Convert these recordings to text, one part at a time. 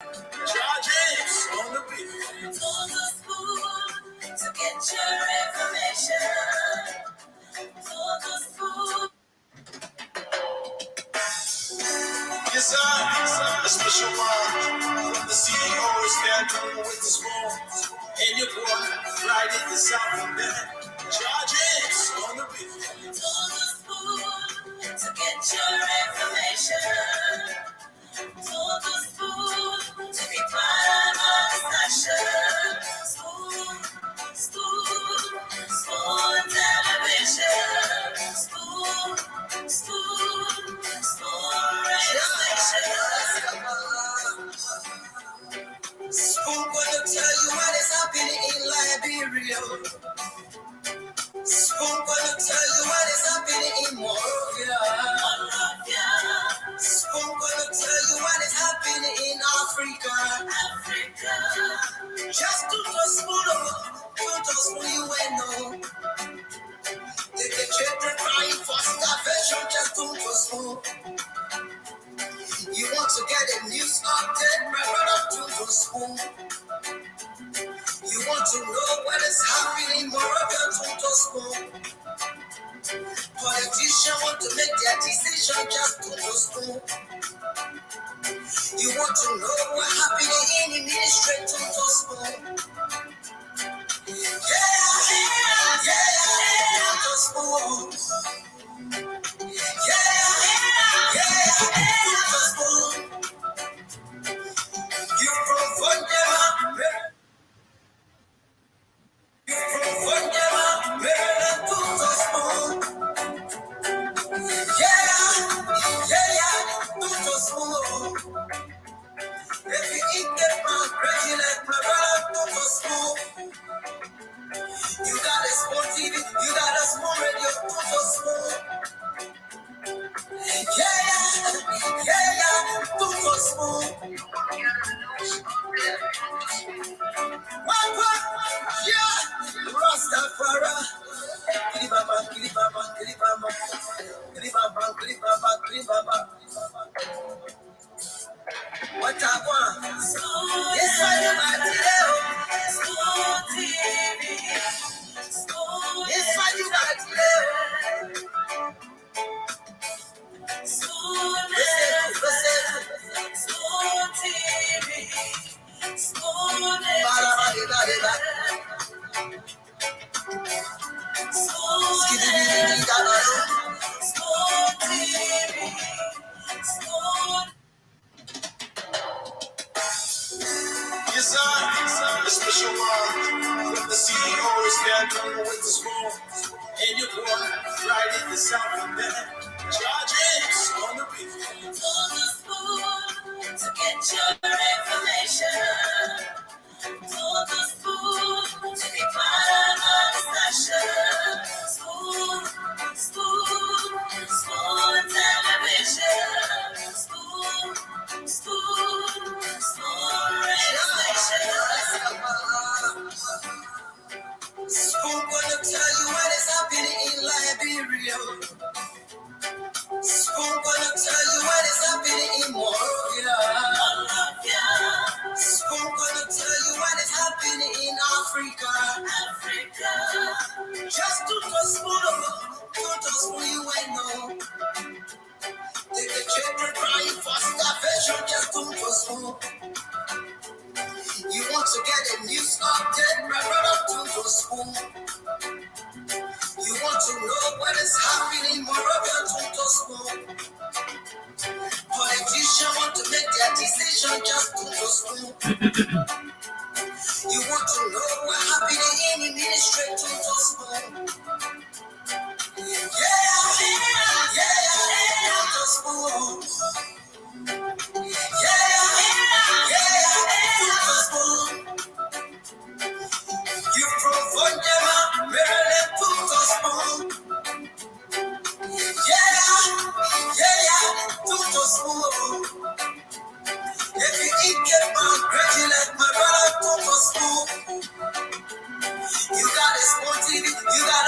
Charges on the beat. On the spoon to get your information. On the spoon. Yes, sir. A special one from the CEOs that come with the spoon. And your boy, right in the south of that. Charges on the beat. On the spoon to get your information. On the spoon to be part of the session. Spoon television. Spoon radio station. Spoon gonna tell you what is happening in Liberia. Spoon gonna tell you what is happening in Monrovia. Spoon gonna tell you what is happening in Africa. Just to the spoon you ain't know. They get children crying for starvation just to the spoon. You want to get a news update, my brother, to the spoon. You want to know what is happening in Monrovia, to the spoon. Politicians want to make their decision just to the spoon. You want to know what happening in the ministry, to the spoon. To the spoon. To the spoon. You from Maryland, to the spoon. To the spoon. If you eat that man, crazy like my brother, to the spoon. You got a small TV, you got a small radio, to the spoon. To the spoon. What? Yeah, Rastafari. Kilibaba, Kilibaba, Kilibaba, Kilibaba, Kilibaba, Kilibaba. What I want? Yes, I do, yes, I do, Yes, sir. A special one from the CEOs that come with the spoon. And your boy, right in the south of that. Charges on the beat. On the spoon to get your information. On the spoon to be part of the session. Spoon television. Spoon radio station. Spoon gonna tell you what is happening in Liberia. Spoon gonna tell you what is happening in Monrovia. Spoon gonna tell you what is happening in Africa. Just to the spoon you ain't know. They get children crying for starvation just to the spoon. You want to get a news update, my brother, to the spoon. You want to know what is happening in Monrovia, to the spoon. Politicians want to make their decision just to the spoon. You want to know what happening in the ministry, to the spoon. To the spoon. To the spoon. You from Maryland, to the spoon. To the spoon. If you eat that man, crazy like my brother, to the spoon. You got a small TV, you got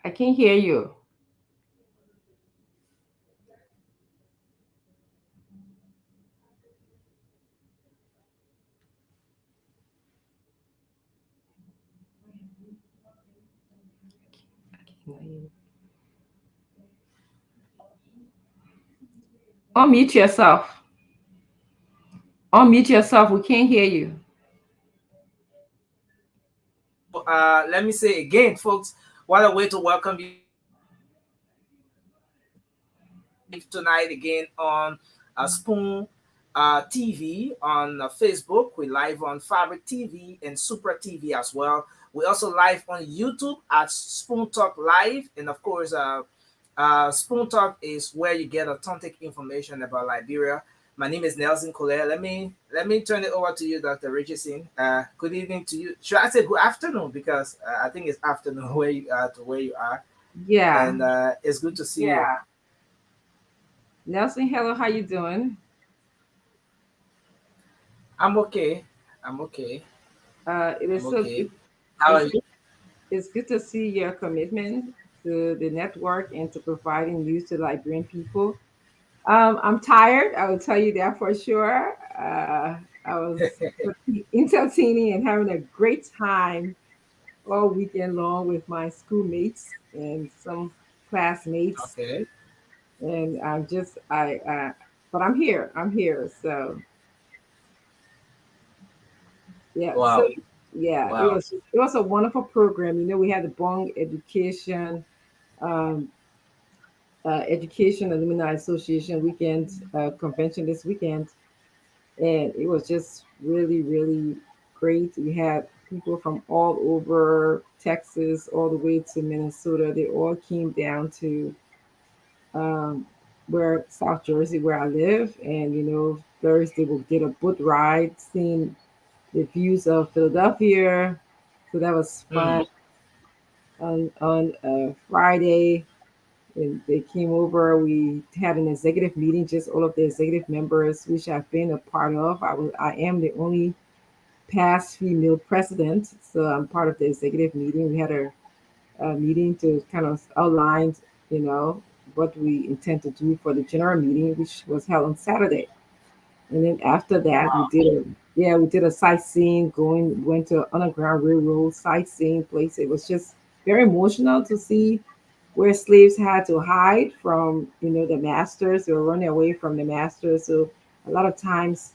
I can't hear you. Unmute yourself. Unmute yourself. We can't hear you. Let me say again, folks, what a way to welcome you tonight again on Spoon TV on Facebook. We're live on Fabric TV and Super TV as well. We're also live on YouTube at Spoon Talk Live. And of course, Spoon Talk is where you get authentic information about Liberia. My name is Nelson Colette. Let me turn it over to you, Dr. Richardson. Good evening to you. Should I say good afternoon? Because I think it's afternoon where you are to where you are. Yeah. And it's good to see you. Nelson, hello. How you doing? I'm okay. I'm okay. It is I'm so okay. good. How are It's you? good, it's good to see your commitment to the network and to providing news to Liberian people. I'm tired. I will tell you that for sure. I was entertaining and having a great time all weekend long with my schoolmates and some classmates, Okay. and I'm just but I'm here. I'm here. So yeah. So Wow. yeah, it Wow. was it was a wonderful program. We had the Bong um, Education Alumni Association weekend convention this weekend, and it was just really, really great. We had people from all over Texas, all the way to Minnesota. They all came down to um, where South Jersey, where I live, and Thursday we did a boat ride, seeing the views of Philadelphia. So that was fun. Mm. On Friday, and they came over. We had an executive meeting, just all of the executive members, which I've been a part of. I am the only past female president, so I'm part of the executive meeting. We had a meeting to kind of outline, you know, what we intend to do for the general meeting, which was held on Saturday. And then after that, we did a sightseeing, went to Underground Railroad sightseeing place. It was just very emotional to see where slaves had to hide from, the masters. They were running away from the masters. So a lot of times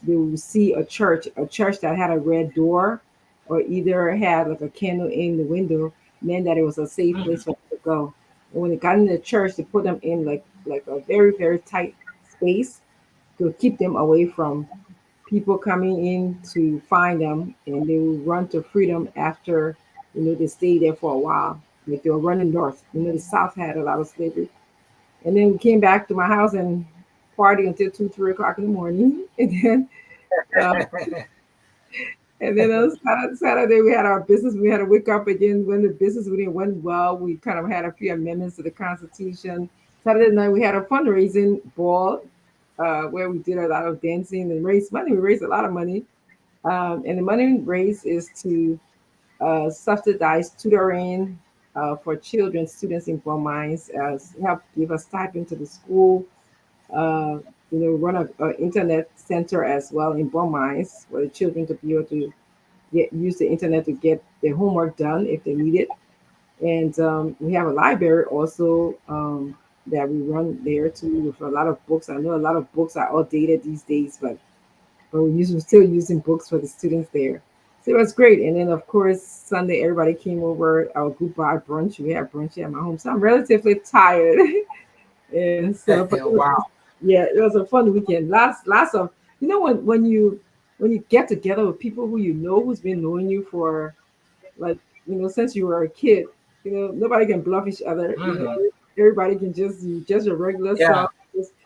you would see a church that had a red door, or either had like a candle in the window, meant that it was a safe Mm. place for them to go. And when they got in the church, they put them in like a very, very tight space to keep them away from people coming in to find them, and they will run to freedom after they stay there for a while. Like they were running north. The South had a lot of slavery, and then we came back to my house and party until 2, 3 o'clock in the morning, uh, and then on Saturday we had our business. We had to wake up again when the business really went well. We kind of had a few amendments to the Constitution. Saturday night we had a fundraising ball where we did a lot of dancing and raised money. We raised a lot of money. And the money raised is to subsidize tutoring for children, students in Bon Mines, help give a stipend to the school, uh, run a internet center as well in Bon Mines for the children to be able to use the internet to get their homework done if they need it. And we have a library also that we run there too with a lot of books. I know a lot of books are outdated these days, but we're still using books for the students there. So it was great. And then, of course, Sunday, everybody came over our goodbye brunch. We had brunch at my home. So I'm relatively tired. And so, but Wow. yeah, it was a fun weekend. Lots of, when you get together with people who who's been knowing you for like since you were a kid, nobody can bluff each other. Mhm. Everybody can just your regular Yeah. self.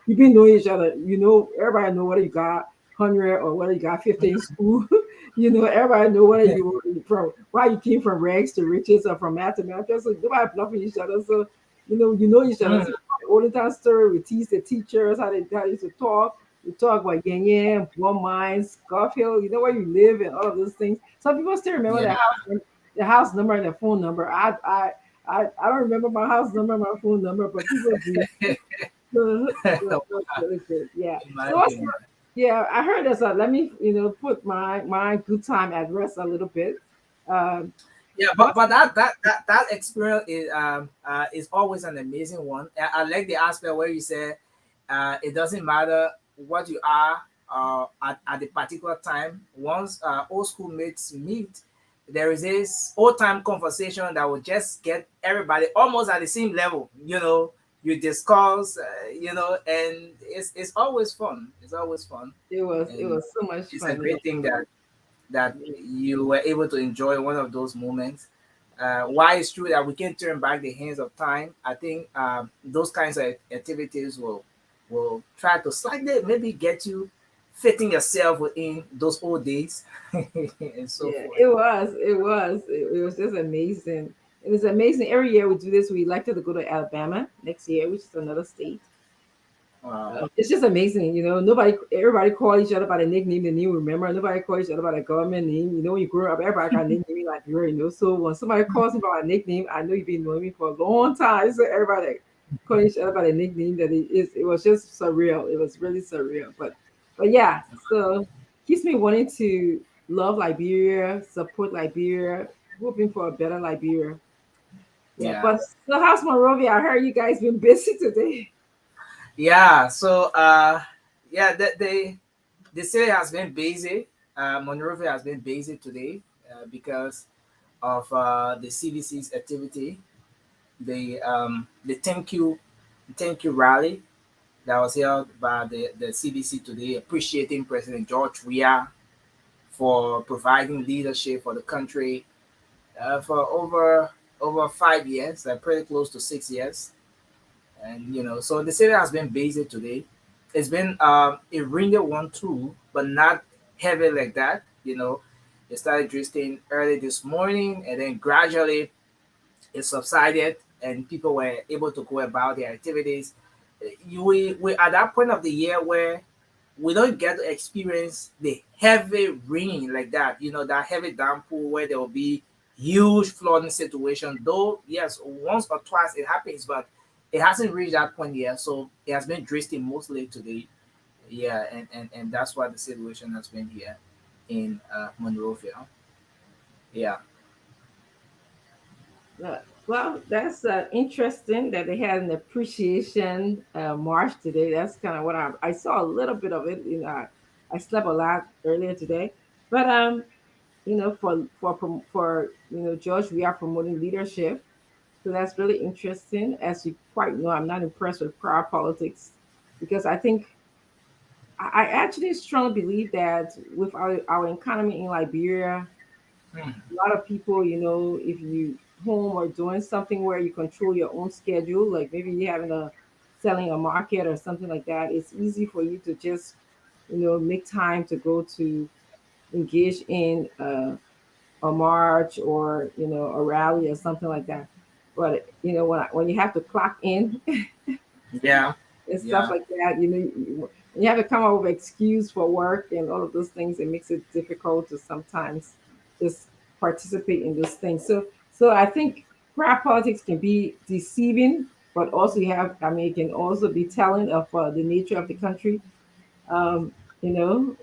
You've been knowing each other. Everybody know whether you got 100 or whether you got 50 in school. Everybody know whether you were from why you came from rags to riches or from math to math. So nobody bluffing each other. So you know each other. Mhm. So all the time story we teach the teachers how they used to talk. We talk about Yen Yen, One Mines, Garfield, where you live and all of those things. Some people still remember Yeah. the house number and the phone number. I don't remember my house number, my phone number, but people do. So that's really good. Yeah. In my So what's opinion. yeah, I heard this. Let me put my good time at rest a little bit. Um, Yeah, but what's that experience is always an amazing one. I like the aspect where you say it doesn't matter what you are at the particular time. Once old school mates meet, there is this old time conversation that will just get everybody almost at the same level. You discuss, and it's always fun. It's always fun, it and was so much it's a fun. great thing that you were able to enjoy one of those moments. Why it's true that we can turn back the hands of time, I think those kinds of activities will try to slightly maybe get you fitting yourself within those old days and so Yeah, forth. it was just amazing. It was amazing. Every year we do this. We elected to go to Alabama next year, which is another state. Wow. It's just amazing, everybody call each other by the nickname they name remember. Nobody call each other by the government name. When you grow up, everybody got a nickname like you. So when somebody calls me by a nickname, I know you've been knowing me for a long time. So everybody calling each other by the nickname that it was just surreal. It was really surreal. But yeah, so keeps me wanting to love Liberia, support Liberia, hoping for a better Liberia. Yeah, Yeah. but so how's Monrovia? I heard you guys been busy today. Yeah. So yeah, the city has been busy. Monrovia has been busy today because of the CDC's activity, the thank you rally that was held by the CDC today, appreciating President George Weah for providing leadership for the country for over 5 years, pretty close to 6 years. And so the city has been busy today. It's been a rainy one too, but not heavy like that. It started drifting early this morning, and then gradually it subsided and people were able to go about their activities. We at that point of the year where we don't get to experience the heavy rain like that, that heavy downpour where there will be huge flooding situation. Though, yes, once or twice it happens, but it hasn't reached that point yet. So it has been drifting mostly today. Yeah, and that's what the situation has been here in Monrovia. Yeah. Well, that's interesting that they had an appreciation march today. That's kind of what I saw a little bit of it. I slept a lot earlier today, but for George, we are promoting leadership, so that's really interesting. As you quite know, I'm not impressed with power politics because I think I actually strongly believe that with our economy in Liberia, Hmm. a lot of people, if you home or doing something where you control your own schedule, like maybe you having a selling a market or something like that, it's easy for you to just, make time to go to engage in a march or a rally or something like that. But when you have to clock in Yeah. and stuff Yeah. like that. When you have to come up with excuse for work and all of those things, it makes it difficult to sometimes just participate in those things. So I think crowd politics can be deceiving, but also I mean, it can also be telling of the nature of the country. Um, you know,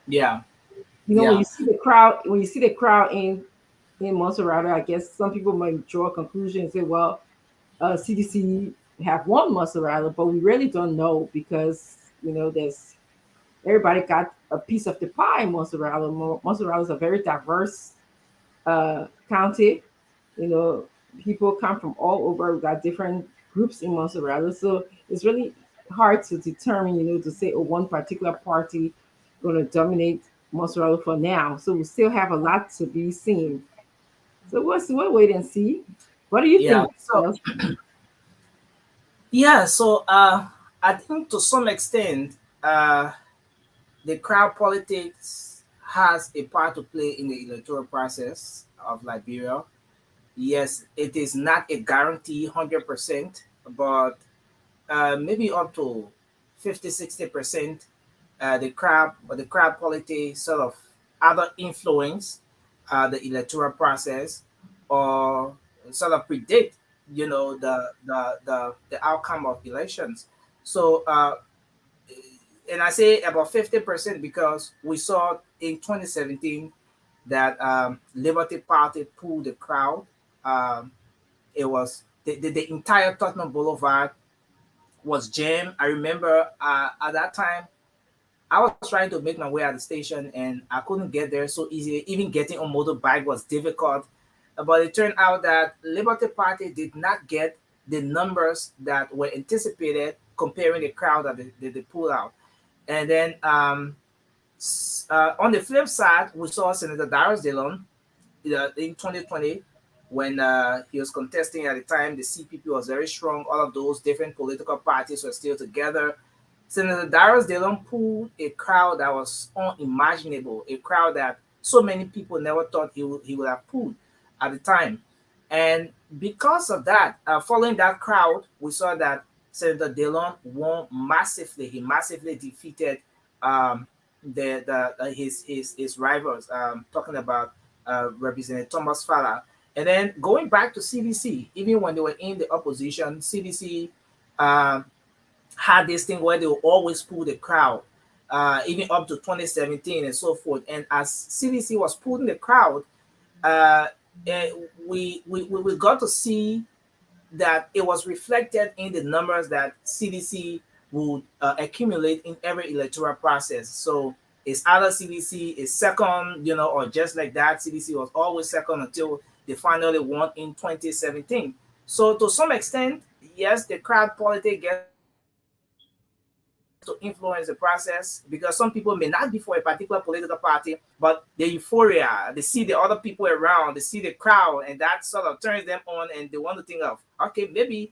Yeah. when Yeah. you see the crowd in Monserrate, I guess some people might draw a conclusion and say, well, CDC have won Monserrate, but we really don't know because there's everybody got a piece of the pie in Monserrate. Monserrate is a very diverse county. You know, people come from all over. We got different groups in Monserrate, so it's really hard to determine. To say, oh, one particular party going to dominate Monserrate for now. So we still have a lot to be seen. So we'll wait and see. What do you Yeah. think, So Nelson? yeah. So I think to some extent, the crowd politics has a part to play in the electoral process of Liberia. Yes, it is not a guarantee 100%, but maybe up to 50-60%, the crowd politics sort of either influence the electoral process or sort of predict, the outcome of elections. So and I say about 50% because we saw in 2017 that Liberty Party pulled the crowd. Um, it was the entire Tottenham Boulevard was jammed. I remember at that time I was trying to make my way at the station and I couldn't get there so easily. Even getting on motorbike was difficult. But it turned out that Liberty Party did not get the numbers that were anticipated comparing the crowd that they pulled out. And then on the flip side, we saw Senator Darius Dillon in 2020 when he was contesting at the time. The CPP was very strong. All of those different political parties were still together. Senator Darius Dillon pulled a crowd that was unimaginable, a crowd that so many people never thought he would have pulled at the time. And because of that, following that crowd, we saw that Senator Dillon won massively. He massively defeated his rivals. Talking about Representative Thomas Fowler. And then going back to CDC, even when they were in the opposition, CDC um, had this thing where they will always pull the crowd, even up to 2017 and so forth. And as CDC was pulling the crowd, uh, eh, we got to see that it was reflected in the numbers that CDC would accumulate in every electoral process. So it's either CDC is second, or just like that, CDC was always second until they finally won in 2017. So to some extent, yes, the crowd politics gets to influence the process because some people may not be for a particular political party, but the euphoria, they see the other people around, they see the crowd, and that sort of turns them on, and they want to think of, okay, maybe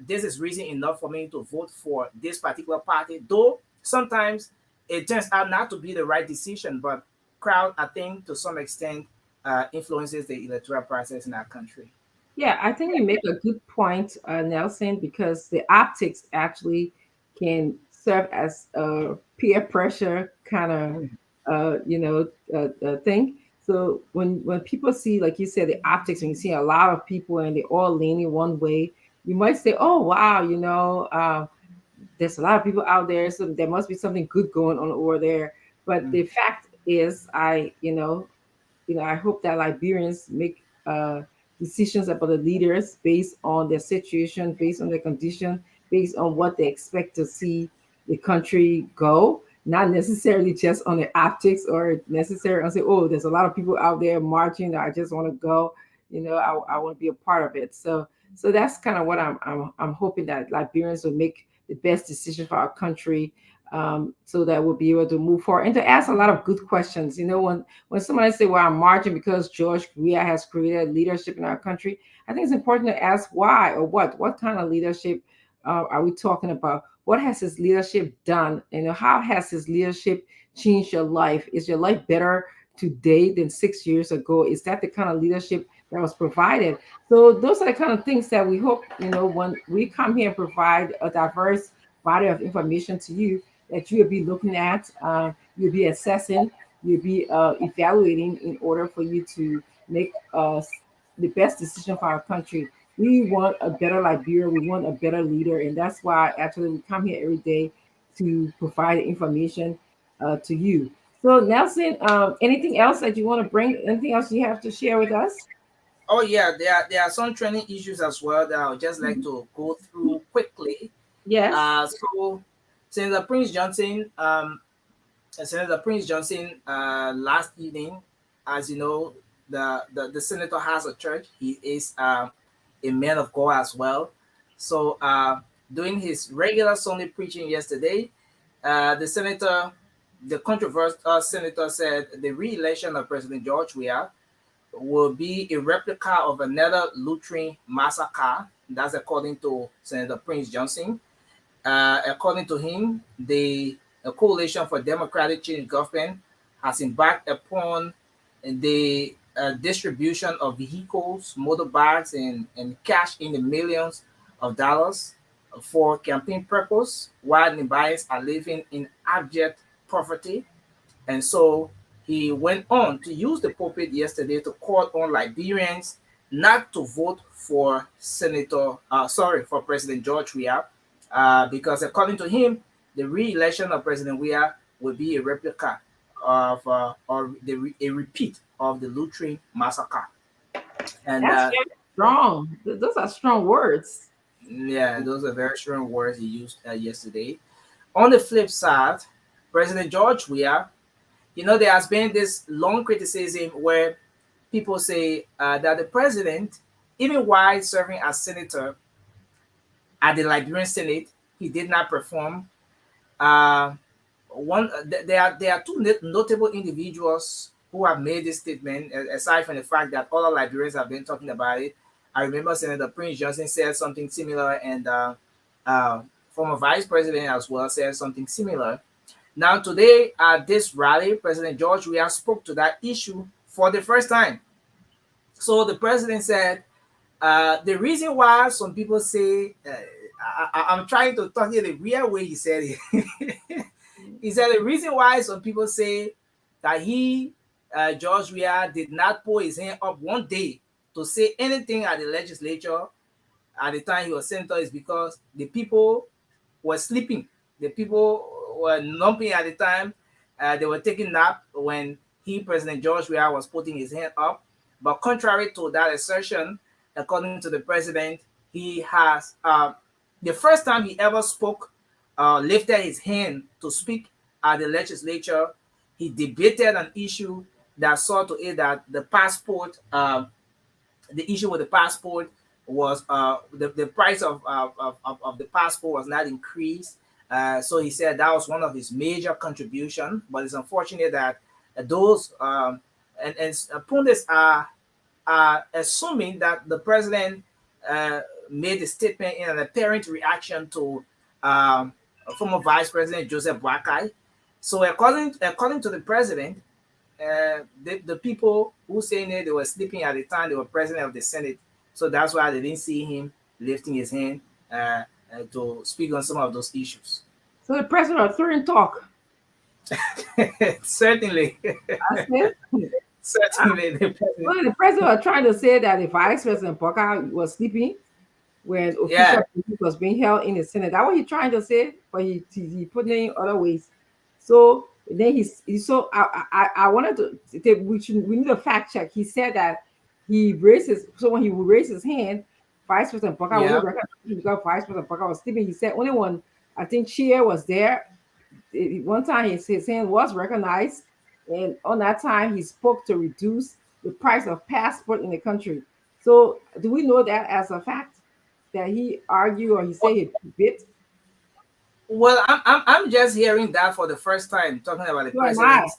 this is reason enough for me to vote for this particular party. Though sometimes it turns out not to be the right decision, but crowd, I think, to some extent, influences the electoral process in our country. Yeah, I think you make a good point, Nelson, because the optics actually can serve as a peer pressure kind of, thing. So when people see, like you said, the optics, when you see a lot of people and they're all leaning one way, you might say, "Oh, wow, there's a lot of people out there, so there must be something good going on over there." But the fact is, I hope that Liberians make decisions about the leaders based on their situation, based on their condition, based on what they expect to see the country go, not necessarily just on the optics or necessarily say, oh, there's a lot of people out there marching. I just want to go. I want to be a part of it. So that's kind of what I'm hoping that Liberians will make the best decision for our country, so that we'll be able to move forward and to ask a lot of good questions. When somebody say, "Well, I'm marching because George Weah has created leadership in our country," I think it's important to ask why or what kind of leadership are we talking about? What has his leadership done? How has his leadership changed your life? Is your life better today than 6 years ago? Is that the kind of leadership that was provided? So those are the kind of things that we hope, when we come here and provide a diverse body of information to you, that you'll be looking at, you'll be assessing, you'll be evaluating in order for you to make the best decision for our country. We want a better Liberia. We want a better leader, and that's why actually we come here every day to provide information to you. So Nelson, anything else that you want to bring? Anything else you have to share with us? Oh yeah, there are some training issues as well that I would just like Mhm. to go through quickly. Yes. So Senator Prince Johnson, Senator Prince Johnson, last evening, as you know, the senator has a church. He is a man of God as well. So doing his regular Sunday preaching yesterday, the controversial senator said the re-election of President George Weah will be a replica of another Lutheran massacre. That's according to Senator Prince Johnson. According to him, the Coalition for Democratic Change government has embarked upon the distribution of vehicles, motorbikes, and cash in the millions of dollars for campaign purpose, while Nibais are living in abject poverty. And so he went on to use the pulpit yesterday to call on Liberians not to vote for for President George Weah, because according to him, the re-election of President Weah will be a replica of a repeat of the Lutheran massacre. And That's very strong. Those are strong words. yeah, those are very strong words he used yesterday. On the flip side, President George Weah, there has been this long criticism where people say that the president, even while serving as senator at the Liberian Senate, he did not perform. Uh, there are two notable individuals who have made this statement. Aside from the fact that other Liberians have been talking about it, I remember Senator Prince Johnson said something similar, and uh, former Vice President as well said something similar. Now, today at this rally, President George Weah spoke to that issue for the first time. So the president said, the reason why some people say, I'm trying to talk in the real way he said it. He said the reason why some people say that George Weah, did not pull his hand up one day to say anything at the legislature at the time he was senator is because the people were sleeping. The people were numping at the time. They were taking nap when President George Weah, was putting his hand up. But contrary to that assertion, according to the president, he has the first time he ever spoke, lifted his hand to speak at the legislature. He debated an issue that saw to it that the issue with the passport was the price of the passport was not increased. So he said that was one of his major contributions. But it's unfortunate that those and pundits are assuming that the president made a statement in an apparent reaction to former Vice President Joseph Boakai. So according to the president, the people who saying it, they were sleeping at the time they were president of the Senate, so that's why they didn't see him lifting his hand to speak on some of those issues. So the president of Thurin talk. Certainly, I said, certainly, the president. well, the president was trying to say that if Vice President Parker was sleeping when official Yeah, business was being held in the Senate, that's what he's trying to say, but he put it in other ways. So then he so I wanted to take, we need a fact check. He said that he raised his so when he raised his hand, Vice President Parker yeah. wouldn't recognize him because Vice President Parker was sleeping. He said only one, I think Chair was there. One time his hand was recognized, and on that time he spoke to reduce the price of passport in the country. So do we know that as a fact that he argued or he said he bit? Well, I'm just hearing that for the first time, talking about the So am I. president.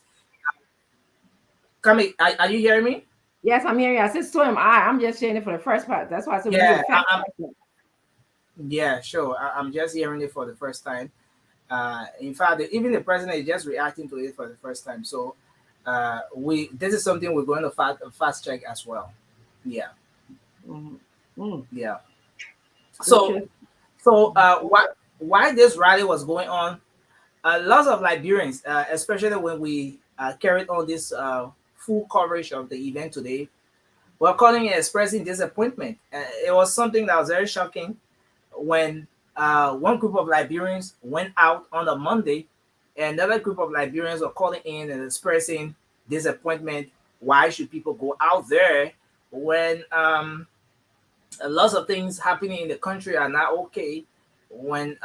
Coming, are you hearing me? Yes, I'm hearing you. I said so am I. I'm just sharing it for the first part. That's why I said we need a Yeah, fact check. yeah, sure. I'm just hearing it for the first time. In fact, even the president is just reacting to it for the first time. So, we this is something we're going to fast check as well. Yeah, Mhm. Mm. yeah. So, Interesting. why this rally was going on? Lots of Liberians, especially when we carried on this full coverage of the event today, were calling and expressing disappointment. It was something that was very shocking when one group of Liberians went out on a Monday, and another group of Liberians were calling in and expressing disappointment. Why should people go out there when lots of things happening in the country are not okay? When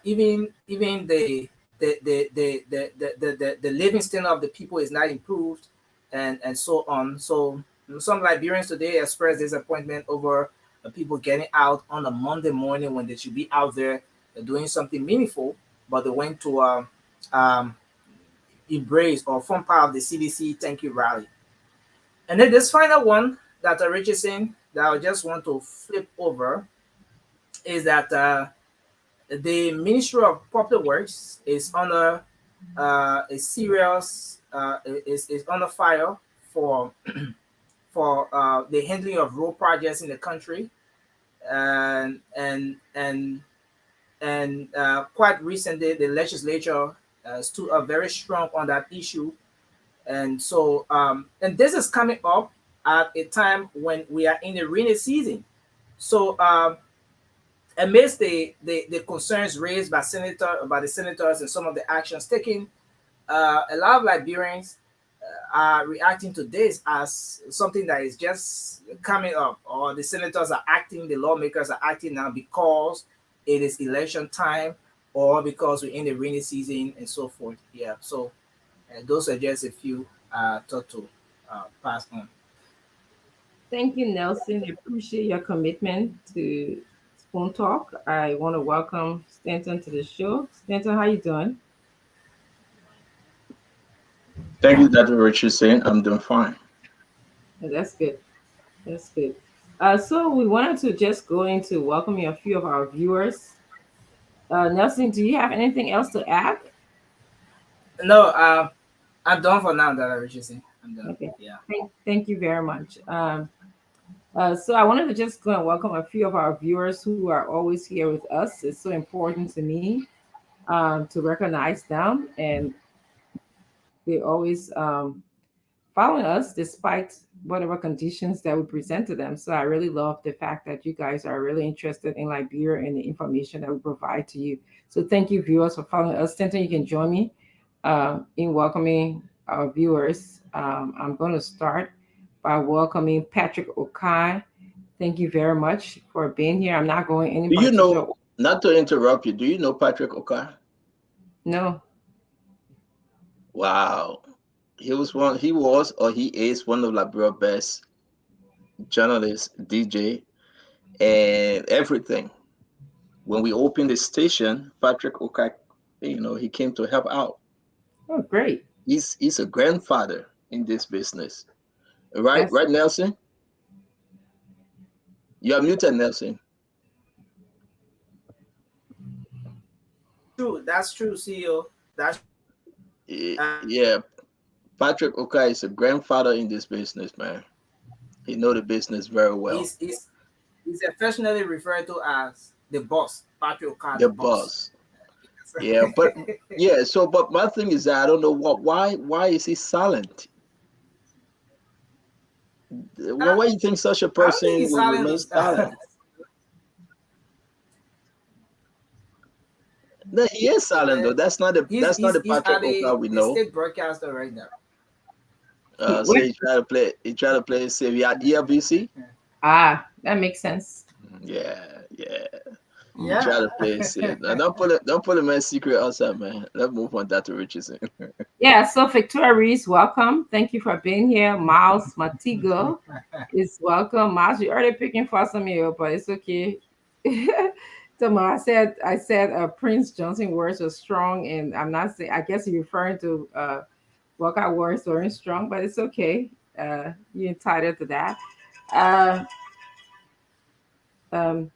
even the living standard of the people is not improved, and so on. So some Liberians today express disappointment over people getting out on a Monday morning when they should be out there doing something meaningful, but they went to um, embrace or form part of the CDC thank you rally. And then this final one that Richardson that I just want to flip over is that the Ministry of Public Works is under a serious is under fire for the handling of road projects in the country, and quite recently the legislature stood up very strong on that issue, and so and this is coming up at a time when we are in the rainy season. So amidst the concerns raised by the senators and some of the actions taken, a lot of Liberians are reacting to this as something that is just coming up, or the senators are acting, the lawmakers are acting now because it is election time, or because we're in the rainy season and so forth. Yeah, so those are just a few thought to pass on. Thank you, Nelson. I appreciate your commitment to Spoon Talk. I want to welcome Stanton to the show. Stanton, how you doing? Thank you, Dr. Richardson. I'm doing fine. That's good. That's good. So we wanted to just go into welcoming a few of our viewers. Nelson, do you have anything else to add? No, I'm done for now, Dr. Richardson. I'm done. Okay. Yeah. Thank you very much. So I wanted to just go and welcome a few of our viewers who are always here with us. It's so important to me to recognize them, and they always following us despite whatever conditions that we present to them. So I really love the fact that you guys are really interested in Liberia and the information that we provide to you. So thank you, viewers, for following us. Stanton, you can join me in welcoming our viewers. I'm going to start by welcoming Patrick Okai. Thank you very much for being here. I'm not going any Do you particular. know, not to interrupt you, do you know Patrick Okai? No. Wow. He was or he is one of Liberia's best journalists, DJ, and everything. When we opened the station, Patrick Okai, he came to help out. Oh, great. He's a grandfather in this business. Right, That's right, Nelson? You are muted, Nelson. True. That's true, CEO. That's Yeah, Patrick Okai is a grandfather in this business, man. He know the business very well. he's affectionately referred to as the boss, Patrick Oka, the The boss. boss. Yeah, but yeah, so but my thing is that I don't know why is he silent? Why you think such a I don't think person he's will silent. remain silent? No, he is silent though. That's not the He's Patrick at Oka we the know. state broadcaster right now. So what? he try to play safe at ELBC. That makes sense. Yeah, yeah. He Yeah. try to play safe. Now don't put a man's secret outside, man. Let's move on that to Richardson. Yeah, so Victoria Reese, welcome. Thank you for being here. Miles Matigo is welcome. Miles, you're already picking for some here, but it's okay. So I said Prince Johnson words were strong, and I'm not saying I guess you're referring to workout words weren't strong, but it's okay. You're entitled to that. Uh um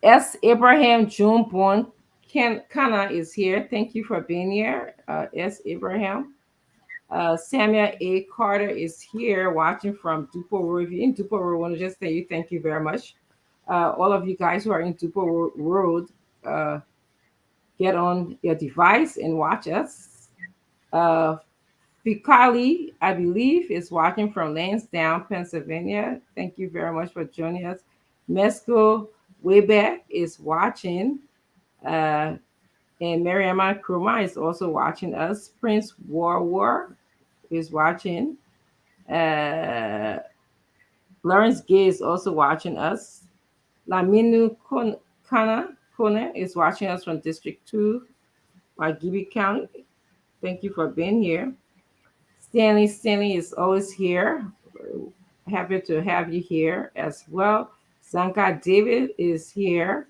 S. Abraham June Born Kana is here. Thank you for being here. S. Abraham. Samuel A. Carter is here watching from Dupo Road. If you're in Dupo Road, I want to just say you thank you very much. All of you guys who are in Dupo Road, uh, get on your device and watch us. Uh, Fikali, I believe, is watching from Lansdowne, Pennsylvania. Thank you very much for joining us. Mesco Wayback is watching. Uh, and Mariama Kruma is also watching us. Prince War is watching. Uh, Lawrence Gay is also watching us. Laminu Kona is watching us from District 2, Margibi County. Thank you for being here. Stanley is always here. Happy to have you here as well. Zanka David is here.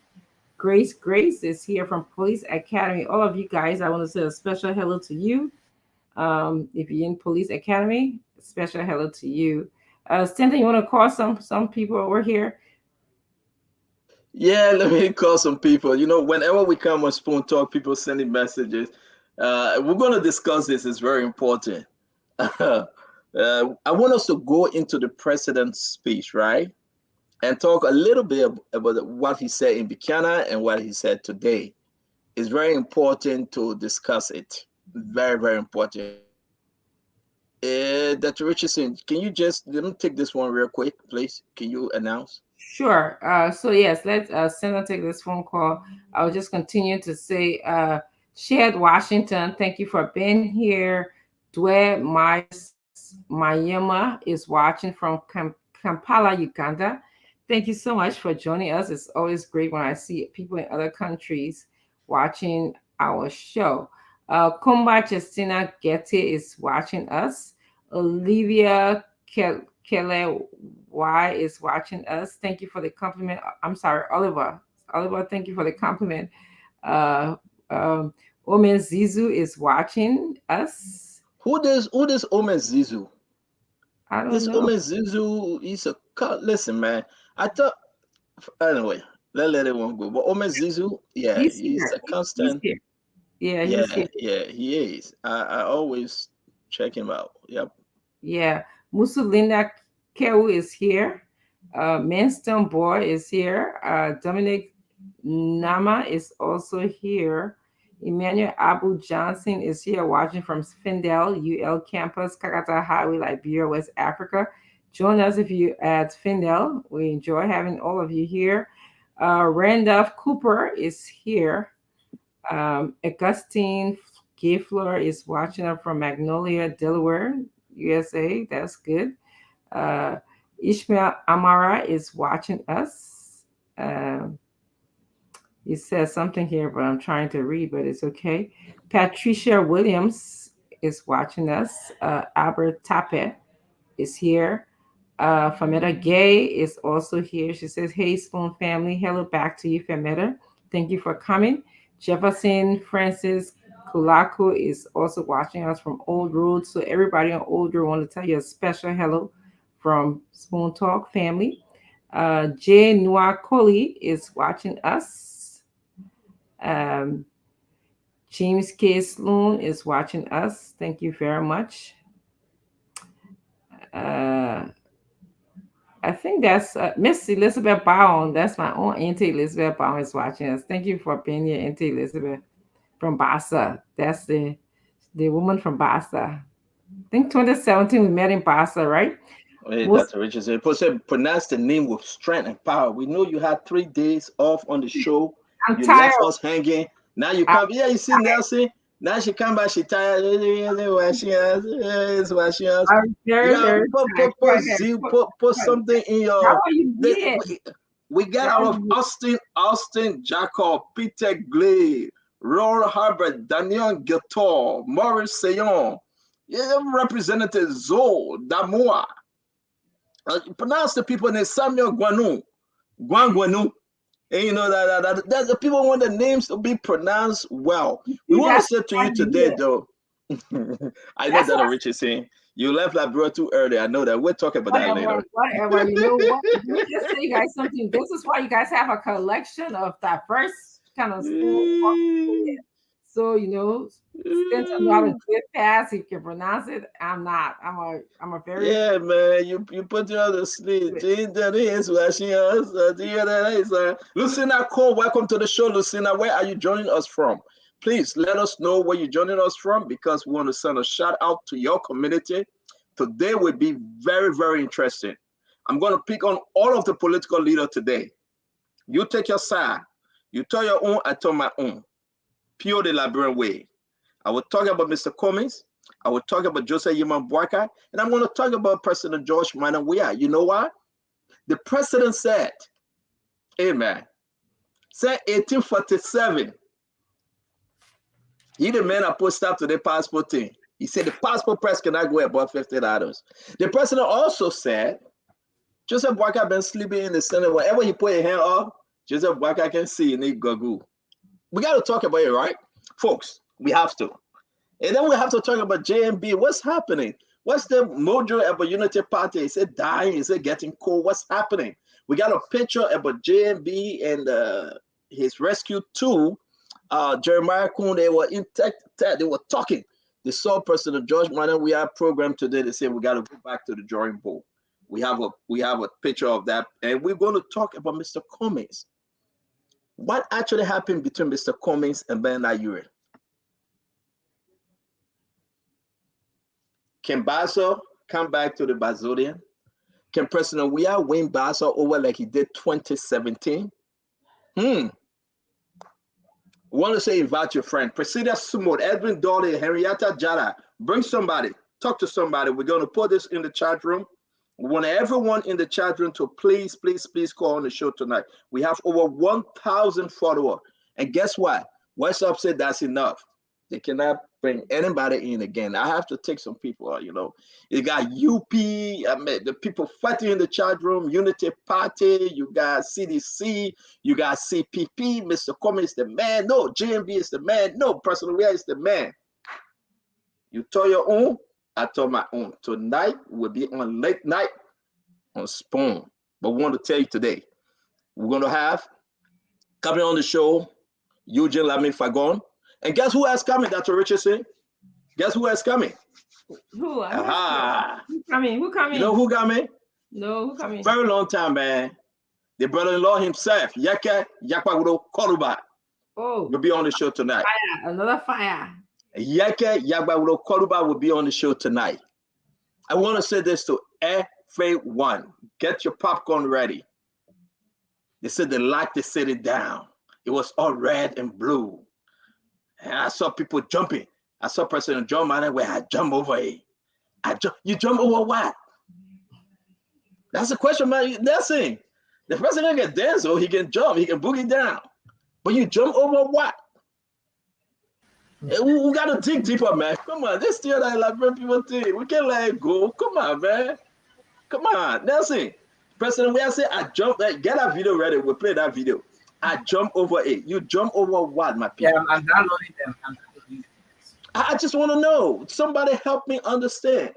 Grace is here from Police Academy. All of you guys, I want to say a special hello to you. If you're in Police Academy, special hello to you. Stanton, you want to call some people over here? Yeah, let me call some people. You know, whenever we come on Spoon Talk, people sending messages. We're going to discuss this. It's very important. I want us to go into the president's speech, right? And talk a little bit about what he said in Buchanan and what he said today. It's very important to discuss it. Very, very important. Dr. Richardson, can you just let me take this one real quick, please? Can you announce? Sure. So yes, let's send and take this phone call. I'll just continue to say, Shared Washington, thank you for being here. Dwayne Mayama is watching from Kampala, Uganda. Thank you so much for joining us. It's always great when I see people in other countries watching our show. Kumba Justina Getty is watching us. Olivia Kelly Y is watching us. Thank you for the compliment. I'm sorry, Oliver. Oliver, thank you for the compliment. Uh, um, Omen Zizu is watching us. Who this Omen Zizu? I don't This know. Omen Zizu, he's a cut. Listen, man. I thought anyway, let it one go. But Omen Zizu, yeah, He's he's here. a He's constant. here. Yeah, he's Yeah, here. yeah, he is. I always check him out. Yep. Yeah. Musulinda Kewu is here. Manston Boy is here. Dominic Nama is also here. Emmanuel Abu Johnson is here watching from Findel, UL campus, Kakata Highway, Liberia, West Africa. Join us if you at Findel. We enjoy having all of you here. Randolph Cooper is here. Augustine Gayflor is watching us from Magnolia, Delaware, USA. That's good. Uh, Ishmael Amara is watching us. Um, he says something here, but I'm trying to read, but it's okay. Patricia Williams is watching us. Albert Tape is here. Fameta Gay is also here. She says, "Hey, Spoon family. Hello back to you, Fameta. Thank you for coming." Jefferson Francis Kulako is also watching us from Old Road. So everybody on Old Road, I want to tell you a special hello from Spoon Talk family. Jay Nwakoli is watching us. Um, James K. Sloan is watching us. Thank you very much. Uh, I think that's Miss Elizabeth Bowen. That's my own Auntie Elizabeth Bowen is watching us. Thank you for being here, Auntie Elizabeth from Bassa. That's the woman from Bassa. I think 2017 we met in Bassa, right? Hey, Most Dr. Richardson, pronounce the name with strength and power. We know you had 3 days off on the show. I'm You tired. left us hanging. Now you I'm come. Yeah, you see Nelson. Now she come back. She tired. Washing us. It's washing us. I'm You very, got very tired. Go ahead. put something in How your. are you? the- Yeah. We, we got How are our you? Austin Jacob, Peter Glade, Roll Harbert, Daniel Guitar, Maurice Seyon, yeah, Representative Zoe Damoa. Pronounce the people name Samuel Guanu, Guanu. And you know that the people want the names to be pronounced well. We See, want to that's say to why you I'm today, here. though. I know That's that why. Rich is saying you left Labrador too early. I know that. We'll talk about that Whatever, later. whatever. You know what? Let me just tell you guys something. This is why you guys have a collection of diverse kind of school. So Spencer know how to do it fast. He can pronounce it. I'm not. I'm a very Yeah, man, you put you on the sleep. Jane Denise watching us. Lucina Cole, welcome to the show, Lucina. Where are you joining us from? Please let us know where you're joining us from because we want to send a shout out to your community. Today will be very, very interesting. I'm going to pick on all of the political leaders today. You take your side. You tell your own, I tell my own. Pure the Liberian way. I will talk about Mr. Cummings. I will talk about Joseph Yeman Boakai, and I'm going to talk about President George Manawia. You know what? The president said, Amen. Said 1847. He the man that put stop to the passport thing. He said the passport price cannot go above $50. The president also said Joseph Boakai been sleeping in the Senate. Whenever he put a hand up, Joseph Boakai can see in it goggle. We got to talk about it, right? Folks, we have to. And then we have to talk about JMB. What's happening? What's the mojo about Unity Party? Is it dying? Is it getting cold? What's happening? We got a picture about JMB and his rescue tool, Jeremiah Koung. They were in tech, they were talking. They saw President George Madden. We have program today. They said we got to go back to the drawing board. We have a picture of that, and we're going to talk about Mr. Cummings. What actually happened between Mr. Cummings and Ben Ayure? Can Basso come back to the Bazodian? Can President Weah win Basso over like he did 2017? Want to say invite your friend. Priscilla Sumot, Edwin Dolly, Henrietta Jara. Bring somebody. Talk to somebody. We're going to put this in the chat room. We want everyone in the chat room to please call on the show tonight. We have over 1,000 followers. And guess what? WhatsApp said that's enough. They cannot bring anybody in again. I have to take some people out, you know. You got UP, the people fighting in the chat room, Unity Party, you got CDC, you got CPP, Mr. Cummings is the man. No, JMB is the man. No, President Weah is the man. You told your own, I told my own. Tonight will be on late night on Spoon. But we want to tell you today, we're going to have coming on the show, Eugene Lamin Fagon. And guess who else coming, Dr. Richardson? Guess who else coming? Who? Aha. Who coming? Who coming? You know who coming? No, who coming? Very long time, man. The brother-in-law himself, Yeke Yakpaguro Koruba. Oh. Will be on the show tonight. Fire. Another fire. Yeke Yakpaguro Koruba will be on the show tonight. I want to say this to everyone. Get your popcorn ready. They said they locked the city down. It was all red and blue. And I saw people jumping. I saw President John Madden where I jump over it. You jump over what? That's the question, man. That's it. The president can dance, so he can jump, he can boogie down. But you jump over what? We got to dig deeper, man. Come on, this still that elaborate people thing. We can't let it go. Come on, man. Come on. That's it. President Weah said, I jump. Get that video ready. We'll play that video. I jump over it. You jump over what, my people? Yeah, I'm downloading them. I just want to know. Somebody help me understand.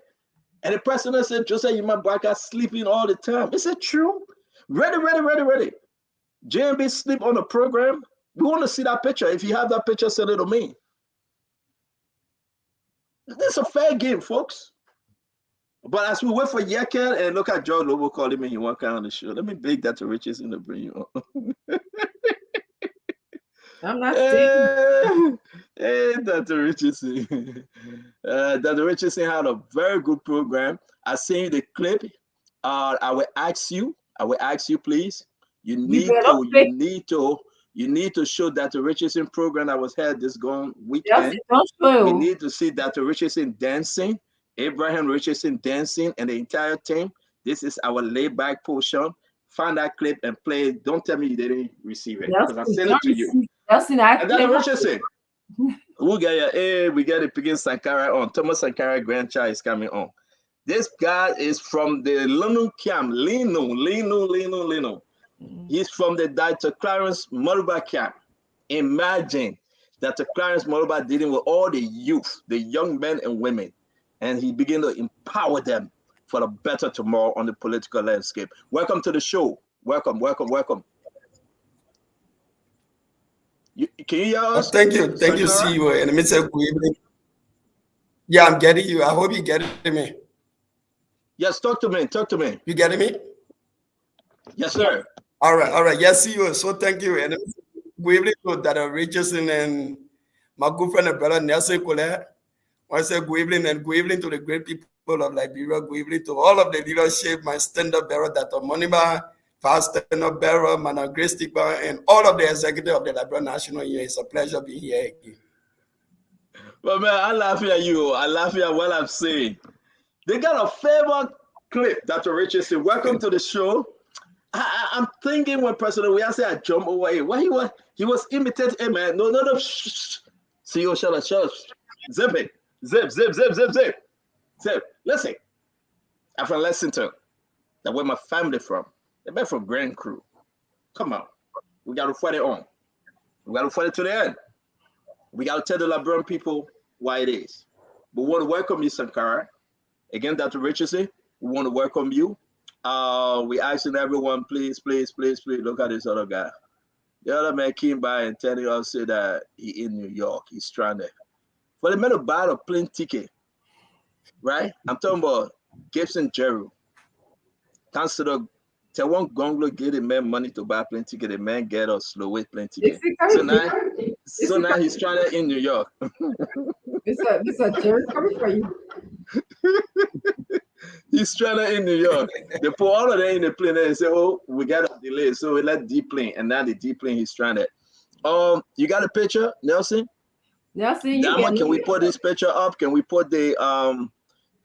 And the president said, Joseph, you my black guy sleeping all the time. Is it true? Ready. JMB sleep on the program. We want to see that picture. If you have that picture, send it to me. This is a fair game, folks. But as we wait for Yekel and look at George Lobo calling me, he won't come on the show. Let me beg that to Richardson to bring you on. I'm not saying. Hey, Dr. Richardson. Dr. Richardson had a very good program. I seen the clip. I will ask you, please. You need to show Dr. Richardson program that was held this gone weekend. We need to see Dr. Richardson dancing, Abraham Richardson dancing, and the entire team. This is our laid-back portion. Find that clip and play it. Don't tell me you didn't receive it, because I sent it to you. Dr. Richardson, we got the Pigin Sankara on. Thomas Sankara grandchild is coming on. This guy is from the Lino camp. Lino. He's from the Dr. Clarence Moruba camp. Imagine Dr. Clarence Moruba dealing with all the youth, the young men and women, and he began to empower them for a better tomorrow on the political landscape. Welcome to the show. Welcome. Can you hear us? Thank you, CEO. And Mr. Yeah, I'm getting you. I hope you getting me. Yes, talk to me. You getting me? Yes, sir. All right. Yes, CEO. So thank you. And good evening to Dr. Richardson and my good friend and brother Nelson Colette. I say good evening and good evening to the great people of Liberia. Good evening to all of the leadership, my stand-up bearer, Dr. Monima, Fast stand-up bearer, Mana Grace Tikba, and all of the executive of the Liberia National Union. It's a pleasure being here again. Well, man, I laugh at you. I laugh at what I'm saying. They got a favorite clip, Dr. Richardson. Welcome to the show. I'm thinking when President Weah said I jump away. What he was imitating. Hey, man, no. Shh. CEO, shut up. Zip it. Zip. Listen. I'm from Lexington. That's where my family from. They're from Grand Crew. Come on. We got to fight it on. We got to fight it to the end. We got to tell the Liberian people why it is. But we want to welcome you, Sankara. Again, Dr. Richardson, we want to welcome you. We asking everyone, please, please, please, please look at this other guy. The other man came by and telling us that he in New York, he's stranded. For the man to buy a plane ticket, right? I'm talking about Gibson Jeru. Consider Taiwan Gonglo give the man money to buy plane ticket. The man get a slow way plane ticket. So now, he's stranded in New York. It's a jerk coming for you. He's stranded in New York. They put all of them in the plane and say, "Oh, we got a delay, so we let deplane." And now the deplane, he's stranded. You got a picture, Nelson? Nelson, you Dama, get can we put this picture up? Can we put the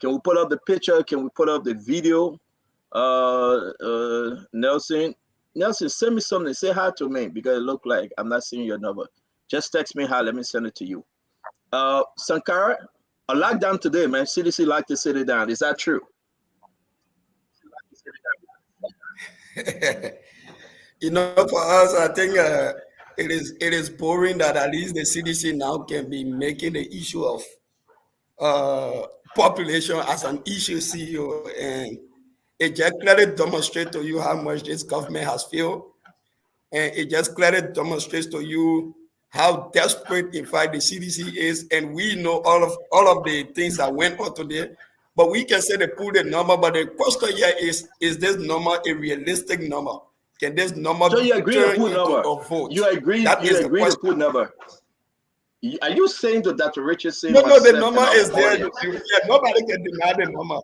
Can we put up the picture? Can we put up the video? Nelson, send me something. Say hi to me because it look like I'm not seeing your number. Just text me hi. Let me send it to you. Sankara, a lockdown today, man. CDC like to sit it down. Is that true? For us, I think it is boring that at least the CDC now can be making the issue of population as an issue, CEO, and it just clearly demonstrates to you how much this government has failed, and it just clearly demonstrates to you how desperate, in fact, the CDC is, and we know all of the things that went on today. But we can say they pulled the number, but the question here is this number a realistic number? Can this number So you agree to turn put into number? a vote? You agree? That You is the agree to question. put number? Are you saying that Dr. Richardson? No, the number is there. Nobody can deny the number.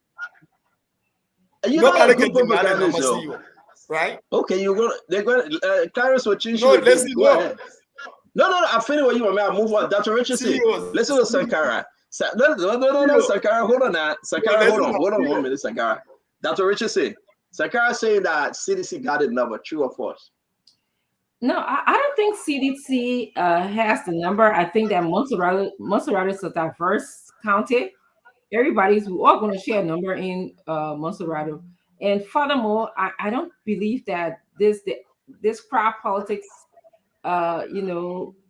Nobody can deny the number, CEO. Right? Okay, they're gonna Clarence will change No, you. listen, Go ahead. No, I finished what you want me. I move on. Dr. Richardson, CEO, listen to Sankara. No, Sankara, hold on now. Sankara, hold on 1 minute, Sankara. Dr. Richardson, Sankara saying that CDC got it number, true or false? No, I don't think CDC has the number. I think that Montserrat is a diverse county. We're all going to share a number in Montserrat. And furthermore, I don't believe that this crowd politics,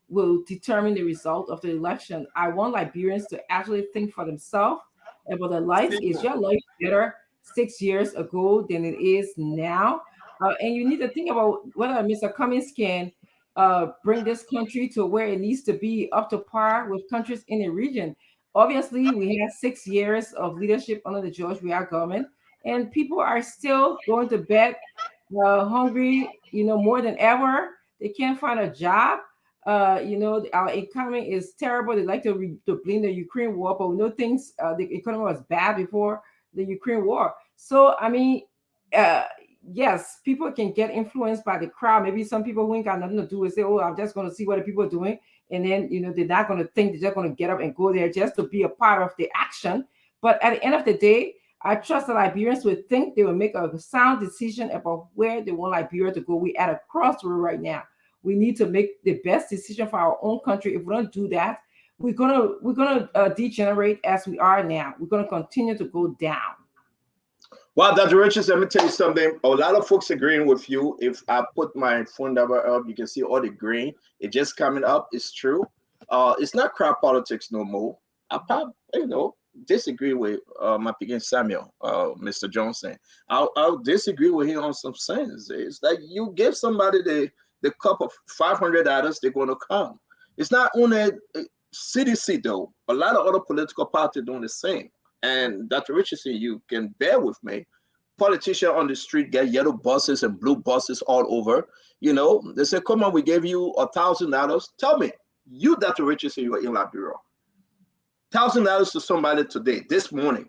will determine the result of the election. I want Liberians to actually think for themselves about their life. Is your life better 6 years ago than it is now? And you need to think about whether Mr. Cummings can bring this country to where it needs to be, up to par with countries in the region. Obviously, we had 6 years of leadership under the George Weah government, and people are still going to bed hungry, more than ever. They can't find a job. Our economy is terrible. They like to blame the Ukraine war, but we know things. The economy was bad before the Ukraine war. So, I mean, yes, people can get influenced by the crowd. Maybe some people who ain't got nothing to do and say, "Oh, I'm just going to see what the people are doing," and then they're not going to think. They're just going to get up and go there just to be a part of the action. But at the end of the day, I trust that Liberians would think they will make a sound decision about where they want Liberia to go. We're at a crossroad right now. We need to make the best decision for our own country. If we don't do that, we're gonna degenerate as we are now. We're gonna continue to go down. Well, Dr. Richards, let me tell you something. A lot of folks agreeing with you. If I put my phone number up, you can see all the green. It just coming up. It's true. It's not crowd politics no more. I probably, disagree with my picking Samuel, Mr. Johnson. I'll disagree with him on some things. It's like you give somebody the cup of $500, they're going to come. It's not only CDC though. A lot of other political parties doing the same. And Dr. Richardson, you can bear with me. Politicians on the street get yellow buses and blue buses all over. They say, "Come on, we gave you $1,000." Tell me, you, Dr. Richardson, you are in Liberia. $1,000 to somebody today, this morning,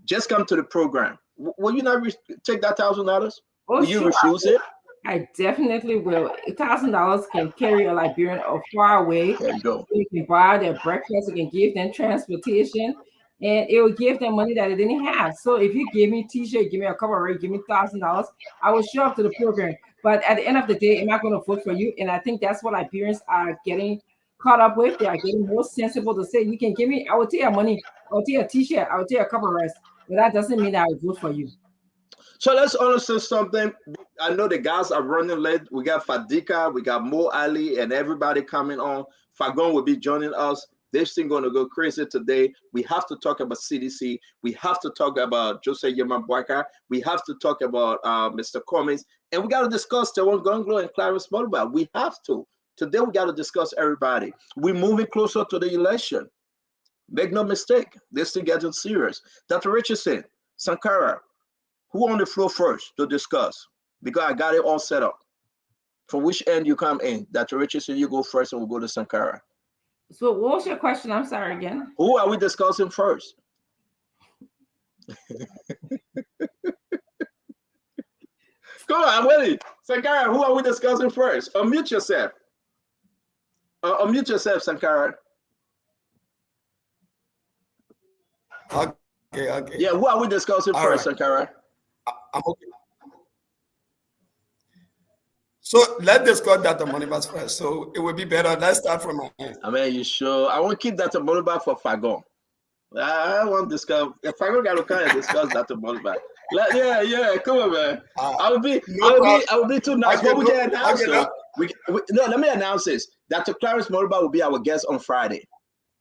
just come to the program. Will you not take that $1,000? Will you refuse it? I definitely will. $1,000 can carry a Liberian far away. There you go. You can buy their breakfast, you can give them transportation, and it will give them money that they didn't have. So if you give me t-shirt, give me a cover rate, give me $1,000, I will show up to the program. But at the end of the day, I'm not going to vote for you. And I think that's what Liberians are getting caught up with. They are getting more sensible to say, you can give me, I will take your money, I'll take a t-shirt, I'll take a cover rest. But that doesn't mean that I will vote for you. So let's understand something. I know the guys are running late. We got Fadika, we got Mo Ali, and everybody coming on. Fagon will be joining us. This thing going to go crazy today. We have to talk about CDC. We have to talk about Jose Yemabwaka. We have to talk about Mr. Cummings. And we got to discuss Tewan Gonglo and Clarence Moluba. We have to. Today, we got to discuss everybody. We're moving closer to the election. Make no mistake. This thing getting serious. Dr. Richardson, Sankara, who on the floor first to discuss? Because I got it all set up. From which end you come in? Dr. Richardson, you go first and we'll go to Sankara. So what was your question? I'm sorry again. Who are we discussing first? Come on, I'm ready. Sankara, who are we discussing first? Unmute yourself. Unmute yourself, Sankara. Okay. Yeah, who are we discussing All first, right. Sankara? I'm okay. So let's discuss Dr. Monibas first. So it will be better. Let's start from my end. I mean, you sure? I want to keep Dr. Moluba for Fagon. I want to discuss. If Fagon got to come and discuss Dr. Moluba. Like, yeah, come on, man. I would be too nice. Okay, What we can announce, okay, though? No, let me announce this. Dr. Clarence Moluba will be our guest on Friday.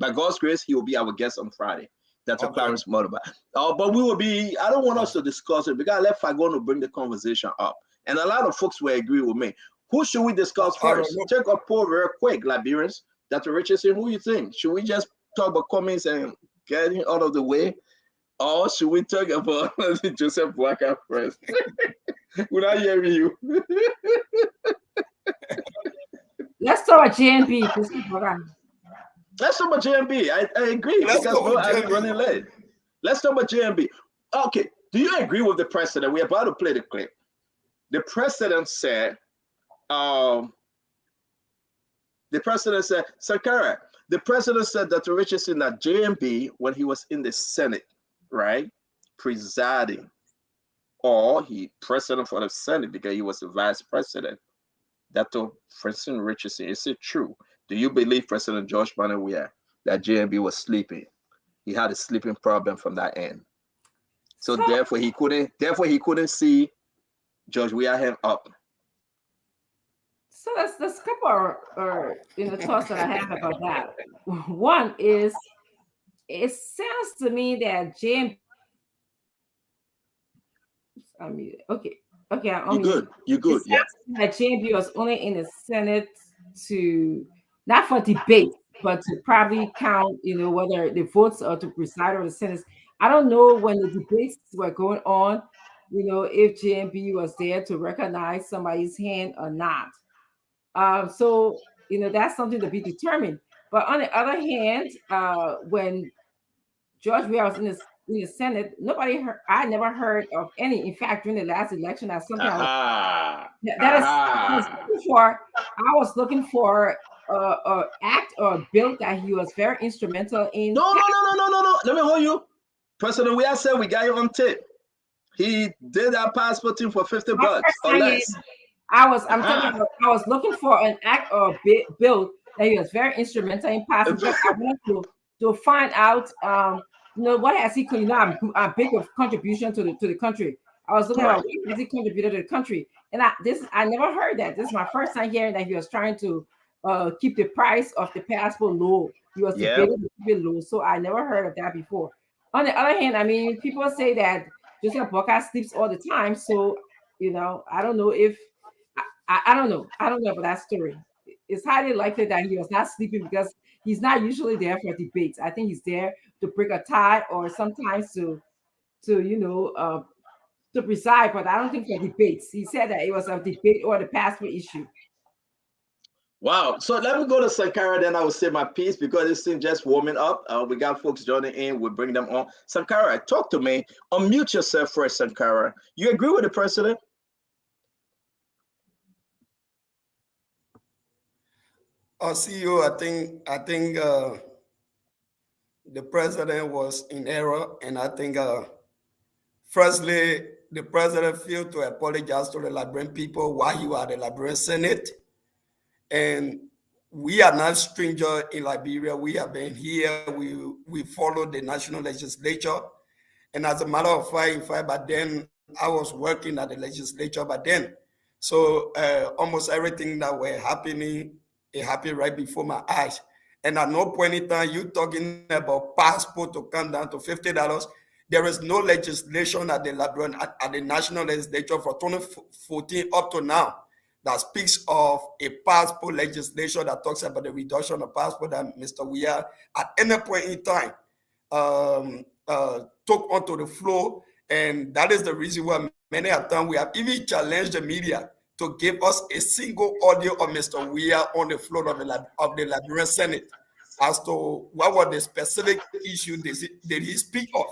By God's grace, he will be our guest on Friday. Dr. Okay. Clarence Moluba. But we will be. I don't want us to discuss it because I let Fagon to bring the conversation up. And a lot of folks will agree with me. Who should we discuss first? Take a poll very quick, Liberians. Dr. Richardson, who you think? Should we just talk about comments and getting out of the way? Or should we talk about Joseph Blacker first? Without hearing you. Let's talk about JNB. Let's talk about JNB. I agree. Let's because talk about I'm JNB. running late. Let's talk about JNB. Okay. Do you agree with the president? We're about to play the clip. The president said, Sankara, the president said that Richardson at JMB when he was in the Senate, right, presiding, or he president for the Senate because he was the vice president. That to President Richardson, is it true? Do you believe President George Manawia that JMB was sleeping? He had a sleeping problem from that end. So therefore he couldn't see George Weah up. So that's a couple of thoughts that I have about that. One is, it sounds to me that JMB. Okay. You good? Yeah. That JMB was only in the Senate to not for debate, but to probably count, whether the votes are to preside over the Senate. I don't know when the debates were going on, if JMB was there to recognize somebody's hand or not. So that's something to be determined. But on the other hand, when George Weah was in the Senate, I never heard of any. In fact, during the last election, that's something I was looking for an act or a bill that he was very instrumental in. No. Let me hold you. President Weah said we got you on tape. He did that passport thing for $50 or less. I was looking for an act or a bill that he was very instrumental in passing. Because I wanted to find out, what has he, a big of contribution to the country. I was looking at what has he contributed to the country, and I never heard that. This is my first time hearing that he was trying to keep the price of the passport low. He was debating to keep it low, so I never heard of that before. On the other hand, I mean, people say that Joseph Boca sleeps all the time, so I don't know if. I don't know. I don't know about that story. It's highly likely that he was not sleeping because he's not usually there for debates. I think he's there to break a tie or sometimes to preside, but I don't think for debates. He said that it was a debate or the passport issue. Wow. So let me go to Sankara, then I will say my piece because this thing just warming up. We got folks joining in. We'll bring them on. Sankara, talk to me. Unmute yourself first, Sankara. You agree with the president? CEO, I think the president was in error, and I think firstly, the president failed to apologize to the Liberian people while you are the Liberian Senate. And we are not stranger in Liberia. We have been here. We follow the national legislature. And as a matter of fact, by then I was working at the legislature by then. So almost everything that were happening, it happened right before my eyes. And at no point in time, you talking about passport to come down to $50. There is no legislation at the national legislature for 2014 up to now that speaks of a passport legislation that talks about the reduction of passport that Mr. Weah at any point in time took onto the floor. And that is the reason why many a time we have even challenged the media to give us a single audio of Mr. Weah on the floor of the Liberian Senate as to what was the specific issue did he speak of.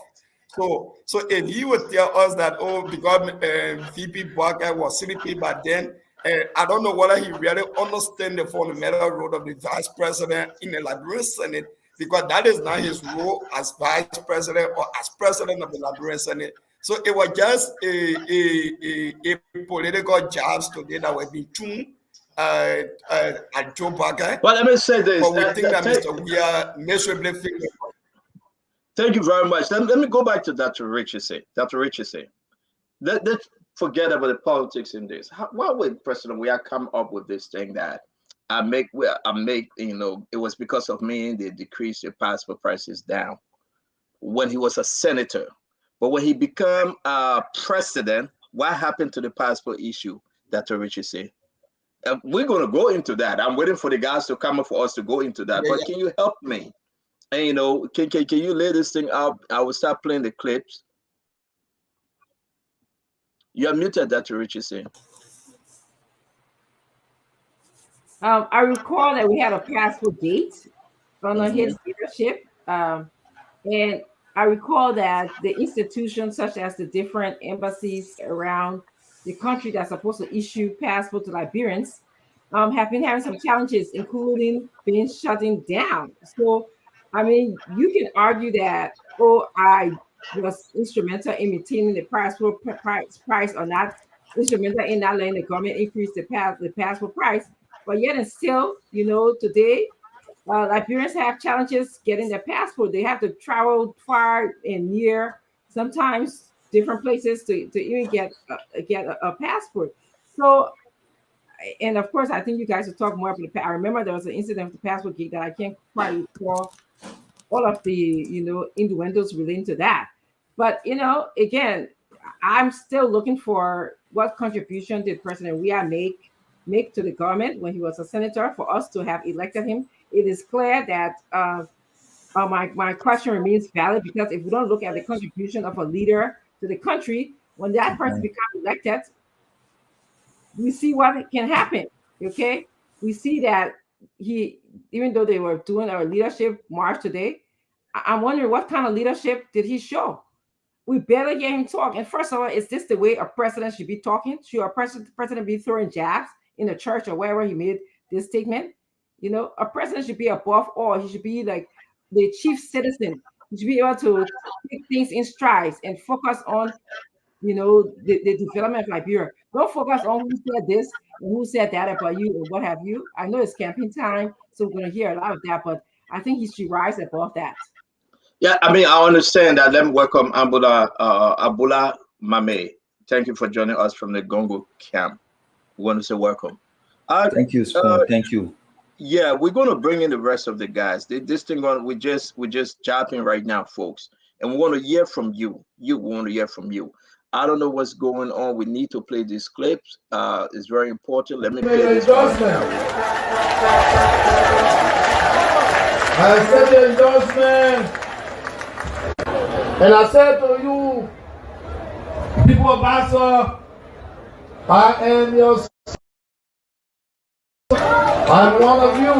So if he would tell us that, oh, because VP Barker was CDP back then, I don't know whether he really understands the fundamental role of the vice president in the Liberian Senate, because that is not his role as vice president or as president of the Liberian Senate. So it was just a political jobs today that were being tuned at Joe Barker. Well, let me say this. But we think that Mr. Weah miserably failed. Thank you very much. Let me go back to Dr. Richardson. Dr. Richardson, let's forget about the politics in this. Why would President Weah come up with this thing that I make, you know, it was because of me they decreased the passport prices down when he was a senator. But when he became president, what happened to the passport issue, Dr. Richardson? We're going to go into that. I'm waiting for the guys to come up for us to go into that. But can you help me? And, you know, can you lay this thing out? I will start playing the clips. You're muted, Dr. Richardson. I recall that we had a passport gate under his leadership. And I recall that the institutions, such as the different embassies around the country that's supposed to issue passports to Liberians, have been having some challenges, including being shutting down. So, I mean, you can argue that, oh, I was instrumental in maintaining the passport price or not instrumental in not letting the government increase the passport price. But yet and still, you know, today, Liberians have challenges getting their passport. They have to travel far and near, sometimes different places to even get a passport. So, and of course, I think you guys will talk more about the. I remember there was an incident with the passport gate that I can't quite recall all of the, you know, innuendos relating to that. But, you know, again, I'm still looking for what contribution did President Weah make to the government when he was a senator for us to have elected him. It is clear that my question remains valid, because if we don't look at the contribution of a leader to the country, when that person becomes elected, we see what can happen. Okay, we see that he, even though they were doing our leadership march today, I'm wondering what kind of leadership did he show? We better get him talk. And first of all, is this the way a president should be talking? Should a president be throwing jabs in the church or wherever he made this statement? You know, a president should be above all. He should be like the chief citizen. He should be able to take things in strides and focus on, you know, the development of Liberia. Don't focus on who said this and who said that about you or what have you. I know it's campaign time, so we're going to hear a lot of that, but I think he should rise above that. Yeah, I mean, I understand that. Let me welcome Abula Mame. Thank you for joining us from the Gongo camp. We want to say welcome. Thank you, Spoon. Thank you. Yeah, we're going to bring in the rest of the guys. This thing on, we're just jumping right now, folks, and we want to hear from you. We want to hear from you. I don't know what's going on. We need to play these clips. It's very important. Let me play this one now. I said the endorsement. And I said to you, people of Bassa, I am your son. I'm one of you.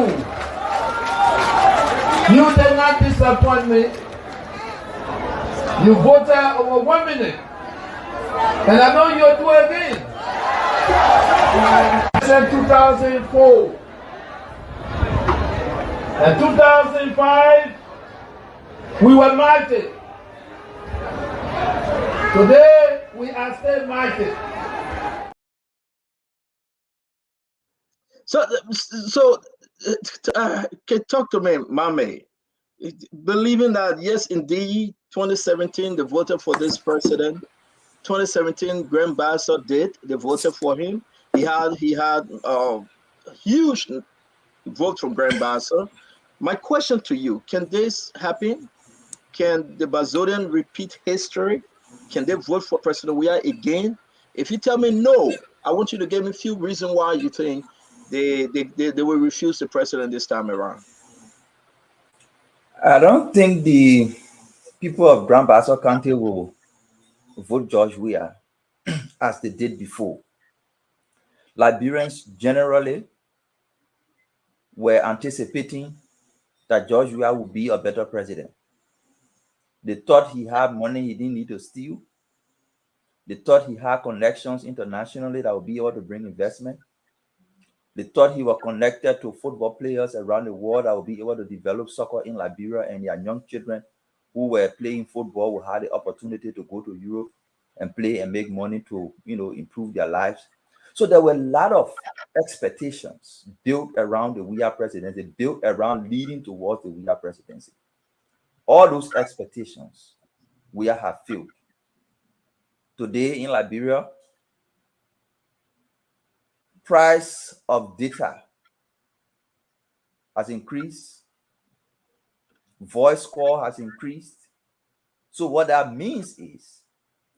You did not disappoint me. You voted over 1 minute. And I know you'll do it again. I said 2004. And 2005, we were martyred. Today, we are still martyred. So talk to me, Mame. Believing that, yes, indeed, 2017, they voted for this president. 2017, Graham Bassa did. They voted for him. He had a huge vote from Graham Bassa. My question to you, can this happen? Can the Bazodian repeat history? Can they vote for President Weah again? If you tell me no, I want you to give me a few reasons why you think they will refuse the president this time around. I don't think the people of Grand Bassa County will vote George Weah as they did before. Liberians generally were anticipating that George Weah would be a better president. They thought he had money he didn't need to steal. They thought he had connections internationally that would be able to bring investment. They thought he was connected to football players around the world that would be able to develop soccer in Liberia, and their young children who were playing football would have the opportunity to go to Europe and play and make money to, improve their lives. So there were a lot of expectations built around the Weah presidency, built around leading towards the Weah presidency. All those expectations Weah have failed. Today in Liberia, price of data has increased, voice call has increased. So what that means is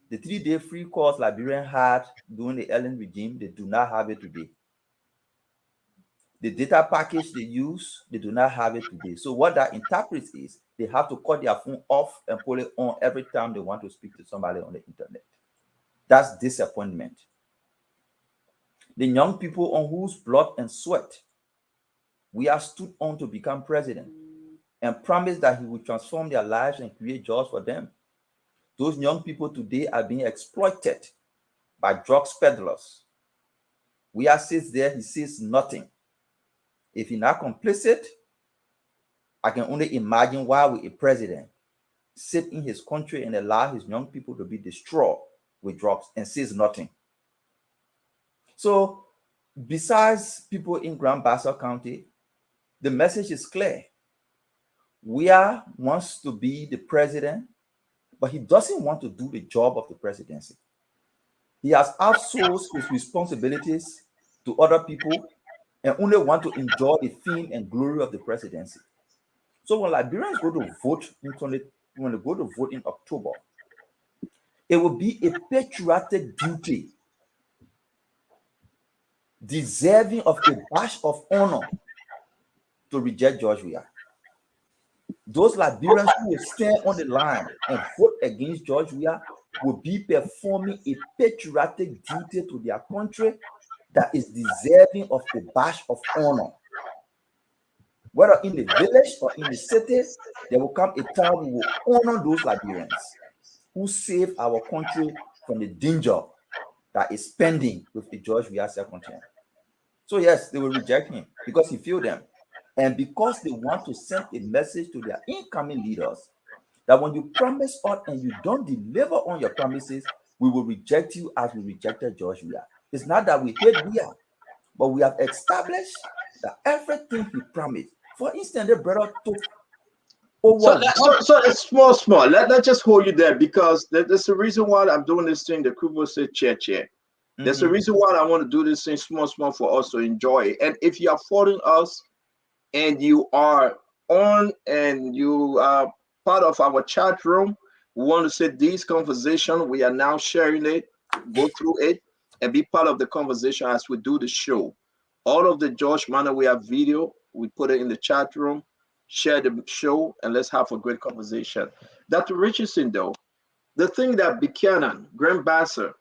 the 3-day free calls Liberian had during the Ellen regime, they do not have it today. The data package they use, they do not have it today. So what that interprets is they have to cut their phone off and pull it on every time they want to speak to somebody on the internet. That's disappointment. The young people on whose blood and sweat we are stood on to become president and promised that he will transform their lives and create jobs for them. Those young people today are being exploited by drugs peddlers. Weah sits there, he says nothing. If he's not complicit, I can only imagine why would a president sit in his country and allow his young people to be destroyed with drugs and says nothing. So besides people in Grand Bassa County, the message is clear. Weah wants to be the president, but he doesn't want to do the job of the presidency. He has outsourced his responsibilities to other people and only want to enjoy the fame and glory of the presidency. So when Liberians go to vote when they go to vote in October, it will be a patriotic duty deserving of a badge of honor to reject George Weah. Those Liberians who will stand on the line and vote against George Weah will be performing a patriotic duty to their country that is deserving of a badge of honor. Whether in the village or in the city, there will come a time we will honor those Liberians who saved our country from the danger that is pending with the George Weah second term. So yes, they will reject him because he failed them. And because they want to send a message to their incoming leaders that when you promise us and you don't deliver on your promises, we will reject you as we rejected George Weah. It's not that we hate Weah, but we have established that everything he promised. For instance, the brother took over So it's small. Let's just hold you there because there's a reason why I'm doing this thing. The Kubo said chair. There's a reason why I want to do this thing small for us to enjoy it. And if you are following us and you are on and you are part of our chat room, we want to say this conversation, we are now sharing it, go through it, and be part of the conversation as we do the show. All of the George Manor we have video, we put it in the chat room, share the show, and let's have a great conversation. Dr. Richardson, though, the thing that Buchanan, Grand Bassa,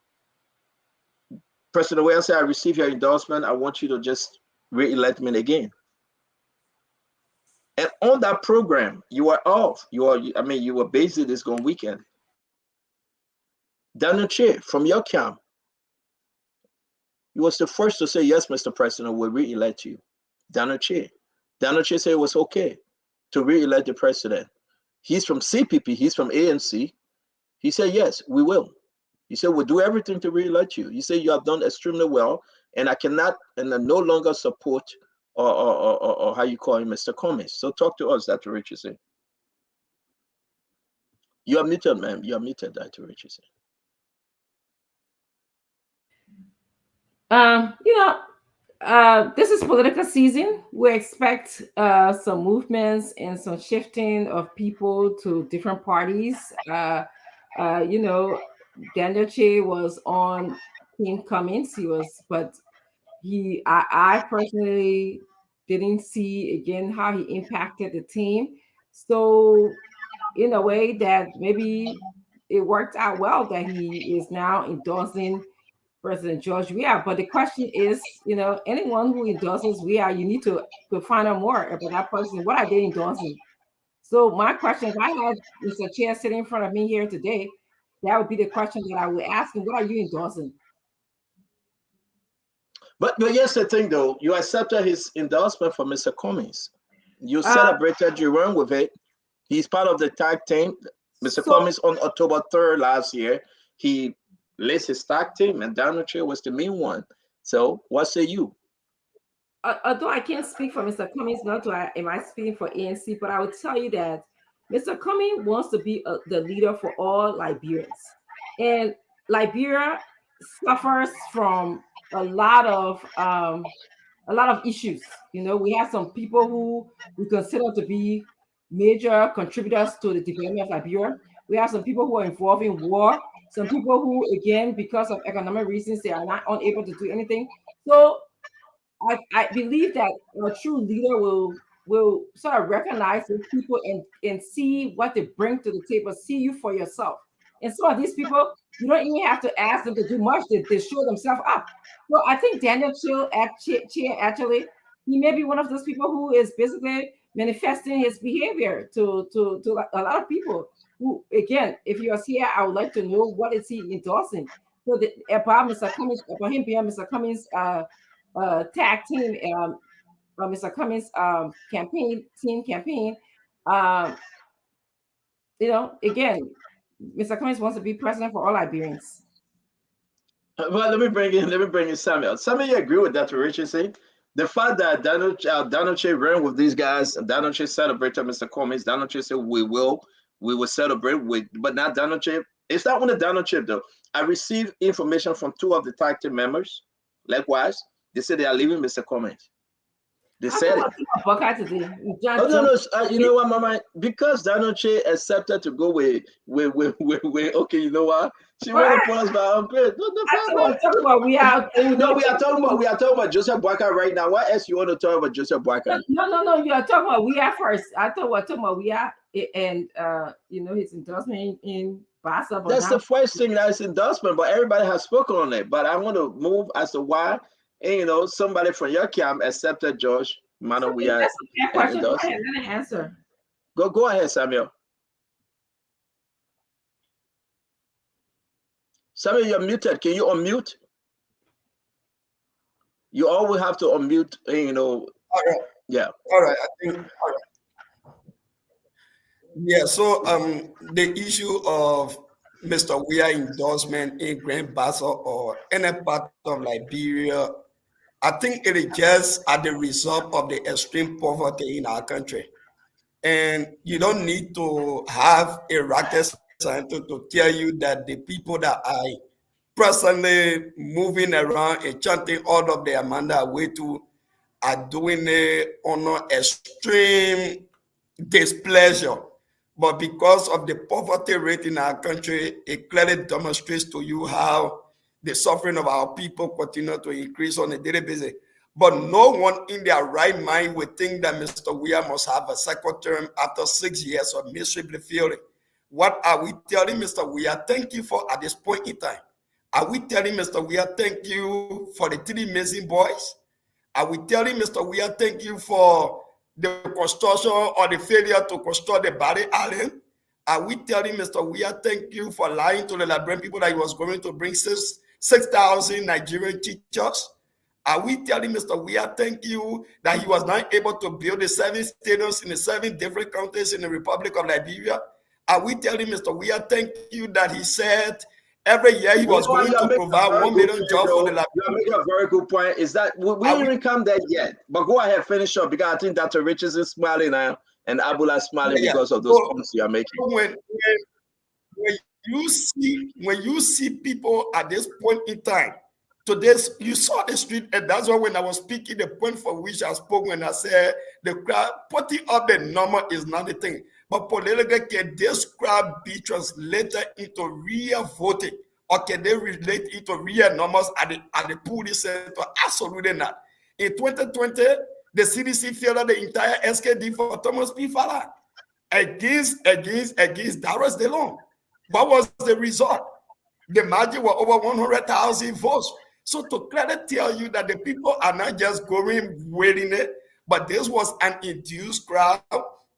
President Weah said, I received your endorsement. I want you to just re-elect me again. And on that program, you were off. You were busy this going weekend. Daniel Che from your camp, he was the first to say, yes, Mr. President, we'll re-elect you. Daniel Che. Daniel Che said it was okay to re-elect the president. He's from CPP. He's from ANC. He said, yes, we will. He said, we'll do everything to re-elect you. He said, you have done extremely well, and I cannot and I no longer support or how you call him, Mr. Combs. So talk to us, Dr. Richardson. You are muted, ma'am. You are muted, Dr. Richardson. You know, This is political season. We expect some movements and some shifting of people to different parties. You know, Daniel Che was on Team Cummings. He was, but I personally didn't see again how he impacted the team. So, in a way that maybe it worked out well that he is now endorsing President George Weah. But the question is, anyone who endorses Weah, you need to find out more about that person. What are they endorsing? So my question, if I had Mr. Chair sitting in front of me here today, that would be the question that I would ask him. What are you endorsing? But here's the thing, though. You accepted his endorsement for Mr. Cummings. You Uh, celebrated, you run with it. He's part of the tag team. Mr. so Cummings on October 3rd last year, he list his tag team, and Donald Trump was the main one. So what say you? although I can't speak for Mr. Cummings, not do I am I speaking for ANC, but I would tell you that Mr. Cummings wants to be the leader for all Liberians, and Liberia suffers from a lot of issues. We have some people who we consider to be major contributors to the development of Liberia. We have some people who are involved in war. Some people who, again, because of economic reasons, they are not unable to do anything. So I believe that a true leader will sort of recognize these people and see what they bring to the table, see you for yourself. And some of these people, you don't even have to ask them to do much, they show themselves up. So I think Daniel Chill actually, he may be one of those people who is basically manifesting his behavior to a lot of people who, again, if you are here, I would like to know what is he endorsing. So about Mr. Cummings, about him being Mr. Cummings tag team, Mr. Cummings campaign. Um, again, Mr. Cummings wants to be president for all Liberians. Well, let me bring in Samuel. Samuel, you agree with that, Richardson? The fact that Donald Che ran with these guys, Donald Che celebrated Mr. Cummings. Donald Che said we will celebrate with, but not Donald Che. It's not only Donald Che though. I received information from two of the tag team members. Likewise, they said they are leaving Mr. Cummings. They I said it. thought Buckeye today. Oh no, no, you know what, Mama? Because Donald Che accepted to go with okay, you know what? She But want to put us by on page. What the I fuck, thought man? we're talking about we are. No, we are talking about Joseph Boyka right now. What else you want to talk about Joseph Boyka? No. You are talking about we are first. I thought we're talking about we are, and his endorsement in Bassa, but That's now the first thing that's endorsement, but everybody has spoken on it. But I want to move as to why, and, somebody from your camp accepted Josh Mano we are that's a fair and question. Go endorsed ahead, him. let me answer. Go ahead, Samuel. Samuel, you're muted. Can you unmute? You always have to unmute, All right. yeah. All right. I think. All right. Yeah. So the issue of Mr. Weah endorsement in Grand Bassa or any part of Liberia, I think it is just as the result of the extreme poverty in our country. And you don't need to have a rocket scientist to tell you that the people that are personally moving around and chanting all of the Amanda way to are doing it on an extreme displeasure. But because of the poverty rate in our country, it clearly demonstrates to you how the suffering of our people continue to increase on a daily basis. But no one in their right mind would think that Mr. Weah must have a second term after 6 years of miserably failing. What are we telling Mr. Weah thank you for at this point in time? Are we telling Mr. Weah thank you for the 3 missing boys? Are we telling Mr. Weah thank you for the construction or the failure to construct the Barry Island? Are we telling Mr. Weah thank you for lying to the Liberian people that he was going to bring 6,000 Nigerian teachers? Are we telling Mr. Weah thank you that he was not able to build the 7 stadiums in the 7 different counties in the Republic of Liberia? Are we telling Mr. Weah thank you that he said every year he was going to provide 1 million jobs for the Liberian? You're making a very good point. Is that we didn't even come there yet? But go ahead, finish up because I think Dr. Richardson is smiling now and Abula is smiling because of those points you are making. When you see people at this point in time to this, you saw the street, and that's why when I was speaking, the point for which I spoke when I said the crowd putting up the number is not the thing. But politically, can this crowd be translated into real voting, or can they relate into real numbers at the polling center? Absolutely not. In 2020, the CDC filled the entire SKD for Thomas P. Fala against Darius DeLong. What was the result? The margin was over 100,000 votes. So to clearly tell you that the people are not just going waiting it, but this was an induced crowd,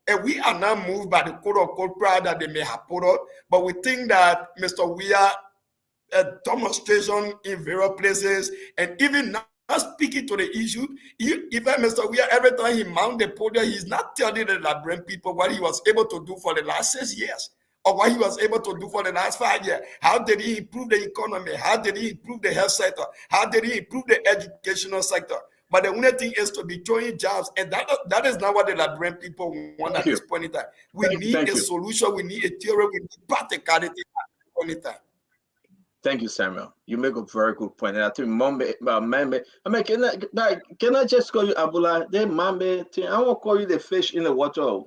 and we are not moved by the quote-unquote crowd that they may have put up, but we think that Mr. Weah demonstration in various places, and even not speaking to the issue, even Mr. Weah, every time he mount the podium, he's not telling the Liberian people what he was able to do for the last 6 years, or what he was able to do for the last 5 years. How did he improve the economy? How did he improve the health sector? How did he improve the educational sector? But the only thing is to be throwing jobs, and that is not what the Liberian people want at this point in time. We need a solution, we need a theory, we need practicality at this point in time. Thank you, Samuel. You make a very good point. And I think Mambe, I mean, can I just call you Abula? Then Mambe, I won't call you the fish in the water.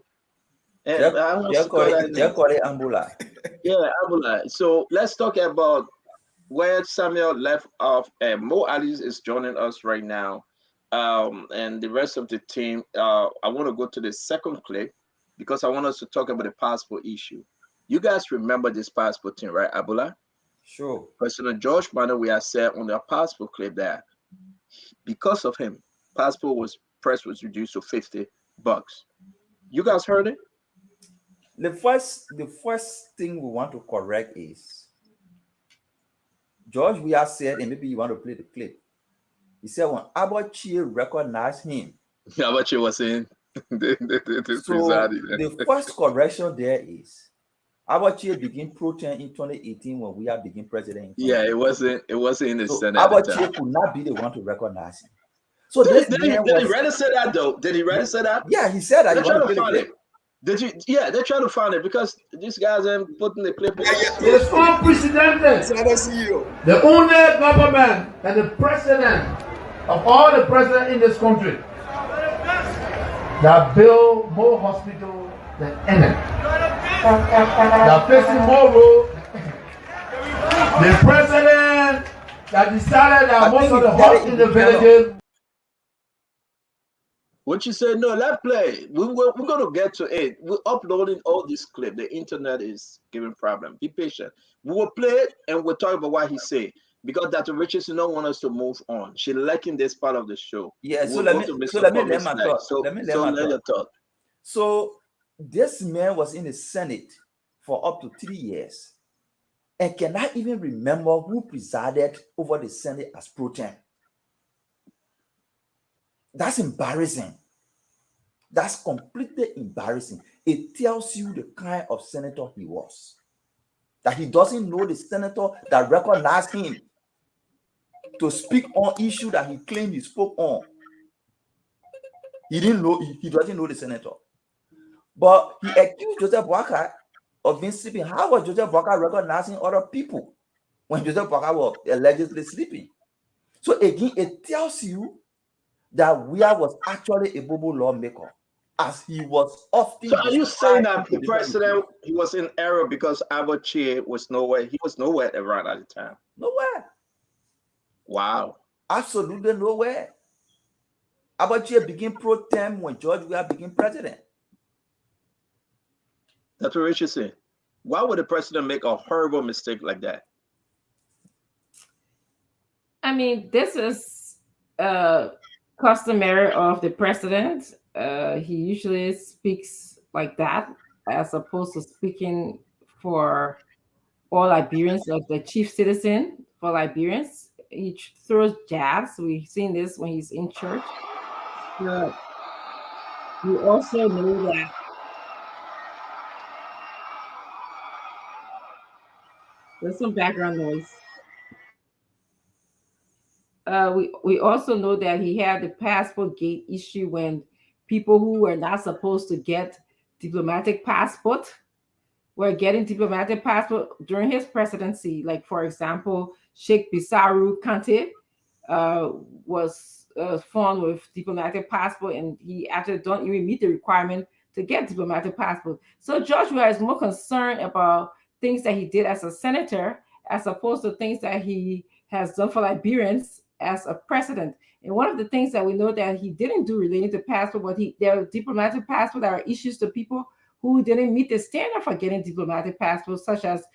And I want to call it Ambula. Yeah, Abula. So let's talk about where Samuel left off. Mo Alice is joining us right now. And the rest of the team. I want to go to the second clip because I want us to talk about the passport issue. You guys remember this passport thing, right, Abula? Sure. President George Manneh, we have said on the passport clip that because of him, passport price was reduced to $50. You guys heard it? The first thing we want to correct is George Weah said, and maybe you want to play the clip. He said when Abachi recognized him. Abachi was in the first correction there is Abachi began protest in 2018 when Weah became president. Yeah, it wasn't in the Senate. Abachi could not be the one to recognize him. So did he really say that though? Did he really say that? Yeah, he said that. They're trying to find it. Did you? Yeah, they're trying to find it because these guys ain't putting the clip. It's unprecedented. The only government and the president of all the presidents in this country that build more hospitals than any. That facing more road. The president that decided that most of the hospitals in the villages. What you said? No, let's play. We're going to get to it. We're uploading all this clip. The internet is giving problem. Be patient. We will play it and we'll talk about what he said. Because Dr. Richardson don't want us to move on. She's liking this part of the show. Yeah, so let me let my thought. Let me let your thought. So this man was in the Senate for up to 3 years and cannot even remember who presided over the Senate as pro tem. That's embarrassing. That's completely embarrassing. It tells you the kind of senator he was. That he doesn't know the senator that recognized him to speak on issue that he claimed he spoke on. He didn't know, he doesn't know the senator. But he accused Joseph Boakai of being sleeping. How was Joseph Boakai recognizing other people when Joseph Boakai was allegedly sleeping? So again, it tells you that Weah was actually a bobo lawmaker, as he was often. So are you saying that the president he was in error because Abachi was nowhere? He was nowhere around at the time. Nowhere. Wow. Absolutely nowhere. Abachi became pro tem when George Weah became president. That's what Richardson. Why would the president make a horrible mistake like that? I mean, this is customary of the president. He usually speaks like that as opposed to speaking for all Liberians, like the chief citizen for Liberians. He throws jabs. We've seen this when he's in church. But we also know that there's some background noise. We also know that he had the passport gate issue when people who were not supposed to get diplomatic passport were getting diplomatic passport during his presidency. Like, for example, Sheikh Bisaru Kante, was found with diplomatic passport, and he actually don't even meet the requirement to get diplomatic passport. So George Weah is more concerned about things that he did as a senator as opposed to things that he has done for Liberians as a president. And one of the things that we know that he didn't do relating to passport, but there are diplomatic passport that are issues to people who didn't meet the standard for getting diplomatic passports, such as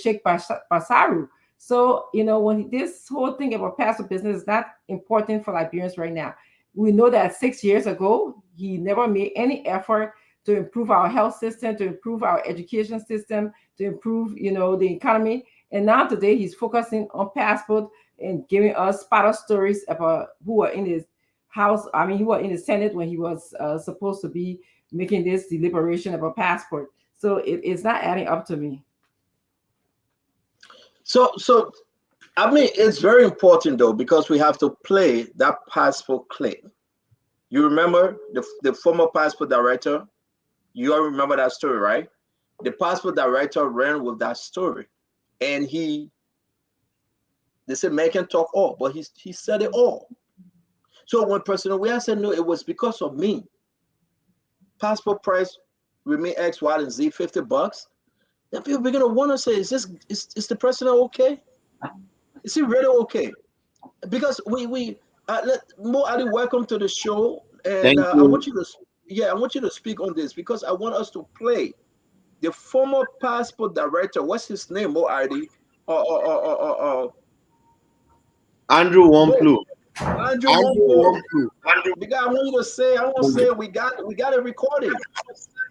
Sheikh Basaru. So when this whole thing about passport business is not important for Liberians right now. We know that 6 years ago he never made any effort to improve our health system, to improve our education system, to improve the economy. And now today he's focusing on passport and giving us spotter stories about who are in his house. I mean, who were in the Senate when he was supposed to be making this deliberation about passport. So it's not adding up to me. So I mean, it's very important though, because we have to play that passport clip. You remember the former passport director? You all remember that story, right? The passport director ran with that story, and they said, "Man can talk all," but he said it all. So when President Weah said no, it was because of me. Passport price remain X, Y, and Z, $50. Then people begin to want to say, is the president okay? Is he really okay? Because Mo Ali, welcome to the show, and I want you to speak on this because I want us to play the former passport director. What's his name, Mo Ali? Andrew Womplu. Andrew Womplu. Because I want you to say, we got it recorded.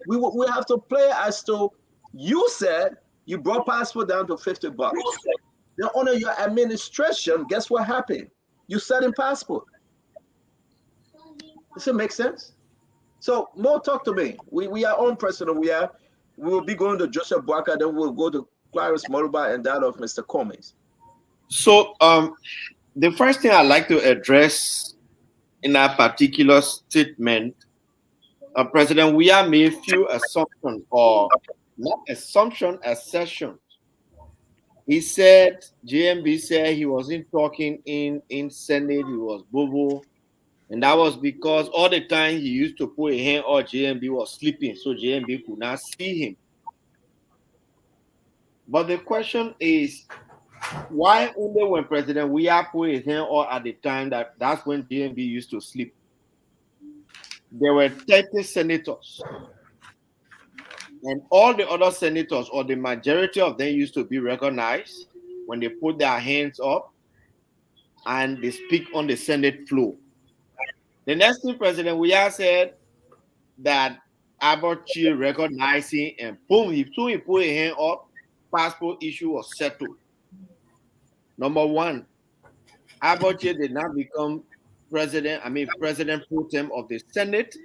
We have to play as to you said you brought passport down to $50. Then under your administration, guess what happened? You said in passport. Does it make sense? So Mo, talk to me. We are on President. We will be going to Joseph Boaka, then we'll go to Clarence Moruba and that of Mr. Combs. So the first thing I'd like to address in that particular statement, President Weah made few assumptions, or not assumption, assertions. He said, JMB said he wasn't talking in Senate, he was bobo. And that was because all the time he used to put a hand or JMB was sleeping, so JMB could not see him. But the question is, why only when President Weah put his hand or at the time that's when JMB used to sleep? There were 30 senators. And all the other senators, or the majority of them, used to be recognized when they put their hands up and they speak on the Senate floor. The next thing President Weah said that Aborchi recognized him, and boom, he put his hand up, passport issue was settled. Number one, Aborchi did not become president pro tem of the Senate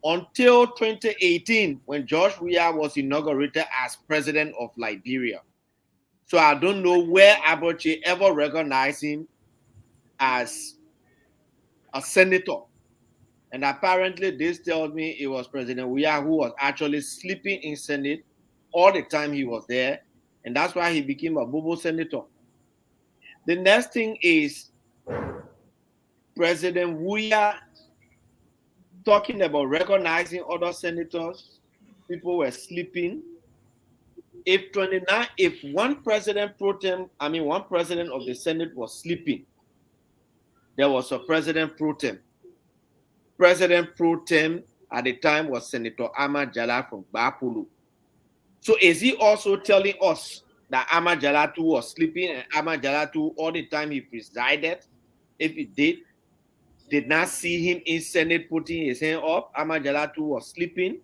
until 2018, when George Weah was inaugurated as president of Liberia. So I don't know where Aborchi ever recognized him as a senator. And apparently this tells me it was President Weah who was actually sleeping in Senate all the time he was there. And that's why he became a bobo senator. The next thing is President Weah talking about recognizing other senators. People were sleeping. If one president of the Senate was sleeping, there was a president pro tem. President pro tem at the time was Senator Ahmad Jala from Bapulu. So is he also telling us that Ahmad Jala too was sleeping, and Ahmad Jala too all the time he presided, if he did not see him in Senate putting his hand up, Ahmad Jala too was sleeping?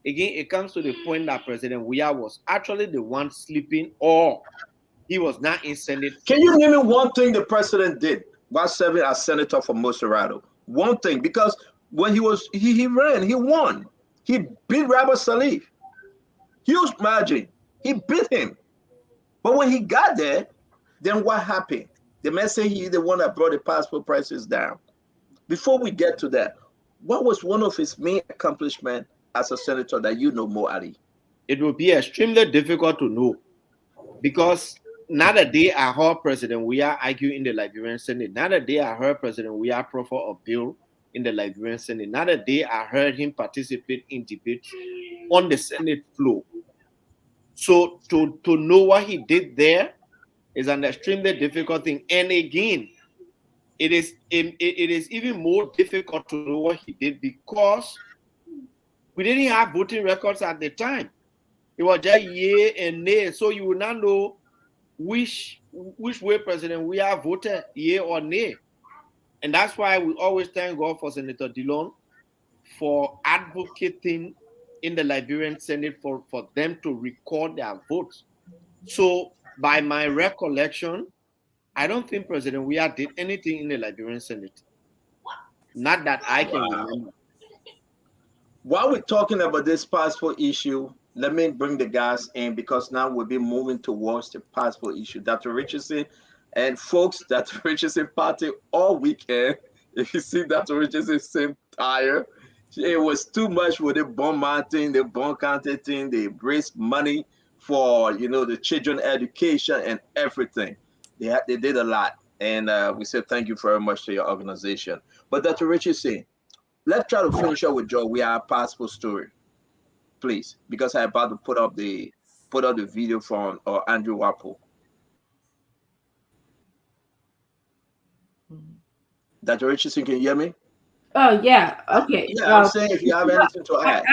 Again, it comes to the point that President Weah was actually the one sleeping, or he was not in Senate. Can you name me one thing the president did while serving as senator for Moserado? One thing, because when he ran, he won. He beat Robert Salif. Huge margin. He beat him. But when he got there, then what happened? The man said he's the one that brought the passport prices down. Before we get to that, what was one of his main accomplishments as a senator that you know, Mo Ali? It will be extremely difficult to know, because not a day I heard President we are arguing in the Liberian Senate. Not a day I heard President we are proffer a bill in the Liberian Senate. Not a day I heard him participate in debates on the Senate floor. So to know what he did there is an extremely difficult thing. And again, it is even more difficult to know what he did because we didn't have voting records at the time. It was just yay and nay. So you will not know which way President we have voted, yay or nay. And that's why we always thank God for Senator Dillon for advocating in the Liberian Senate for them to record their votes. So by my recollection, I don't think President Weah did anything in the Liberian Senate. Not that I can remember. While we're talking about this passport issue, let me bring the guys in because now we'll be moving towards the passport issue. Dr. Richardson and folks, Dr. Richardson party all weekend. If you see Dr. Richardson same tire, it was too much with the bond mounting, the bond counting thing. They raised money for the children education and everything. They did a lot, and we said thank you very much to your organization. But Dr. Richardson, let's try to finish up with Joe. We are passport story, please, because I'm about to put up the video from Andrew Wapo. Dr. Richardson, can you hear me? Oh yeah, okay. Yeah, I'm saying if you have anything to add.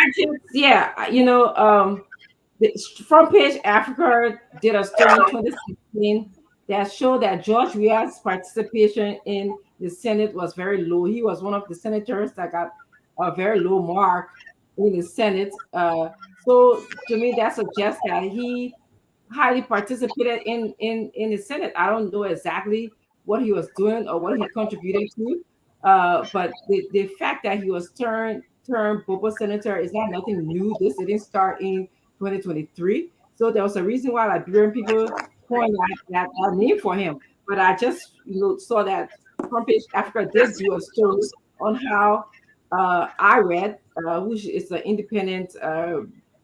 The Front Page Africa did a story in 2016 that showed that George Weah's participation in the Senate was very low. He was one of the senators that got a very low mark in the Senate. So to me, that suggests that he highly participated in the Senate. I don't know exactly what he was doing or what he contributed to, but the fact that he was turned Bobo senator is not nothing new. This didn't start in 2023. So there was a reason why Liberian people coined that name for him. But I just saw that Front Page Africa did do a story on how I read, which is an independent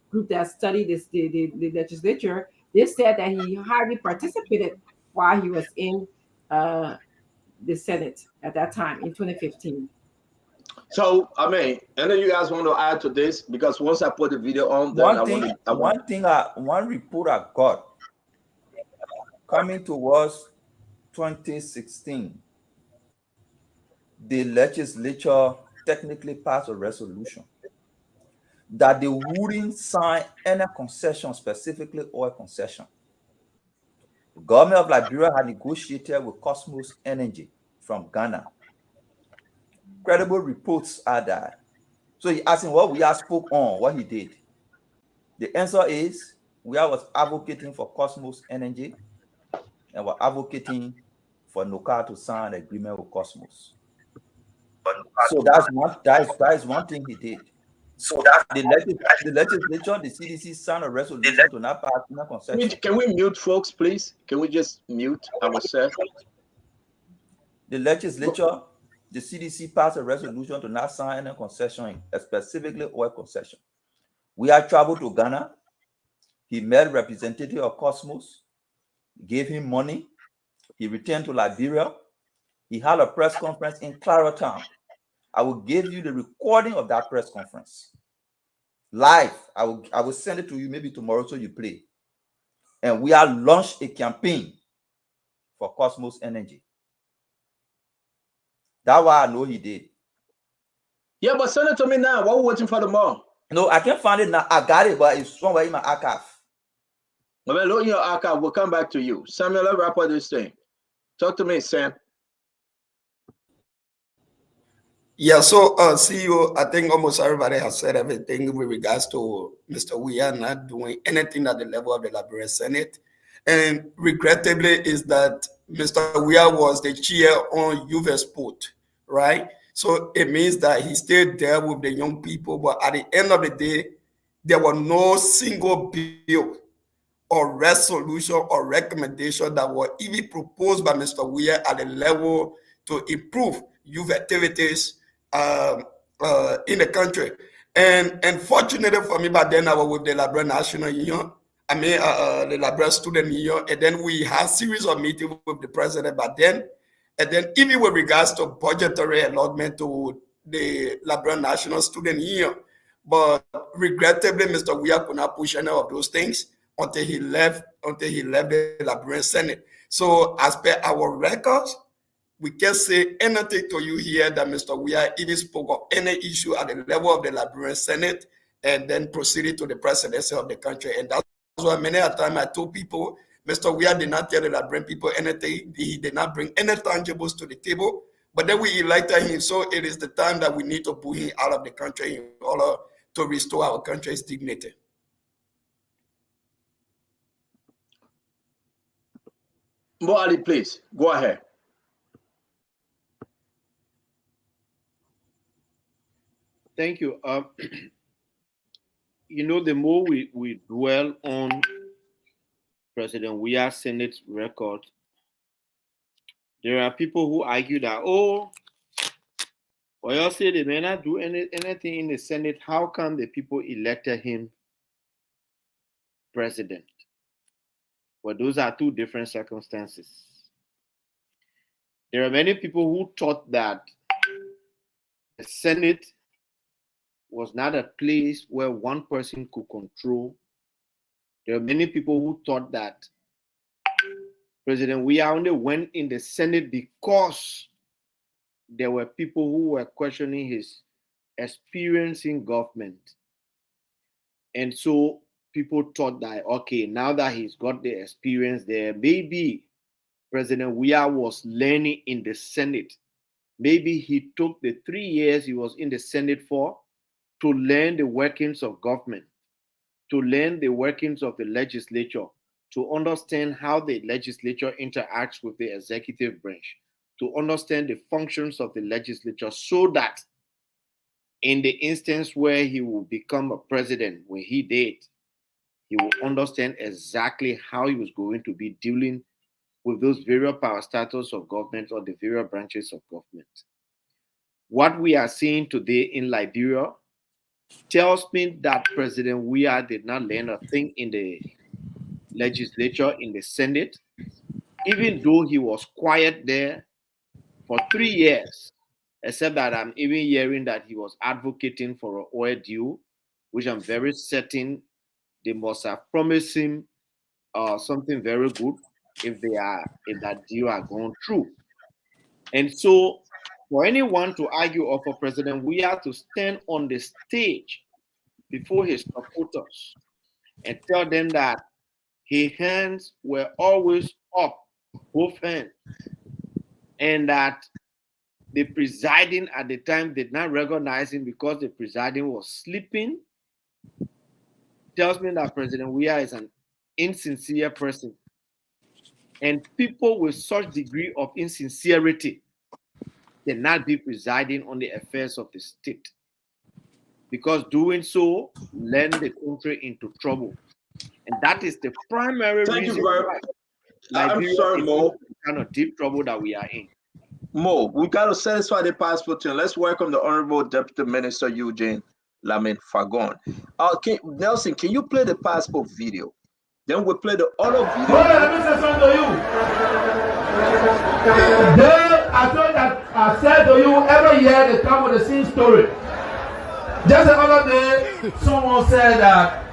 group that studied the legislature. They said that he hardly participated while he was in the Senate at that time in 2015. So, I mean, any of you guys want to add to this? Because once I put the video on, then one report I got coming towards 2016, the legislature technically passed a resolution that they wouldn't sign any concession, specifically oil concession. The government of Liberia had negotiated with Cosmos Energy from Ghana. Credible reports are that. So he asked him what we have spoke on, what he did. The answer is we was advocating for Cosmos Energy and we're advocating for NOCA to sign an agreement with Cosmos. So that is one thing he did. So that the legislature, the CDC signed a resolution to not pass no concession. Can we mute folks, please? Can we just mute ourselves? The legislature, the CDC passed a resolution to not sign any concession, specifically oil concession. We had traveled to Ghana. He met representative of Cosmos, gave him money. He returned to Liberia. He had a press conference in Claratown. I will give you the recording of that press conference. Live. I will send it to you maybe tomorrow so you play. And we have launched a campaign for Cosmos Energy. That's why I know he did. Yeah, but send it to me now. What are we waiting for tomorrow? No, I can't find it now. I got it, but it's somewhere in my archive. Well, look in your archive. We'll come back to you. Samuel, let's wrap up this thing. Talk to me, Sam. Yeah, so CEO, I think almost everybody has said everything with regards to Mr. Weah not doing anything at the level of the Liberian Senate. And regrettably is that Mr. Weah was the chair on Youth Export, right? So it means that he stayed there with the young people, but at the end of the day, there was no single bill or resolution or recommendation that was even proposed by Mr. Weah at the level to improve youth activities in the country. And fortunately for me, by then I was with the Liberian National Union. the Liberia Student Union, and then we had a series of meetings with the president back then. And then even with regards to budgetary allotment to the Liberia National Student Union. But regrettably, Mr. Weah could not push any of those things until he left the Liberian Senate. So as per our records, we can't say anything to you here that Mr. Weah even spoke of any issue at the level of the Liberian Senate and then proceeded to the presidency of the country. And that's why many a time I told people, Mr. Weah did not tell the Liberian people anything. He did not bring any tangibles to the table. But then we elected him, so it is the time that we need to put him out of the country in order to restore our country's dignity. Mo Ali, please, go ahead. Thank you. You know, the more we dwell on President Weah's Senate record, there are people who argue that, well, you say they may not do anything in the Senate. How come the people elected him president? Well, those are two different circumstances. There are many people who thought that the Senate was not a place where one person could control. There are many people who thought that President Weah only went in the Senate because there were people who were questioning his experience in government. And so people thought that, okay, now that he's got the experience there, maybe President Weah was learning in the Senate. Maybe he took the 3 years he was in the Senate for to learn the workings of government, to learn the workings of the legislature, to understand how the legislature interacts with the executive branch, to understand the functions of the legislature, so that in the instance where he will become a president, when he did, he will understand exactly how he was going to be dealing with those various power status of government or the various branches of government. What we are seeing today in Liberia tells me that President Weah did not learn a thing in the legislature, in the Senate, even though he was quiet there for 3 years, except that I'm even hearing that he was advocating for an oil deal, which I'm very certain they must have promised him something very good if that deal are going through. And so for anyone to argue or for President Weah to stand on the stage before his supporters and tell them that his hands were always up, both hands, and that the presiding at the time did not recognize him because the presiding was sleeping, tells me that President Weah is an insincere person. And people with such degree of insincerity cannot be presiding on the affairs of the state, because doing so land the country into trouble. And that is the primary reason why Liberia is in the kind of deep trouble that we are in. Mo, we got to satisfy the passport and let's welcome the Honorable Deputy Minister Eugene Lamin Fagon. Nelson, can you play the passport video? Then we'll play the other video. Brother, let me say something to you. I said to you, every year they come with the same story. Just the other day, someone said that,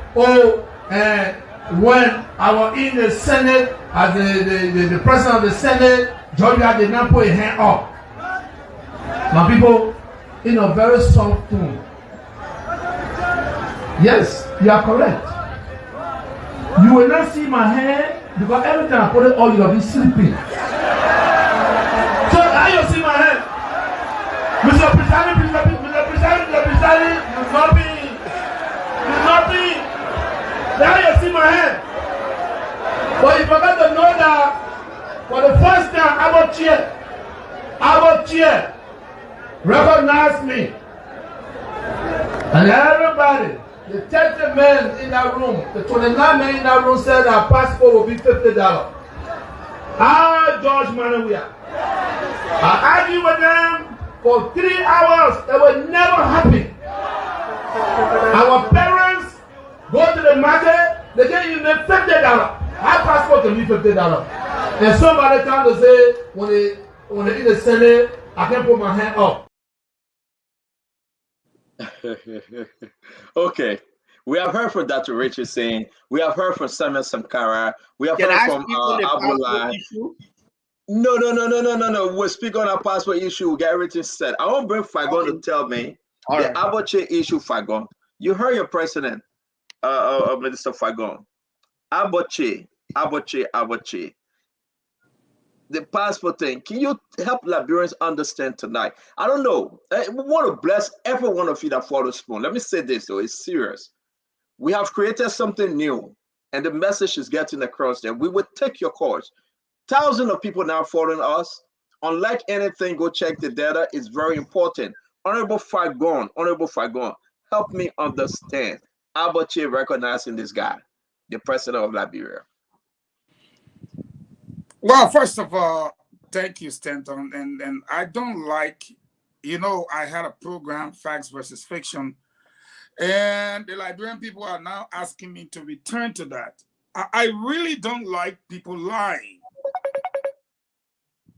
when I was in the Senate, as the president of the Senate, Georgia did not put a hand up. My people, in a very soft tone. Yes, you are correct. You will not see my hand because every time I put it on, you will be sleeping. So how you see my hand? Mr. President, you're nothing. You're nothing. Now you see my hand. But you forgot to know that for the first time, our chair recognized me. And everybody, the 30 men in that room, the 29 men in that room said our passport will be $50. George Manawia. I argued with them for 3 hours. They were never happy. Our parents go to the market, They gave you $50. Our passport can be $50. And somebody come to say when they in the Senate, I can put my hand up. Okay. We have heard from Dr. Richardson. We have heard from Samuel Sankara. We have Can heard I from speak on the Abulai. passport issue? No. We'll speak on our passport issue. We'll get everything said. I want to bring Fagon to tell me All the right. Abache issue, Fagon. You heard your president, Minister Fagon. Abache. The passport thing. Can you help Liberians understand tonight? I don't know. We want to bless every one of you that follow Spoon. Let me say this though, it's serious. We have created something new, and the message is getting across there. We would take your calls. Thousands of people now following us. Unlike anything, go check the data. It's very important. Honorable Fagon, help me understand. Abache recognizing this guy, the president of Liberia. Well, first of all, thank you, Stanton. And I don't like, I had a program, Facts versus Fiction, and the Liberian people are now asking me to return to that. I really don't like people lying.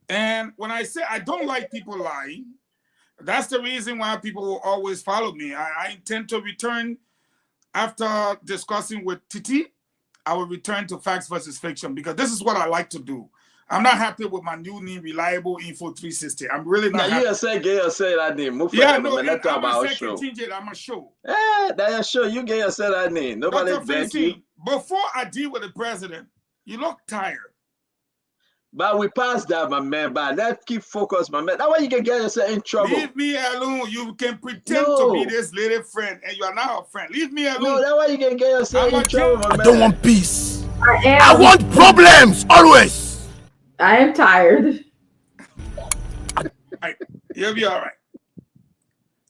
And when I say I don't like people lying, that's the reason why people will always follow me. I intend to return after discussing with Titi. I will return to Facts versus Fiction because this is what I like to do. I'm not happy with my new name, Reliable Info 360. I'm really not happy. You say that name. Move yeah, no, I'm about a show. I'm a show. That's show. You get yourself that name. Nobody thank you. Before I deal with the president, you look tired. But we passed that, my man. But let's keep focused, my man. That's why you can get yourself in trouble. Leave me alone. You can pretend to be this lady friend, and you are now a friend. Leave me alone. No, that's why you can get yourself in trouble, my man. I don't want peace. I want problems always. I am tired. You'll be all right.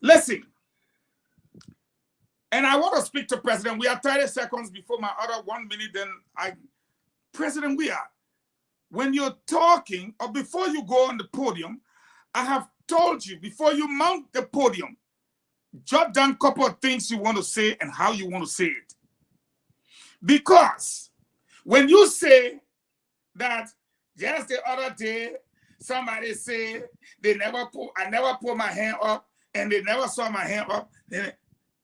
Listen. And I want to speak to President. We are 30 seconds before my other 1 minute. President, we are. When you're talking or before you go on the podium, I have told you before you mount the podium, jot down a couple of things you want to say and how you want to say it. Because when you say that just the other day, somebody said I never put my hand up and they never saw my hand up,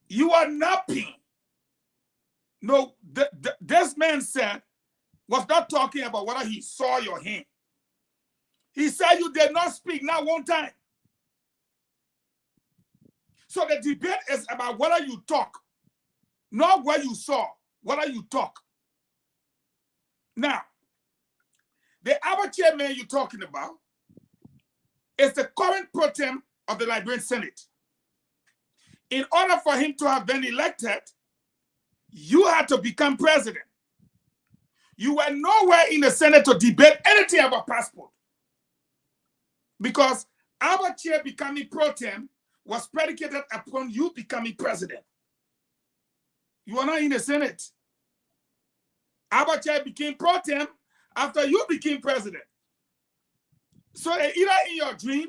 you are napping. No, this man was not talking about whether he saw your hand. He said you did not speak, not one time. So the debate is about whether you talk, not what you saw, whether you talk. Now, the other chairman you're talking about is the current pro tem of the Liberian Senate. In order for him to have been elected, you had to become president. You were nowhere in the Senate to debate anything about passport. Because our chair becoming pro tem was predicated upon you becoming president. You are not in the Senate. Our chair became pro tem after you became president. So either in your dream,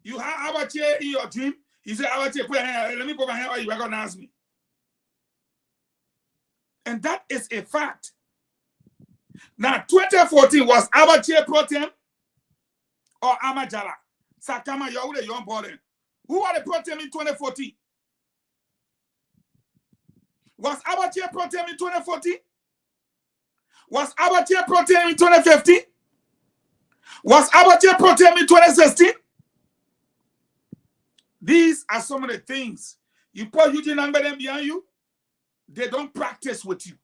you have our chair in your dream, you say, our chair, let me put my hand or you recognize me. And that is a fact. Now, 2014 was Abache pro tem or Amajala? Sakama, you're the young boy. Who are the pro tem in 2014? Was Abache pro tem in 2014? Was Abache pro tem in 2015? Was Abache pro tem in 2016? These are some of the things. You put Eugene and them behind you, they don't practice with you.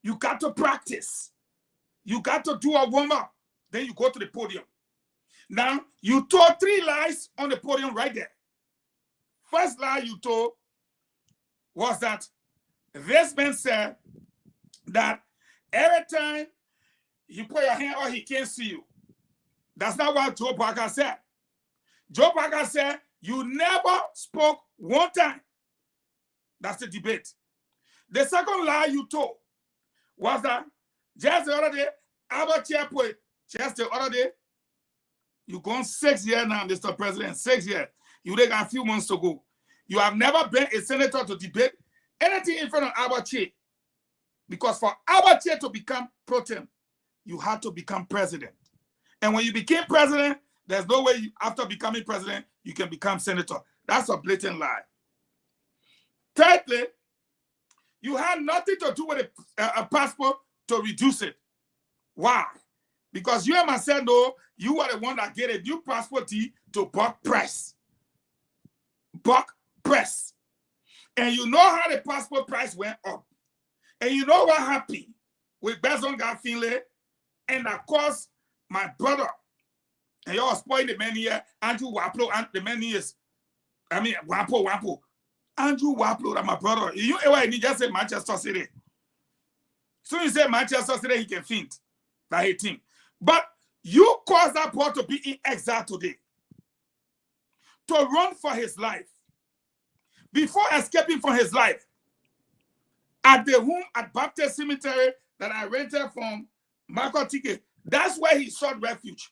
You got to practice. You got to do a warm-up. Then you go to the podium. Now, you told 3 lies on the podium right there. First lie you told was that this man said that every time you put your hand out, he can't see you. That's not what Joe Parker said. Joe Parker said you never spoke one time. That's the debate. The second lie you told was that just the other day, just the other day, you gone 6 years now, Mr. President, 6 years. You got a few months to go. You have never been a senator to debate anything in front of Abache. Because for our chair to become pro tem, you had to become president. And when you became president, there's no way after becoming president, you can become senator. That's a blatant lie. Thirdly, you had nothing to do with a passport to reduce it. Why? Because you and myself know you were the one that gave a new passport to Buck Press. Buck Press. And you know how the passport price went up. And you know what happened with Bezon Garfinle, and that caused my brother, and y'all spoiled the many years, Andrew Waplo, and the many years, Wapo. Andrew Waplo, that my brother. You just say Manchester City. So you say Manchester City, he can faint. That hate him. But you caused that boy to be in exile today. To run for his life. Before escaping from his life, at the home at Baptist Cemetery that I rented from Marco Tike, that's where he sought refuge.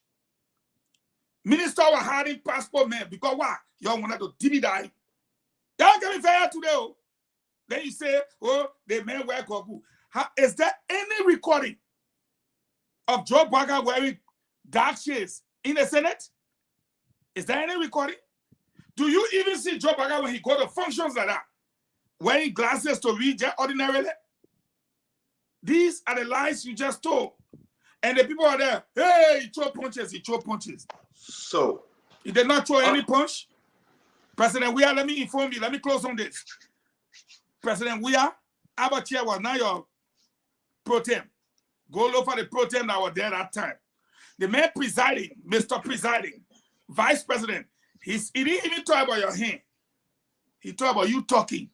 Minister was hiding passport man because why? Y'all wanted to did die. Y'all get me fair today. Oh. Then you say, oh, the men wear goggles. Is there any recording of Joe Biden wearing dark shades in the Senate? Is there any recording? Do you even see Joe Biden when he go to functions like that? Wearing glasses to read ordinarily? These are the lies you just told. And the people are there, hey, he throw punches. So he did not throw any punch. President Weah, let me inform you. Let me close on this. President Weah, our chair was now your pro tem. Go look for the pro tem that was there that time. The man presiding, Mr. Presiding, Vice President, he didn't even talk about your hand. He talked about you talking.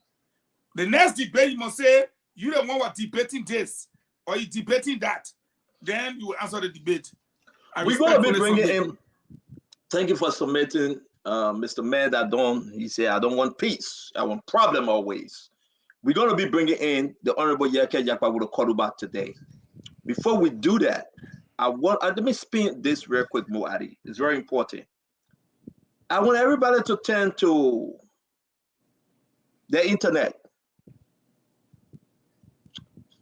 The next debate, you must say, you the one who are debating this, or you debating that. Then you will answer the debate. We're going to be bringing in, thank you for submitting, Mr. Mayor, he said, I don't want peace. I want problem always. We're going to be bringing in the Honorable Yeke Yakpa with a Koduba today. Before we do that, let me spin this real quick, Moadi. It's very important. I want everybody to turn to the internet.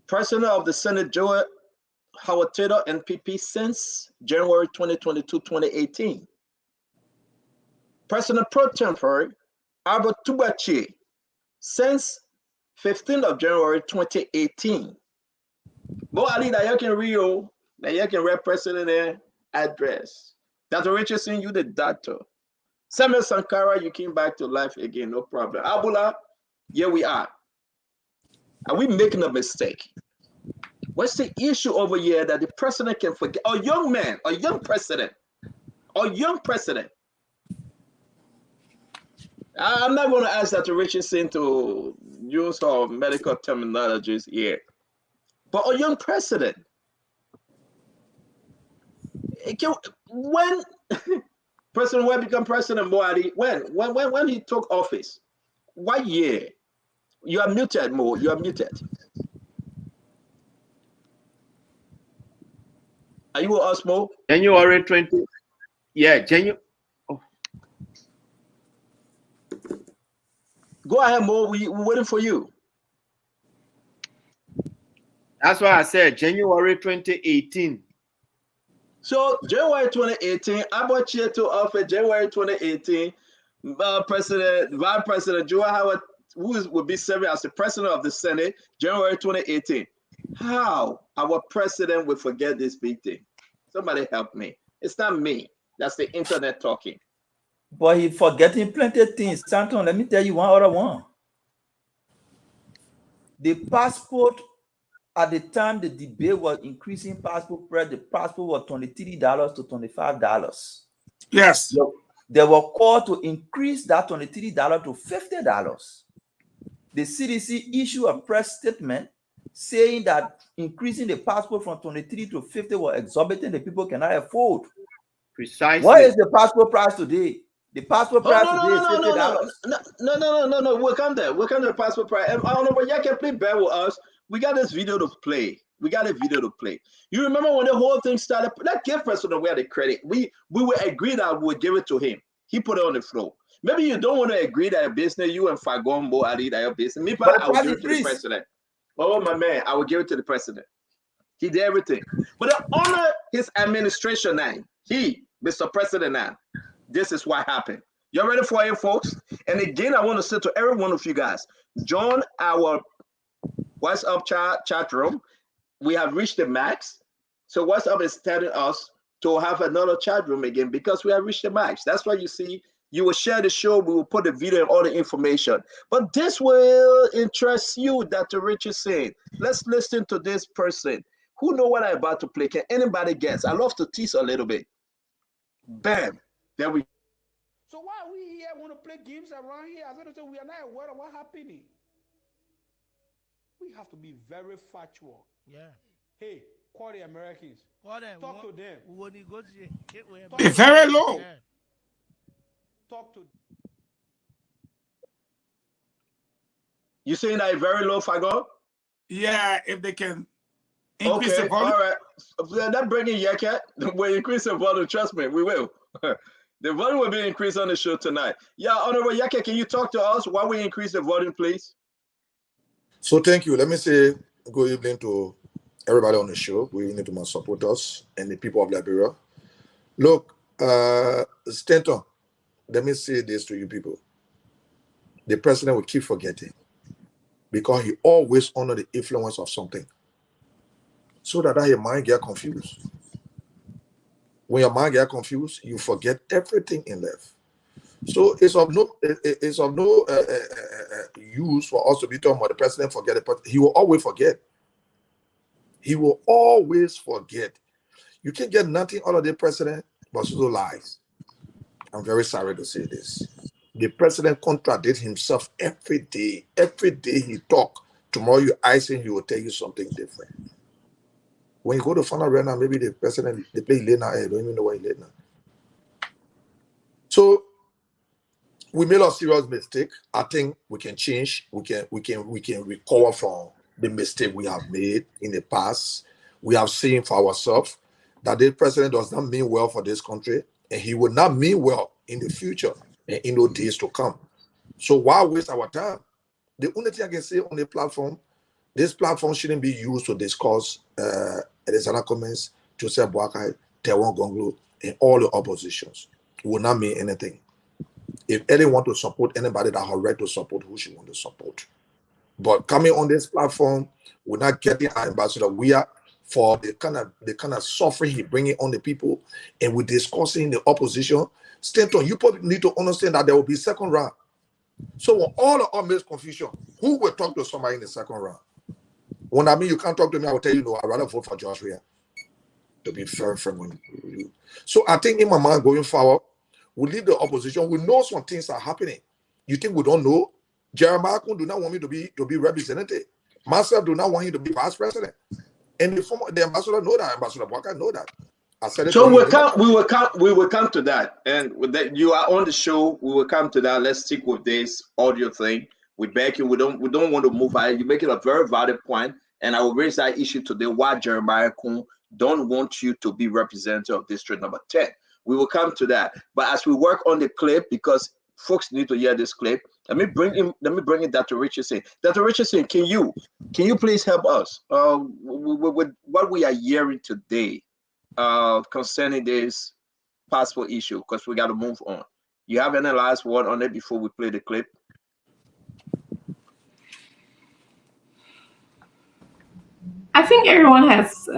President of the Senate, Joe Howard Taylor, NPP, since January 2022, 2018. President Pro Tempore, Albert Tubachi, since 15th of January 2018. Bo Ali, that you can read, that you can read president address. Dr. Richardson, you the doctor. Samuel Sankara, you came back to life again, no problem. Abula, here we are. Are we making a mistake? What's the issue over here that the president can forget? A young man, a young president. I'm not going to ask Dr. Richardson to use our medical terminologies here. But a young president. When President Webb became president, Moadi, when he took office, what year? You are muted, Mo. You are muted. Are you with us, Mo? January 20. Yeah, January. Oh. Go ahead, Mo. We're waiting for you. That's why I said January 2018. So January 2018, about year to offer January 2018, Vice President Joe Howard, who will be serving as the president of the Senate, January 2018. How our president will forget this big thing? Somebody help me. It's not me. That's the internet talking. But he forgetting plenty of things. Santon, let me tell you one other one. The passport, at the time the debate was increasing passport price, the passport was $23 to $25. Yes. They were called to increase that $23 to $50. The CDC issued a press statement saying that increasing the passport from 23 to 50 was exorbitant, the people cannot afford. Precisely. What is the passport price today? The passport price today is $50. No. We'll come there. We'll come to the passport price. I don't know, but you can please bear with us. We got this video to play. You remember when the whole thing started? Let's give President Ware the credit. We would agree that we would give it to him. He put it on the floor. Maybe you don't want to agree that your business, you and Fagon Bo Ali, that your business. Me, but I will give it to the president. Oh, my man, I will give it to the president. He did everything. But to honor his administration now, he, Mr. President now, this is what happened. You ready for it, folks? And again, I want to say to every one of you guys, join our WhatsApp chat room. We have reached the max. So WhatsApp is telling us to have another chat room again because we have reached the max. That's why you see, you will share the show. We will put the video and all the information. But this will interest you, Dr. Richardson. Let's listen to this person. Who know what I'm about to play? Can anybody guess? I love to tease a little bit. Bam. There we go. So why are we here want to play games around here? As I say, we are not aware of what's happening. We have to be very factual. Yeah. Hey, call the Americans. Call them. Talk to them. We will negotiate. Be very low. Yeah. Talk to. You saying that very low, Fago? Yeah, if they can increase the Okay, volume. all right. That bringing Yakat. We'll increase the volume. Trust me, we will. The volume will be increased on the show tonight. Yeah, Honorable Yakat, can you talk to us while we increase the volume, please? So thank you. Let me say good evening to everybody on the show. Good evening to my supporters and the people of Liberia. Look, Stanton, let me say this to you people. The president will keep forgetting because he always under the influence of something. So that your mind get confused. When your mind get confused, you forget everything in life. So it's of no use for us to be talking about the president forget it, but he will always forget. He will always forget. You can't get nothing out of the president but through lies. I'm very sorry to say this. The president contradicts himself every day. Every day he talk. Tomorrow you ask him, he will tell you something different. When you go to find out right now, maybe the president, they play late now. I don't even know why he late now. So we made a serious mistake. I think we can change. We can recover from the mistake we have made in the past. We have seen for ourselves that the president does not mean well for this country, and he will not mean well in the future and in those days to come. So why waste our time? The only thing I can say on the platform, this platform shouldn't be used to discuss Alexander Cummings, Joseph Boakai, Tewon Gonglo, and all the oppositions. It will not mean anything. If anyone want to support anybody, that have right to support who she want to support. But coming on this platform, we're not getting our ambassador. We are for the kind of suffering he bringing on the people, and we're discussing the opposition. Stanton, you probably need to understand that there will be second round. So when all the obvious confusion, who will talk to somebody in the second round? When I mean you can't talk to me, I will tell you no, I'd rather vote for Joshua. To be fair with you. So I think in my mind going forward, we leave the opposition. We know some things are happening. You think we don't know? Jeremiah Koung do not want me to be representative. Myself do not want him to be vice president. And the ambassador know that. Ambassador Walker know that. I said it. So we will come to that. And with that, you are on the show. We will come to that. Let's stick with this audio thing. We beg you. We don't want to move out. You make it a very valid point, and I will raise that issue today. Why Jeremiah Koung don't want you to be representative of District Number 10. We will come to that. But as we work on the clip, because folks need to hear this clip, let me bring in Dr. Richardson. Dr. Richardson, can you please help us with what we are hearing today concerning this passport issue? Because we got to move on. You have any last word on it before we play the clip? I think everyone has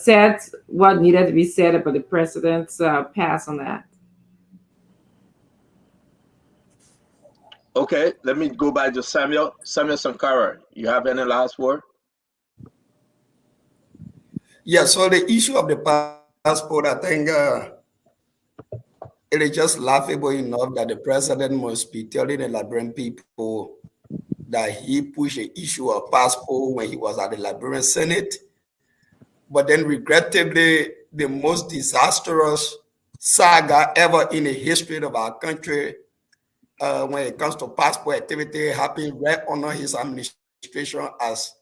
said what needed to be said about the president's pass on that. Okay, let me go back to Samuel Sankara. You have any last word? Yeah, so the issue of the passport, I think it is just laughable enough that the president must be telling the Liberian people that he pushed the issue of passport when he was at the Liberian Senate. But then regrettably, the most disastrous saga ever in the history of our country when it comes to passport activity happened right under his administration as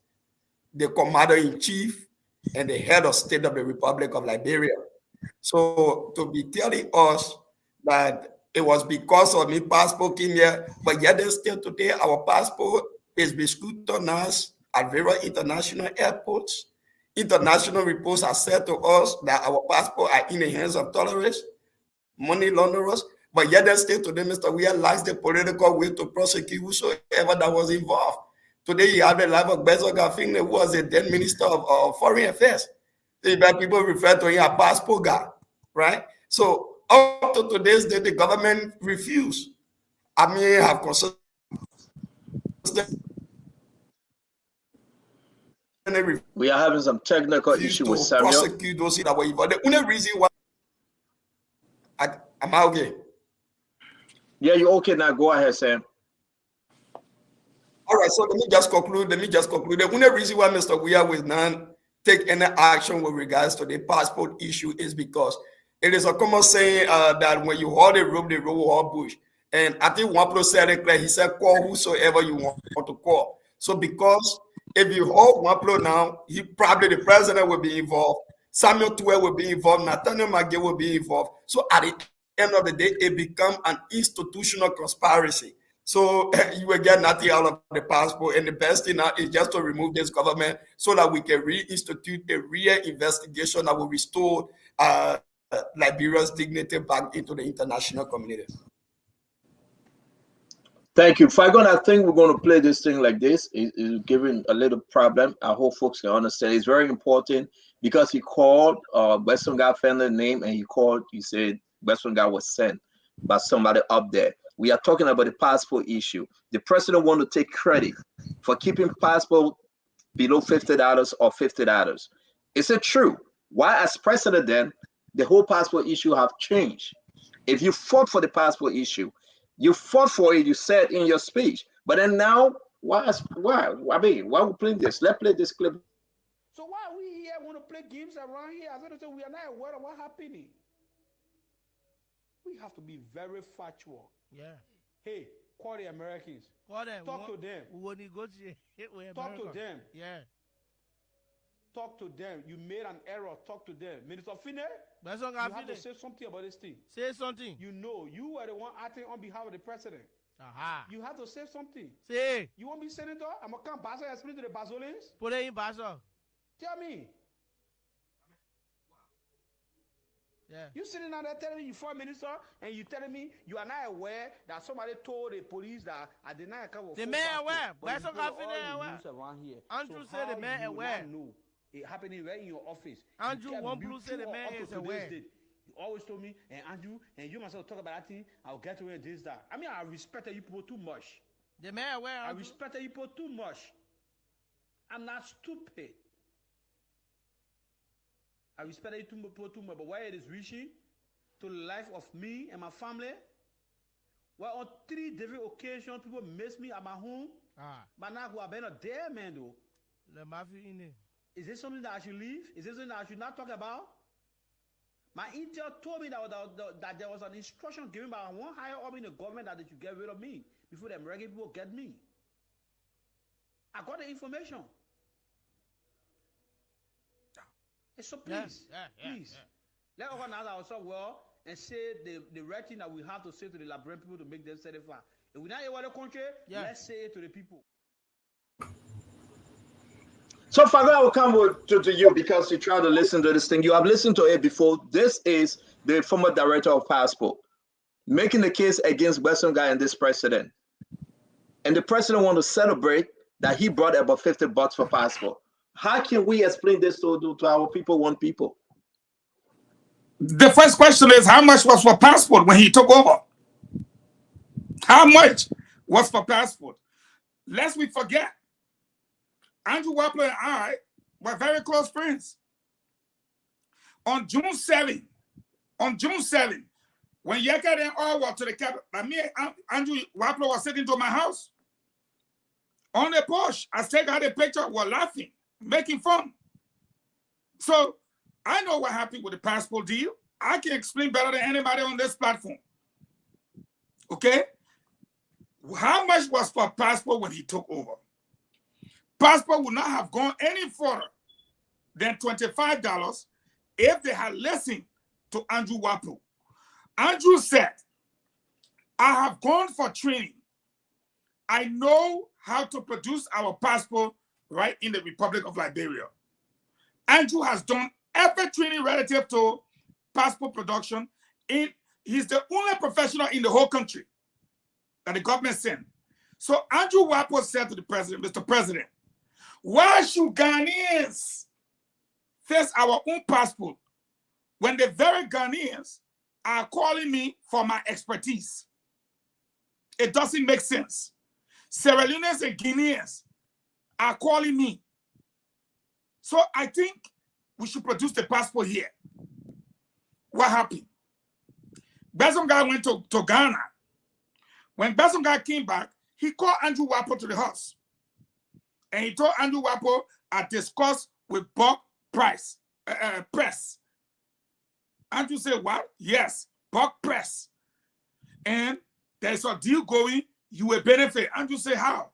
the commander-in-chief and the head of state of the Republic of Liberia. So to be telling us that it was because of the passport came here, but yet still today our passport is being scrutinized at various international airports. International reports have said to us that our passports are in the hands of terrorists, money launderers, but yet they say today, Mr. Weir lacks the political will to prosecute whosoever that was involved. Today, you have the life of Bezoga Finley, who was the then Minister of Foreign Affairs. People refer to him as passport guy, right? So up to today's day, the government refused. I mean, have consistent. We are having some technical issue with Samuel. Prosecute those that were involved. The only reason why am I okay? Yeah, you're okay now. Go ahead, Sam. All right, so let me just conclude. The only reason why Mr. Weir will not take any action with regards to the passport issue is because it is a common saying that when you hold a rope, the rope will hold bush. And I think one person said it clear. He said, call whosoever you want to call. So because if you hold one blow now, probably the president will be involved. Samuel Tuer will be involved. Nathaniel McGill will be involved. So at the end of the day, it becomes an institutional conspiracy. So you will get nothing out of the passport. And the best thing now is just to remove this government so that we can reinstitute a real investigation that will restore Liberia's dignity back into the international community. Thank you. Fagon, I think we're going to play this thing like this. It's giving a little problem. I hope folks can understand. It's very important because he called Western Guy family name and he said Western Guy was sent by somebody up there. We are talking about the passport issue. The president want to take credit for keeping passport below $50 or $50. Is it true? Why, as president, then the whole passport issue have changed? If you fought for the passport issue, you fought for it, you said in your speech. But then now, why? I mean, why we playing this? Let's play this clip. So why are we here want to play games around here? As I said, we are not aware of what's happening. We have to be very factual. Yeah. Hey, call the Americans. Call them. Talk to them. We will negotiate with Talk America. to them. Yeah. Talk to them. You made an error. Talk to them. Minister Finney, you have to say something about this thing. Say something. You know, you were the one acting on behalf of the president. Aha. You have to say something. Say. You want me senator? I'm going to come Basel and explain to the Basolins? Put it in Basel. Tell me. Yeah. You sitting down there telling me you foreign minister and you telling me you are not aware that somebody told the police that I did not cover. The man aware. But some guy aware. Around here. Andrew said the man aware. No, it happening right in your office. Andrew, one blue said the man is aware. You always told me, and Andrew, and you myself talk about that thing. I'll get away with this, that. I mean, I respected you people too much. The man aware. I respected you people too much. I'm not stupid. I respect you too much, but where it is reaching to the life of me and my family, well, on 3 different occasions, people miss me at my home. But now who have been a dead man, though. Is this something that I should leave? Is this something that I should not talk about? My intel told me that there was an instruction given by one higher up in the government that they should get rid of me before the American people get me. I got the information. So please, please, let us organize ourselves well and say the right thing that we have to say to the Liberian people to make them satisfied. If we're not able to country, let's say it to the people. So, Father, I will come to you because you try to listen to this thing. You have listened to it before. This is the former director of Passport making the case against Western Guy and this president. And the president wants to celebrate that he brought about $50 for Passport. How can we explain this to our people, one people? The first question is, how much was for Passport when he took over? How much was for Passport? Lest we forget, Andrew Wappler and I were very close friends. On June 7, when Yeka and all were to the capital, me and Andrew Wappler was sitting to my house. On the porch, I take out a picture, we're laughing, making fun. So I know what happened with the Passport deal. I can explain better than anybody on this platform. Okay? How much was for Passport when he took over? Passport would not have gone any further than $25 if they had listened to Andrew Wappler. Andrew said, I have gone for training. I know how to produce our passport right in the Republic of Liberia. Andrew has done every training relative to passport production. He's the only professional in the whole country that the government sent. So Andrew Wapo said to the president, Mr. President, why should Ghanaians face our own passport when the very Ghanaians are calling me for my expertise? It doesn't make sense. Sierra Leoneans and Guineans are calling me. So I think we should produce the passport here. What happened? Besonga went to Ghana. When Besonga came back, he called Andrew Wapo to the house. And he told Andrew Wapo, I discussed with Bob Press. Andrew said, what? Yes, Bob Press. And there's a deal going, you will benefit. Andrew said, how?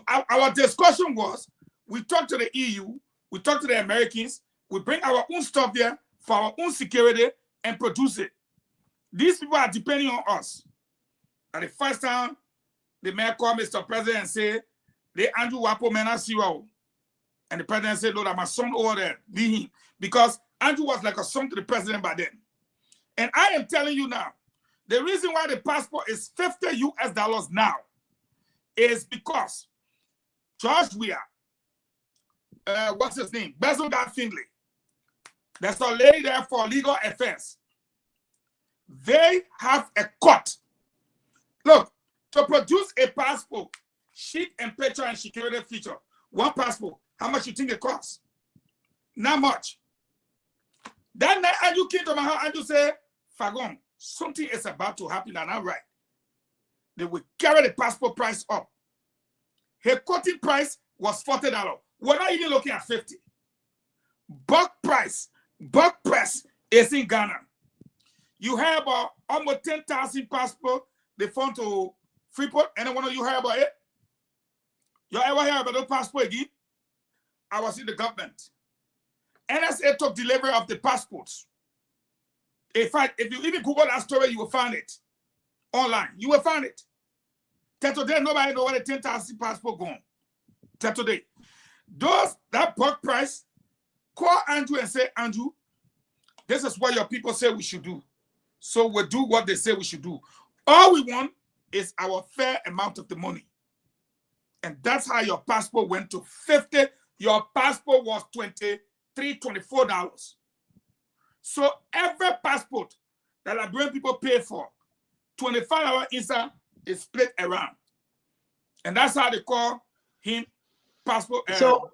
Our discussion was, we talk to the EU, we talk to the Americans, we bring our own stuff there for our own security and produce it. These people are depending on us. And the first time, the mayor called Mr. President and said, the Andrew Wapo man are zero. And the president said, Lord, I'm a son over there. Leave him. Because Andrew was like a son to the president by then. And I am telling you now, the reason why the passport is $50 US now is because George Weah, what's his name? Besonga Finley. There's a lady there for legal affairs. They have a court. Look, to produce a passport, sheet and picture and security feature, one passport, how much you think it costs? Not much. That night, Andrew came to my house, Andrew said, Fagon, something is about to happen and I'm right. They will carry the passport price up. Her quoting price was $40. We're not even looking at 50. Buck press is in Ghana. You have almost 10,000 passports. They found to Freeport. Anyone of you heard about it? You ever heard about the passport again? I was in the government. NSA took delivery of the passports. In fact, if you even Google that story, you will find it online. You will find it. Till today, nobody knows where the 10,000 passport gone. Till today. That bulk price, call Andrew and say, Andrew, this is what your people say we should do. So we'll do what they say we should do. All we want is our fair amount of the money. And that's how your passport went to 50. Your passport was $23, $24. So every passport that Liberian people pay for, $25 inside is split around. And that's how they call him passport guy. So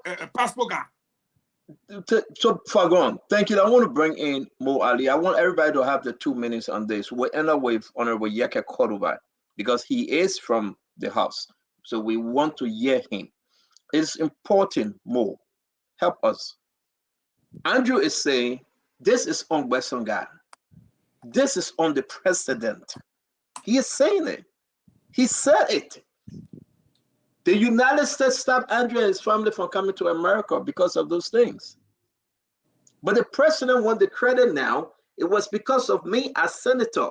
Fagon, thank you. I want to bring in Mo Ali. I want everybody to have the 2 minutes on this. We'll end up with Honorable Yeke Cordova because he is from the house. So we want to hear him. It's important, Mo. Help us. Andrew is saying this is on Besonga. This is on the president. He is saying it. He said it. The United States stopped Andrew and his family from coming to America because of those things. But the president wants the credit now. It was because of me as senator.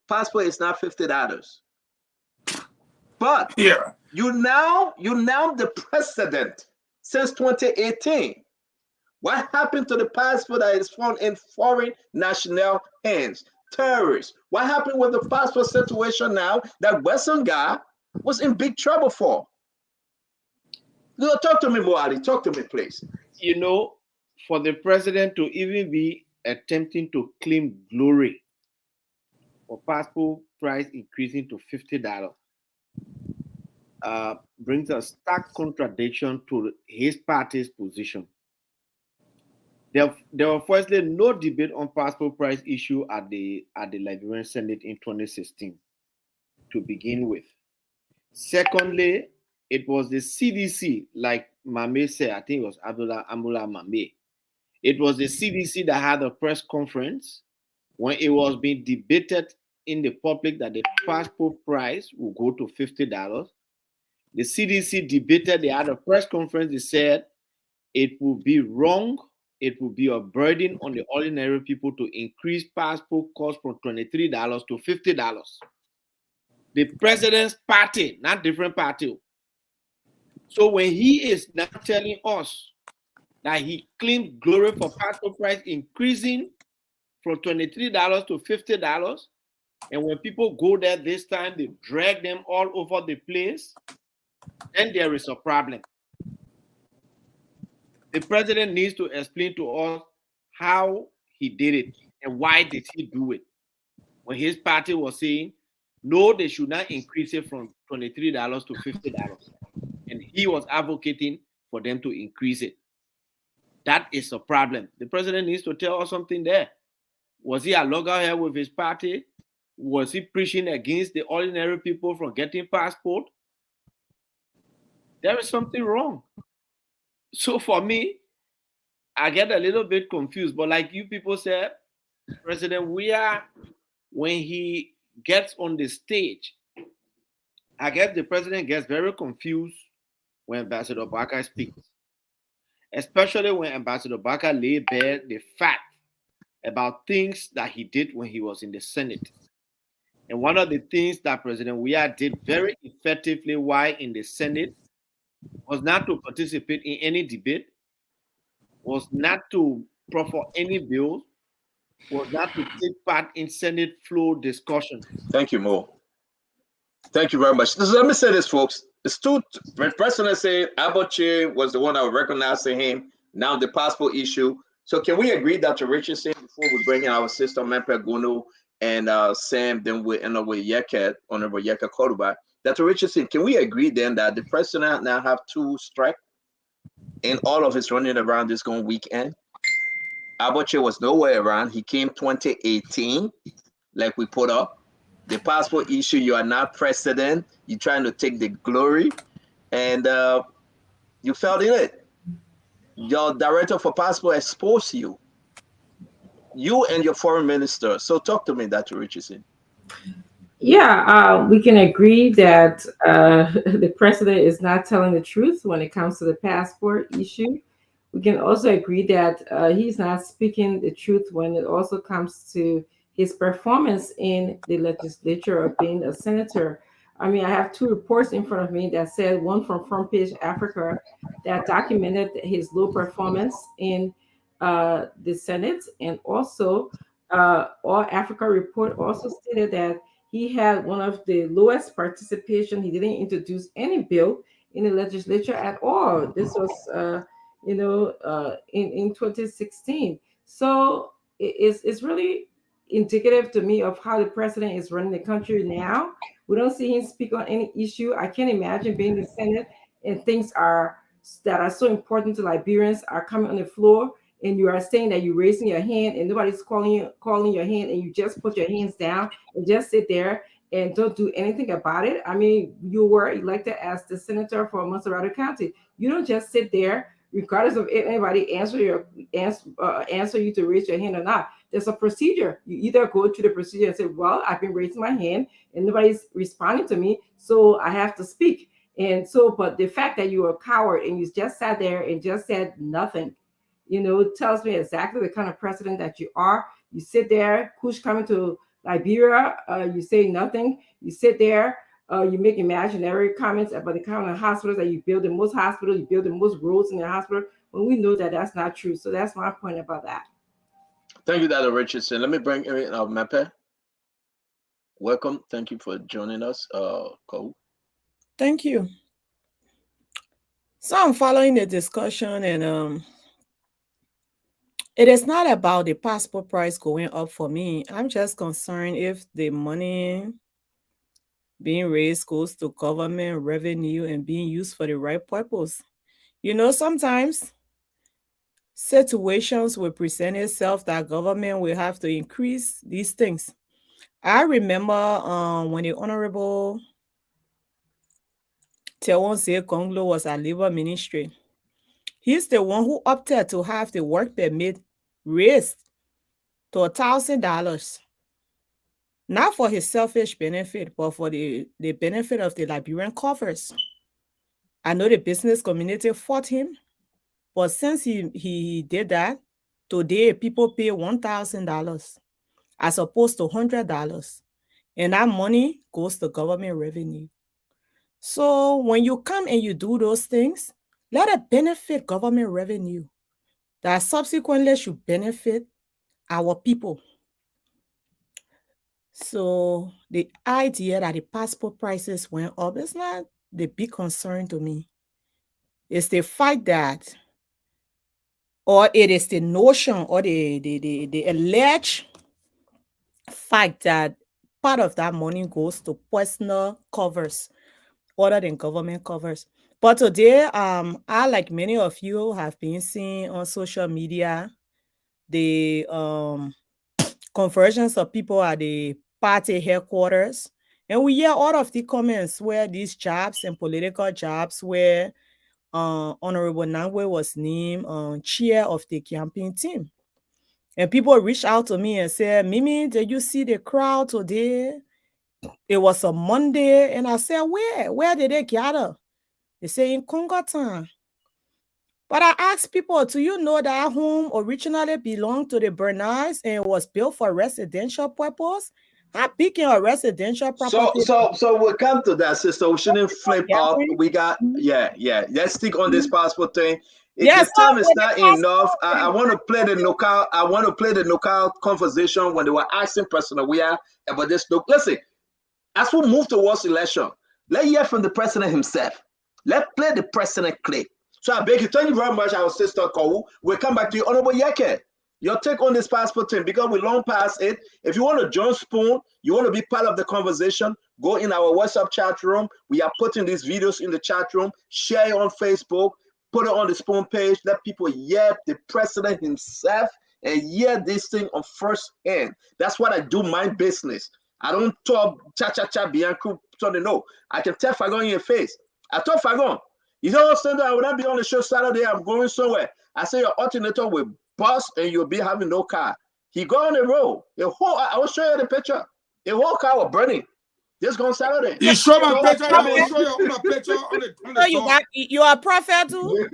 Passport is now $50. But yeah, you now the president since 2018. What happened to the passport that is found in foreign national hands? Terrorists. What happened with the passport situation now that Western guy was in big trouble for? Talk to me, Moali. Talk to me, please. You know, for the president to even be attempting to claim glory for passport price increasing to $50 brings a stark contradiction to his party's position. There was firstly no debate on passport price issue at the Liberian Senate in 2016 to begin with. Secondly, it was the CDC, like Mame said, I think it was Amula Mame. It was the CDC that had a press conference when it was being debated in the public that the passport price will go to $50. The CDC debated, they had a press conference, they said it would be wrong, it would be a burden on the ordinary people to increase passport cost from $23 to $50. The president's party, not different party, So when he is now telling us that he claimed glory for passport price increasing from $23 to $50, and when people go there this time, they drag them all over the place, then there is a problem. The president needs to explain to us how he did it and why did he do it. When his party was saying, no, they should not increase it from $23 to $50. And he was advocating for them to increase it. That is a problem. The president needs to tell us something there. Was he a loggerhead with his party? Was he preaching against the ordinary people from getting passport? There is something wrong. So for me, I get a little bit confused. But like you people said, President Weah, when he gets on the stage, I guess the president gets very confused when Ambassador Barker speaks, especially when Ambassador Barker laid bare the fact about things that he did when he was in the Senate. And one of the things that President Weah did very effectively while in the Senate was not to participate in any debate, was not to proffer any bills, was not to take part in Senate floor discussions. Thank you, Mo. Thank you very much. So let me say this, folks. It's two. The president said Abache was the one that was recognizing him. Now the passport issue. So can we agree, Dr. Richardson, before we bring in our sister Mempe Gunu and Sam, then we end up with Yeket, Honorable Yeket Koruba. Dr. Richardson, can we agree then that the president now have two strikes in all of his running around this going weekend? Abache was nowhere around. He came 2018, like we put up. The passport issue, you are not president. You're trying to take the glory, and you failed in it. Your director for passport exposed you. You and your foreign minister. So talk to me, Dr. Richardson. Yeah, we can agree that the president is not telling the truth when it comes to the passport issue. We can also agree that he's not speaking the truth when it also comes to his performance in the legislature of being a senator. I mean, I have two reports in front of me that said one from Front Page Africa that documented his low performance in the Senate, and also All Africa report also stated that he had one of the lowest participation. He didn't introduce any bill in the legislature at all. This was, in 2016. So it's really indicative to me of how the president is running the country now. We don't see him speak on any issue. I can't imagine being in the Senate and things that are so important to Liberians are coming on the floor, and you are saying that you're raising your hand and nobody's calling your hand, and you just put your hands down and just sit there and don't do anything about it. I mean, you were elected as the senator for Montserrat County. You don't just sit there regardless of if anybody answer you to raise your hand or not. There's a procedure. You either go to the procedure and say, well, I've been raising my hand and nobody's responding to me, so I have to speak. And so, but the fact that you were a coward and you just sat there and just said nothing, tells me exactly the kind of president that you are. You sit there, Kush coming to Liberia, you say nothing. You sit there, you make imaginary comments about the kind of hospitals that you build the most hospitals, you build the most roads in the hospital, when we know that that's not true. So that's my point about that. Thank you, Dr. Richardson. Let me bring in Mepe. Welcome. Thank you for joining us, Cole. Thank you. So I'm following the discussion, and it is not about the passport price going up for me. I'm just concerned if the money being raised goes to government revenue and being used for the right purpose. Sometimes situations will present itself that government will have to increase these things. I remember when the Honorable Jeremiah Koung was at Labor Ministry. He's the one who opted to have the work permit raised to $1,000. Not for his selfish benefit, but for the benefit of the Liberian coffers. I know the business community fought him, but since he did that, today people pay $1,000 as opposed to $100. And that money goes to government revenue. So when you come and you do those things, let it benefit government revenue that subsequently should benefit our people. So the idea that the passport prices went up is not the big concern to me. It's the fact that, or it is the notion or the alleged fact that part of that money goes to personal covers other than government covers. But today, I, like many of you, have been seeing on social media the conversions of people at the party headquarters. And we hear all of the comments where these jobs and political jobs where Honorable Nangwe was named chair of the campaign team. And people reached out to me and said, Mimi, did you see the crowd today? It was a Monday. And I said, where? Where did they gather? They say in Congo town. But I asked people, do you know that home originally belonged to the Bernards and was built for residential purpose? How big can a residential property? So we'll come to that, sister. We shouldn't flip up. We got Let's stick on this passport thing. Yes, The time is not enough. I want to play the knockout. I want to play the knockout conversation when they were asking President Weah about this. Look, listen, as we move towards election, let's hear from the president himself. Let's play the president clip. So I beg you, thank you very much, our sister Kowu. We'll come back to you, Honorable Yeke. Your take on this passport thing, because we're long past it. If you want to join Spoon, you want to be part of the conversation, go in our WhatsApp chat room. We are putting these videos in the chat room. Share it on Facebook. Put it on the Spoon page. Let people hear the president himself and hear this thing on first hand. That's what I do, my business. I don't talk cha-cha-cha Bianco. No, I can tell Fagon in your face. I told Fagon, you don't understand that I will not be on the show Saturday. I'm going somewhere. I say your alternator will bust and you'll be having no car. He go on the road. I will show you the picture. The whole car was burning. Just going Saturday. You show my picture, I will show your own picture on the you are a prophet too?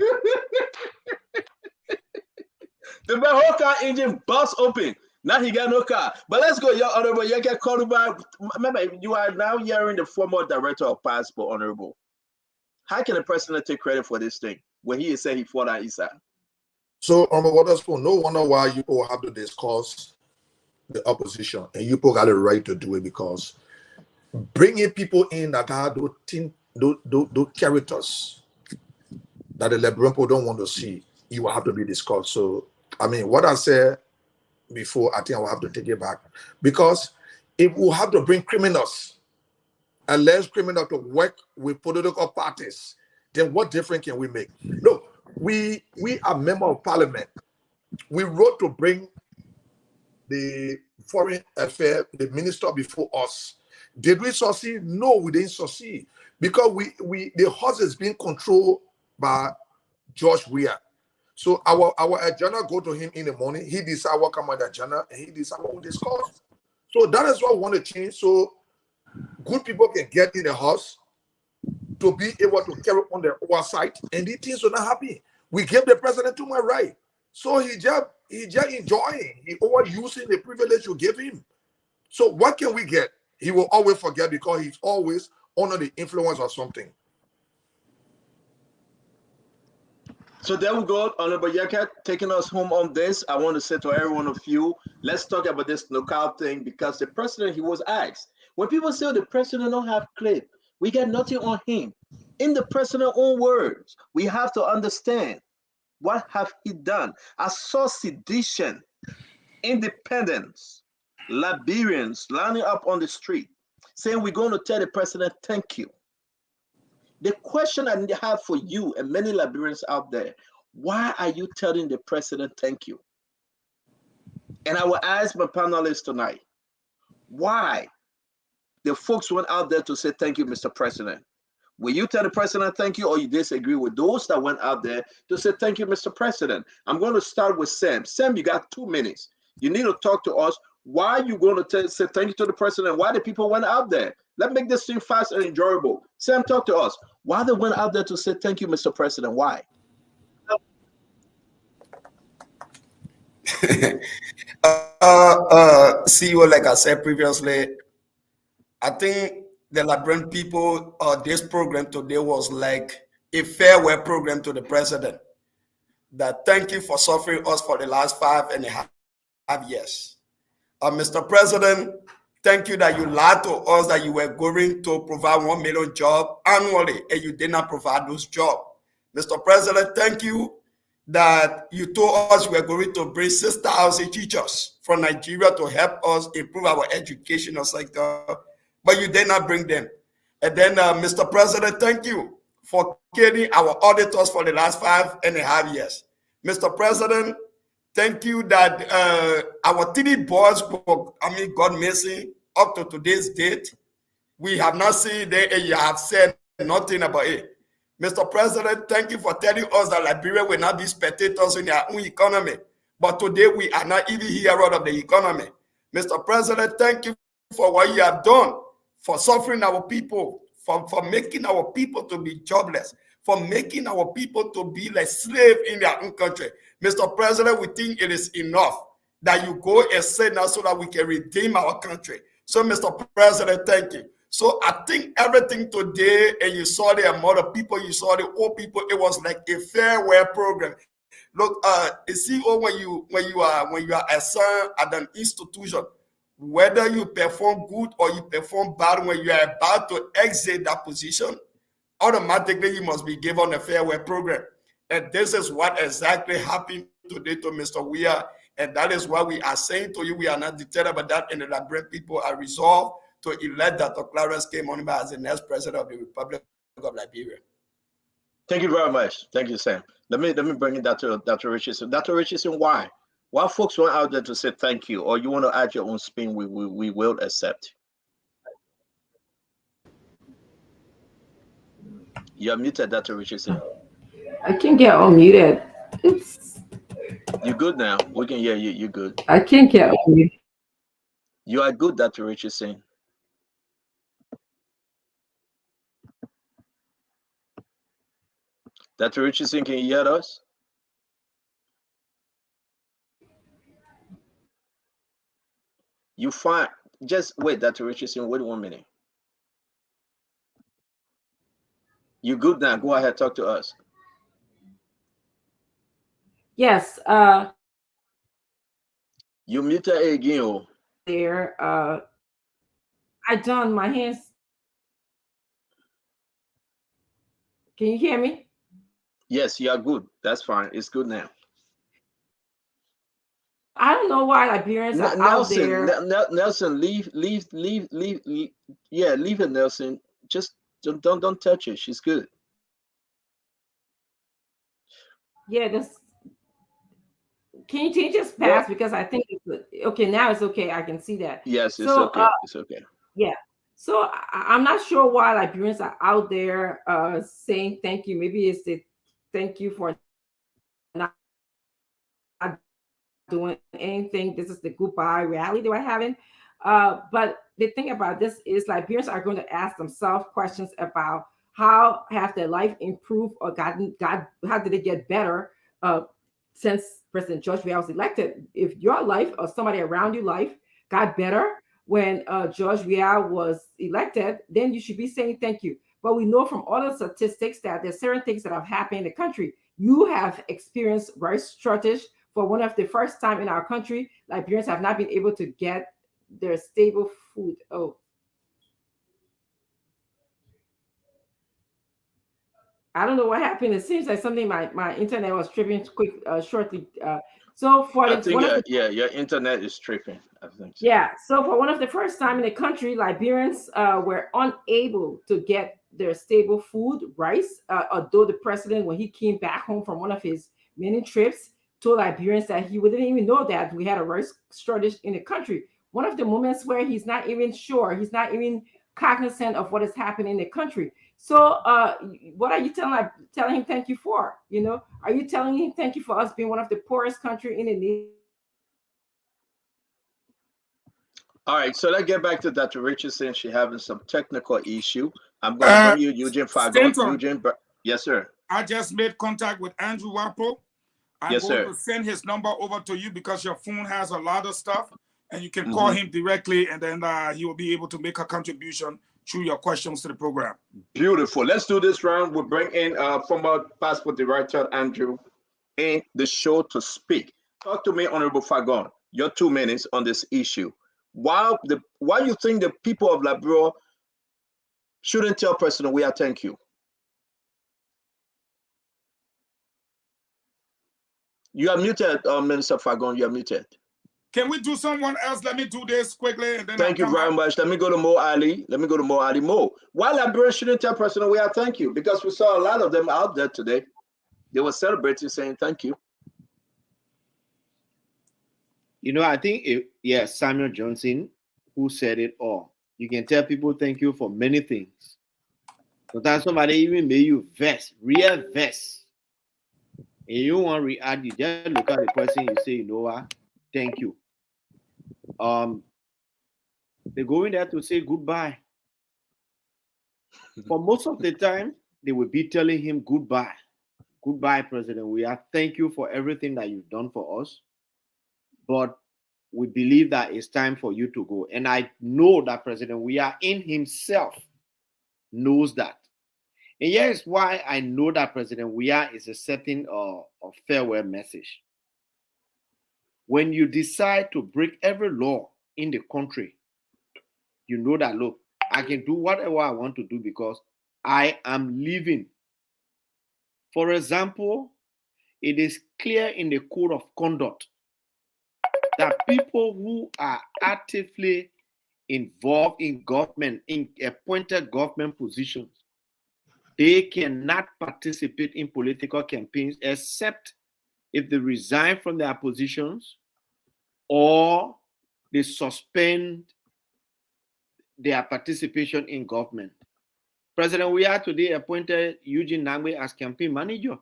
The whole car engine bust open. Now he got no car. But let's go, your Honorable. You get called by. Remember, you are now hearing the former director of passport, Honorable. How can the president take credit for this thing when he said he fought on Isa? So, no wonder why you all have to discuss the opposition, and you got the right to do it, because bringing people in that have those characters that the liberal people don't want to see, you will have to be discussed. So, I mean, what I said before, I think I will have to take it back, because if we have to bring criminals, alleged criminals, to work with political parties, then what difference can we make? Look, we are member of parliament. We wrote to bring the foreign affairs, the minister before us. Did we succeed? No, we didn't succeed, because the horse is being controlled by George Weah. So our agenda go to him in the morning. He decide what come on the agenda, and he decide what we discuss. So that is what we want to change. So good people can get in the house to be able to carry on their oversight, and these things are not happy. We gave the president too much right, so he just enjoying, he overusing the privilege you give him. So what can we get? He will always forget, because he's always under the influence of something. So there we go, Honorable Yeke, taking us home on this. I want to say to every one of you, let's talk about this knockout thing, because the president, he was asked. When people say the president don't have clip, we get nothing on him. In the president's own words, we have to understand, what have he done? I saw sedition, independence, Liberians lining up on the street, saying we're going to tell the president thank you. The question I have for you and many Liberians out there, why are you telling the president thank you? And I will ask my panelists tonight, why the folks went out there to say thank you, Mr. President? Will you tell the president thank you, or you disagree with those that went out there to say thank you, Mr. President? I'm going to start with Sam. Sam, you got 2 minutes. You need to talk to us. Why are you going to say thank you to the president? Why the people went out there? Let's make this thing fast and enjoyable. Sam, talk to us. Why they went out there to say thank you, Mr. President? Why? CEO, like I said previously, I think the Liberian people, this program today was like a farewell program to the president. That thank you for suffering us for the last 5.5 years. Mr. President, thank you that you lied to us that you were going to provide 1 million jobs annually and you did not provide those jobs. Mr. President, thank you that you told us you were going to bring 6,000 teachers from Nigeria to help us improve our educational sector, but you did not bring them. And then, Mr. President, thank you for killing our auditors for the last 5.5 years. Mr. President, thank you that our 3 boys, got missing up to today's date. We have not seen them and you have said nothing about it. Mr. President, thank you for telling us that Liberia will not be spectators in their own economy. But today we are not even heroes of the economy. Mr. President, thank you for what you have done, for suffering our people, for making our people to be jobless, for making our people to be like slaves in their own country. Mr. President, we think it is enough that you go and say now so that we can redeem our country. So, Mr. President, thank you. So I think everything today, and you saw the amount of people, you saw the old people, it was like a farewell program. Look, a CEO, when you are assigned at an institution, whether you perform good or you perform bad, when you are about to exit that position, automatically you must be given a farewell program. And this is what exactly happened today to Mr. Weah. And that is why we are saying to you, we are not deterred about that, and the Liberian people are resolved to elect Dr. Clarence K. Monimba as the next president of the Republic of Liberia. Thank you very much. Thank you, Sam. Let me bring it down to Dr. Richardson. Dr. Richardson, why? Why folks want out there to say thank you, or you want to add your own spin? We will accept. You're muted, Dr. Richardson. I can't get unmuted. You good now? We can hear you. You're good. I can't get unmuted. You are good, Dr. Richardson. Dr. Richardson, can you hear us? You fine. Just wait, Dr. Richardson. Wait 1 minute. You good now? Go ahead, talk to us. Yes. You muted again. There. I done my hands. Can you hear me? Yes, you are good. That's fine. It's good now. I don't know why Liberians are out there. Nelson, leave. Yeah, leave it, Nelson. Just don't touch it. She's good. Yeah, this. Can you just pass? Because I think it's okay. Now it's okay. I can see that. Yes, it's okay. It's okay. Yeah. So I'm not sure why Liberians are out there saying thank you. Maybe it's the thank you for not doing anything. This is the goodbye rally they were having. But the thing about this is Liberians are going to ask themselves questions about how have their life improved or how did it get better since President George Weah was elected. If your life or somebody around your life got better when George Weah was elected, then you should be saying thank you. But we know from all the statistics that there's certain things that have happened in the country. You have experienced rice shortage for one of the first time in our country. Liberians have not been able to get their stable food. Oh. I don't know what happened. It seems like something my internet was tripping shortly. So for yeah, your internet is tripping. I think so. Yeah. So for one of the first time in the country, Liberians were unable to get their stable food, rice. Although the president, when he came back home from one of his many trips, told Liberians that he wouldn't even know that we had a rice shortage in the country. One of the moments where he's not even sure, he's not even cognizant of what is happening in the country. So what are you telling him thank you for? You know, are you telling him thank you for us being one of the poorest country in the nation? All right, so let's get back to Dr. Richardson. She's having some technical issue. I'm going to bring you Eugene Fagon. Eugene, yes, sir. I just made contact with Andrew Wapo. I'm going to send his number over to you because your phone has a lot of stuff, and you can call him directly, and then he will be able to make a contribution through your questions to the program. Beautiful. Let's do this round. We'll bring in former passport director Andrew in the show to speak. Talk to me, Honorable Fagon. Your 2 minutes on this issue. Why you think the people of Liberia shouldn't tell President we are thank you? You are muted, Minister Fagon. You are muted. Can we do someone else? Let me do this quickly, and then Thank you very much. Let me go to Mo Ali. Mo. Why Liberia shouldn't tell President we are thank you? Because we saw a lot of them out there today. They were celebrating, saying thank you. You know, I think Samuel Johnson who said it all. You can tell people thank you for many things. Sometimes somebody even made you vex, real vex. And you want to react, you just look at the person, you say, you know what, thank you. They go in there to say goodbye. For most of the time, they will be telling him goodbye. Goodbye, President. We are thank you for everything that you've done for us. But we believe that it's time for you to go. And I know that President Weah in himself knows that. And here's why I know that President Weah is accepting a farewell message. When you decide to break every law in the country, you know that, look, I can do whatever I want to do because I am leaving. For example, it is clear in the code of conduct that people who are actively involved in government, in appointed government positions, they cannot participate in political campaigns except if they resign from their positions or they suspend their participation in government. President Weah today appointed Eugene Nangbe as campaign manager.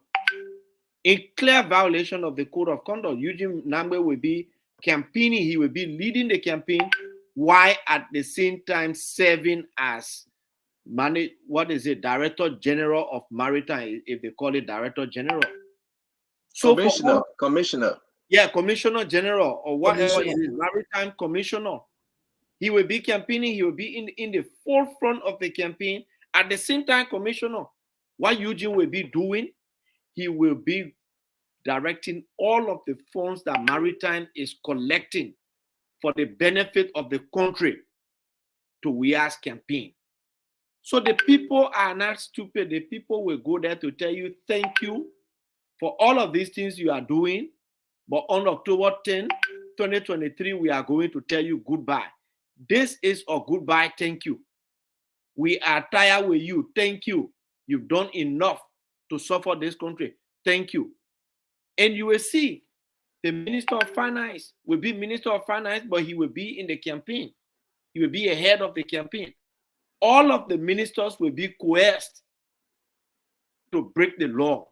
In clear violation of the code of conduct, Eugene Nangbe will be campaigning, he will be leading the campaign while at the same time serving as Director General of Maritime, if they call it Director General. So Commissioner. Yeah, Commissioner General or whatever it is, Maritime Commissioner. He will be campaigning, he will be in the forefront of the campaign. At the same time, Commissioner, what Eugene will be doing, he will be directing all of the funds that Maritime is collecting for the benefit of the country to Weah's campaign. So the people are not stupid. The people will go there to tell you thank you for all of these things you are doing. But on October 10, 2023, we are going to tell you goodbye. This is a goodbye, thank you. We are tired with you, thank you. You've done enough to suffer this country, thank you. And you will see the Minister of Finance will be Minister of Finance, but he will be in the campaign. He will be ahead of the campaign. All of the ministers will be coerced to break the laws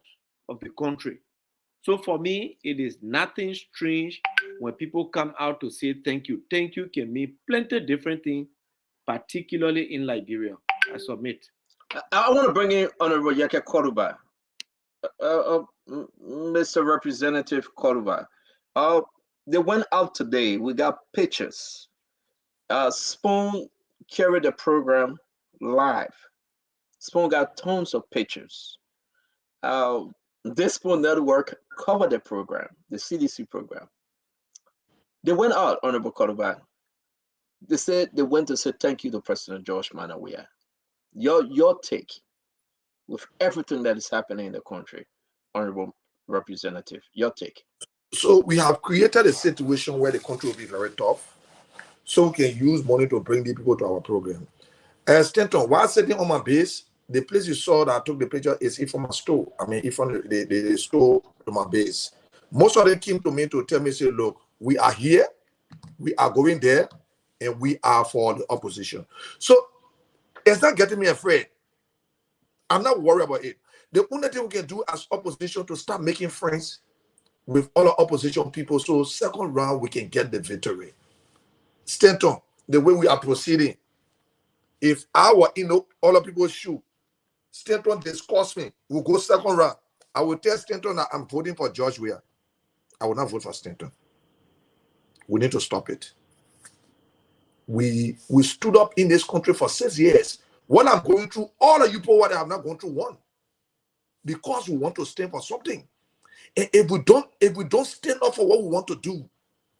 of the country. So for me, it is nothing strange when people come out to say thank you. Thank you can mean plenty of different things, particularly in Liberia. I submit. I want to bring in Honorable Yake Koruba. Mr. Representative Koruba. They went out today. We got pictures. Spoon carried the program live. Spoon got tons of pictures. This Spoon Network covered the program, the CDC program. They went out, Honorable Koruba. They said they went to say thank you to President George Manneh Weah. Your take with everything that is happening in the country, Honorable Representative, your take. So we have created a situation where the country will be very tough, so we can use money to bring the people to our program. Stanton, while sitting on my base, the place you saw that I took the picture is from a store. I mean, from the store to my base. Most of them came to me to tell me, say, look, we are here, we are going there, and we are for the opposition. So it's not getting me afraid. I'm not worried about it. The only thing we can do as opposition to start making friends with all the opposition people, so second round we can get the victory. Stanton, the way we are proceeding, if I were in all the people's shoe, Stanton discuss me, we'll go second round. I will tell Stanton that I'm voting for George Weah. I will not vote for Stanton. We need to stop it. We stood up in this country for 6 years. What I'm going through, all of you people, what I have not gone through one. Because we want to stand for something. And if we don't stand up for what we want to do,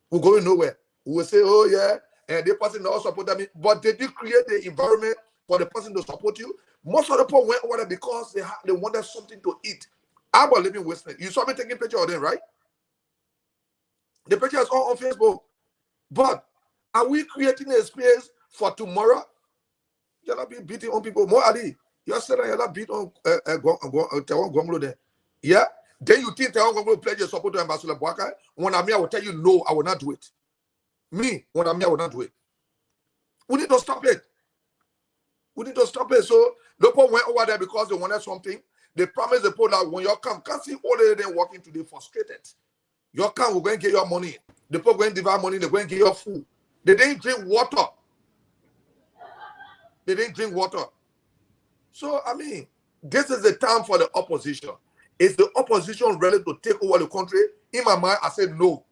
we're going nowhere. We will say, oh yeah, and the person don't support me. But did you create the environment for the person to support you? Most of the people went over there because they wanted something to eat. I was living with me. You saw me taking picture of them, right? The picture is all on Facebook. But are we creating a space for tomorrow? You're not being beating on people. More Ali, you're saying you're not beat on Taiwan Gonglo there. Yeah? Then you think Taiwan Gonglo pledge your support to Ambassador Boakai? When I'm here, I will tell you, no, I will not do it. Me, when I'm here, I will not do it. We need to stop it. We need to stop it. So the people went over there because they wanted something. They promised the people that when you come, can't see all of them working today frustrated. You come, we're going to get your money. The people going to divide money, they're going to get your food. They didn't drink water. They didn't drink water. So, I mean, this is the time for the opposition. Is the opposition ready to take over the country? In my mind, I said no,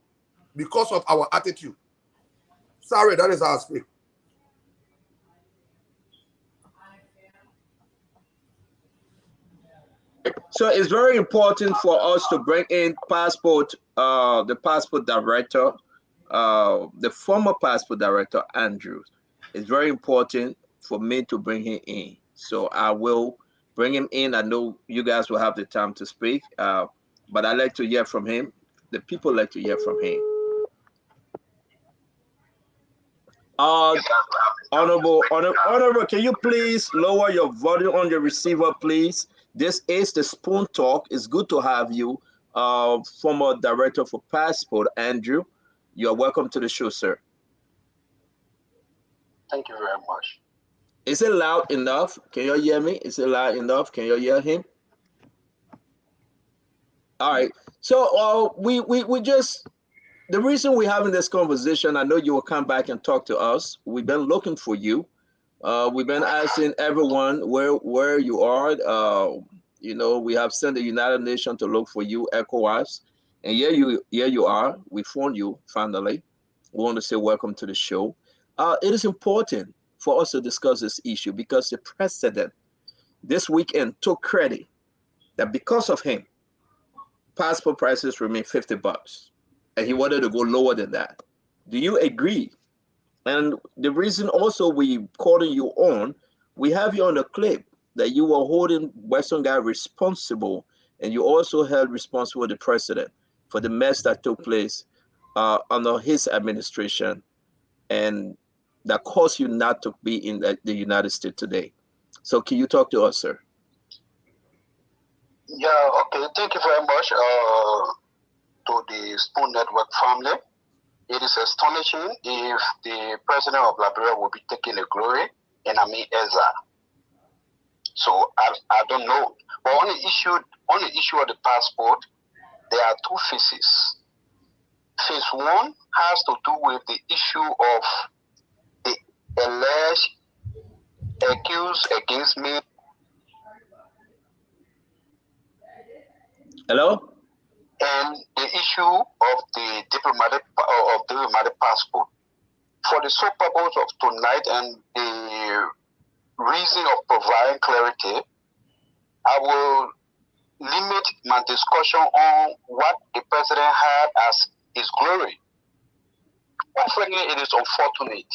because of our attitude. Sorry, that is how I speak. So it's very important for us to bring in the passport director, the former passport director, Andrew. It's very important for me to bring him in. So I will bring him in. I know you guys will have the time to speak, but I like to hear from him. The people like to hear from him. Honorable, can you please lower your volume on your receiver, please? This is the Spoon Talk. It's good to have you, former director for Passport, Andrew. You're welcome to the show, sir. Thank you very much. Is it loud enough? Can you hear me? Is it loud enough? Can you hear him? All right. So we just, the reason we're having this conversation, I know you will come back and talk to us. We've been looking for you. We've been asking everyone where you are. You know, we have sent the United Nations to look for you, ECOWAS, and here you are. We found you finally. We want to say welcome to the show. It is important for us to discuss this issue because the president this weekend took credit that because of him, passport prices remain $50, and he wanted to go lower than that. Do you agree? And the reason also we calling you on, we have you on the clip that you were holding Western guy responsible, and you also held responsible the president for the mess that took place under his administration, and that caused you not to be in the United States today. So can you talk to us, sir? Yeah, okay. Thank you very much to the Spoon Network family. It is astonishing if the president of Liberia will be taking the glory, and I mean Ezra. So I don't know. But on the issue of the passport, there are two phases. Phase one has to do with the issue of the alleged accused against me. Hello? And the issue of the diplomatic passport. For the sole purpose of tonight and the reason of providing clarity, I will limit my discussion on what the president had as his glory. Quite frankly, it is unfortunate.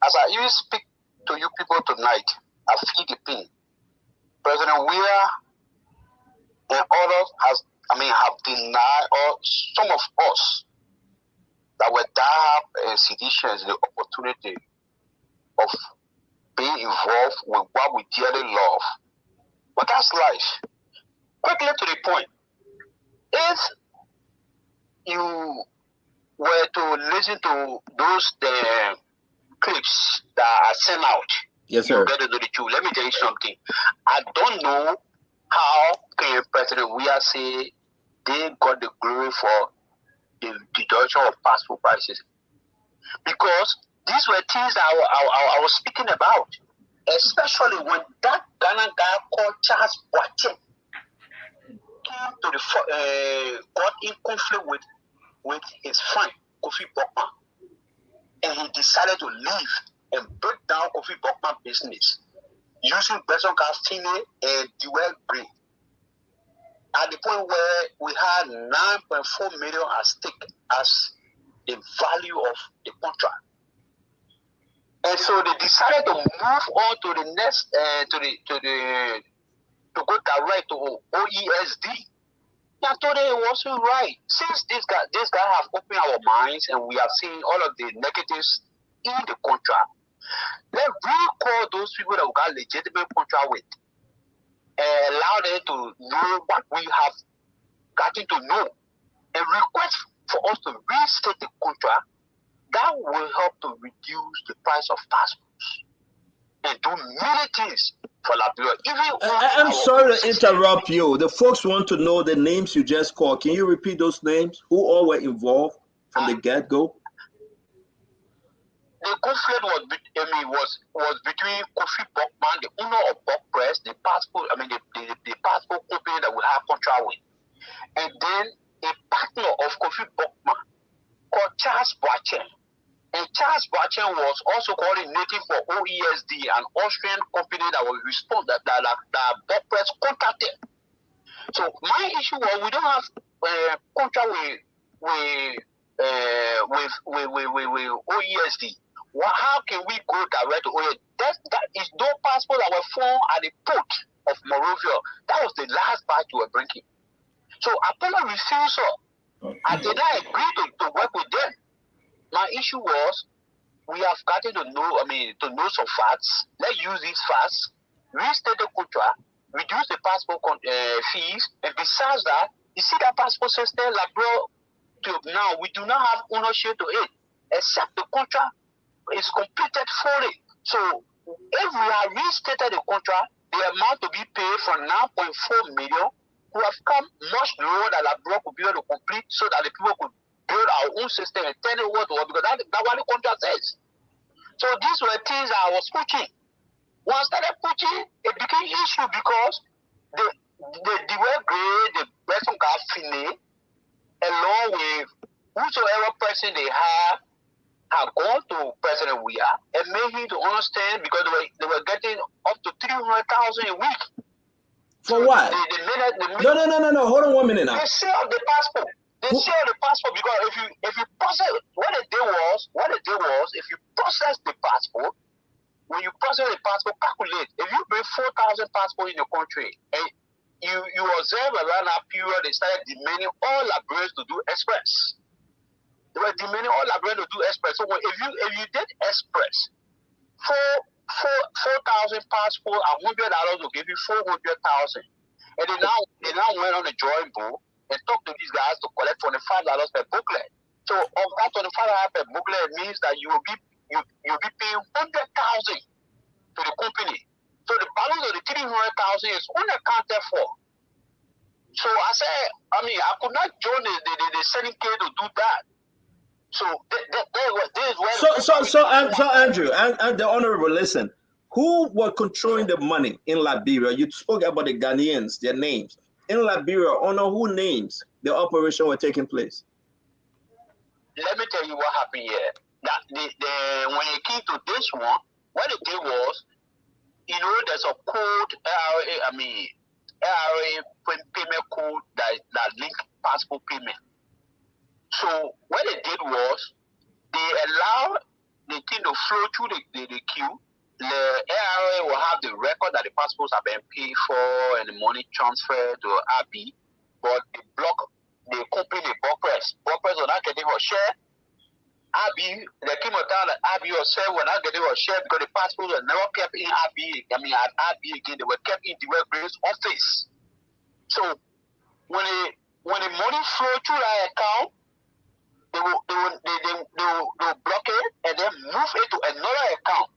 As I even speak to you people tonight, I feel the pain. President Weah and others have denied, or some of us that were die-hard seditionists, the opportunity of being involved with what we dearly love. But that's life. Quickly to the point. If you were to listen to those clips that are sent out, yes, sir. You better do the truth. Let me tell you something. I don't know how can President Weah say they got the glory for the reduction of passport prices, because these were things that I was speaking about, especially when that Ghana guy called Charles Boache came to got in conflict with his friend Kofi Bokman, and he decided to leave and break down Kofi Bachman business using Benson Castine and Duel Green. At the point where we had 9.4 million at stake as the value of the contract. And so they decided to move on to the next, to go direct to OESD. I told them it wasn't right. Since this guy have opened our minds and we have seen all of the negatives in the contract, let's recall those people that we got legitimate contract with and allow them to know what we have gotten to know and request for us to restate the contract. That will help to reduce the price of passports and do many things for Liberia. I'm sorry to interrupt you. The folks want to know the names you just called. Can you repeat those names? Who all were involved from the get-go? The conflict was between Kofi Bachman, the owner of Buck Press, the passport passport company that we have contract with, and then a partner of Kofi Bachman called Charles Boachen. And Charles Boachen was also coordinating for OESD, an Austrian company that was that Buck Press contacted. So my issue was we don't have contract with OESD. Well, how can we go direct to OESD? That is no passport that were found at the port of Monrovia. That was the last batch we were bringing. So upon a refusal, I did not agree to work with them. My issue was we have gotten to know some facts. Let's use these facts, restate the contract, reduce the passport fees, and besides that, you see that passport system, like bro, to now we do not have ownership to it, except the contract is completed fully. So if we have restated the contract, the amount to be paid from 9.4 million would have come much lower than that bro could be able to complete, so that the people could build our own system and tell it what to work, because that's what the contract says. So these were things I was pushing. Once I started pushing, it became issue because the web grade, the person got finished, along with whosoever person they have gone to President Weah and made him to understand, because they were getting up to 300,000 a week. For what? No. Hold on 1 minute now. They sell the passport. They sell the passport because if you process what they did was if you process the passport, when you process the passport, calculate if you bring 4,000 passports in the country and you observe around that period they started demanding all Liberians to do express. They were demanding all Liberians to do express. So if you did express, 4,000 passports at $100 will give you 400,000, and they now went on the drawing board and talk to these guys to collect $25 per booklet. So of that $25 per booklet, it means that you'll be paying 100,000 to the company. So the balance of the 300,000 is unaccounted for. So I said, I could not join the Senate to do that. So this is where. So Andrew and the honorable, listen. Who were controlling the money in Liberia? You spoke about the Ghanaians, their names. In Liberia, honor who names the operation were taking place? Let me tell you what happened here. That when it came to this one, what it did was, there's a code, LRA payment code that link passport payment. So what they did was, they allowed the thing to flow through the queue. The ARA will have the record that the passports have been paid for and the money transferred to AB, but the company, Buck Press will not getting her share. AB, there came a time that AB herself were not getting her share because the passports were never kept in AB. At AB again, they were kept in the Web Grade's office. So when the money flowed through that account, they will block it and then move it to another account.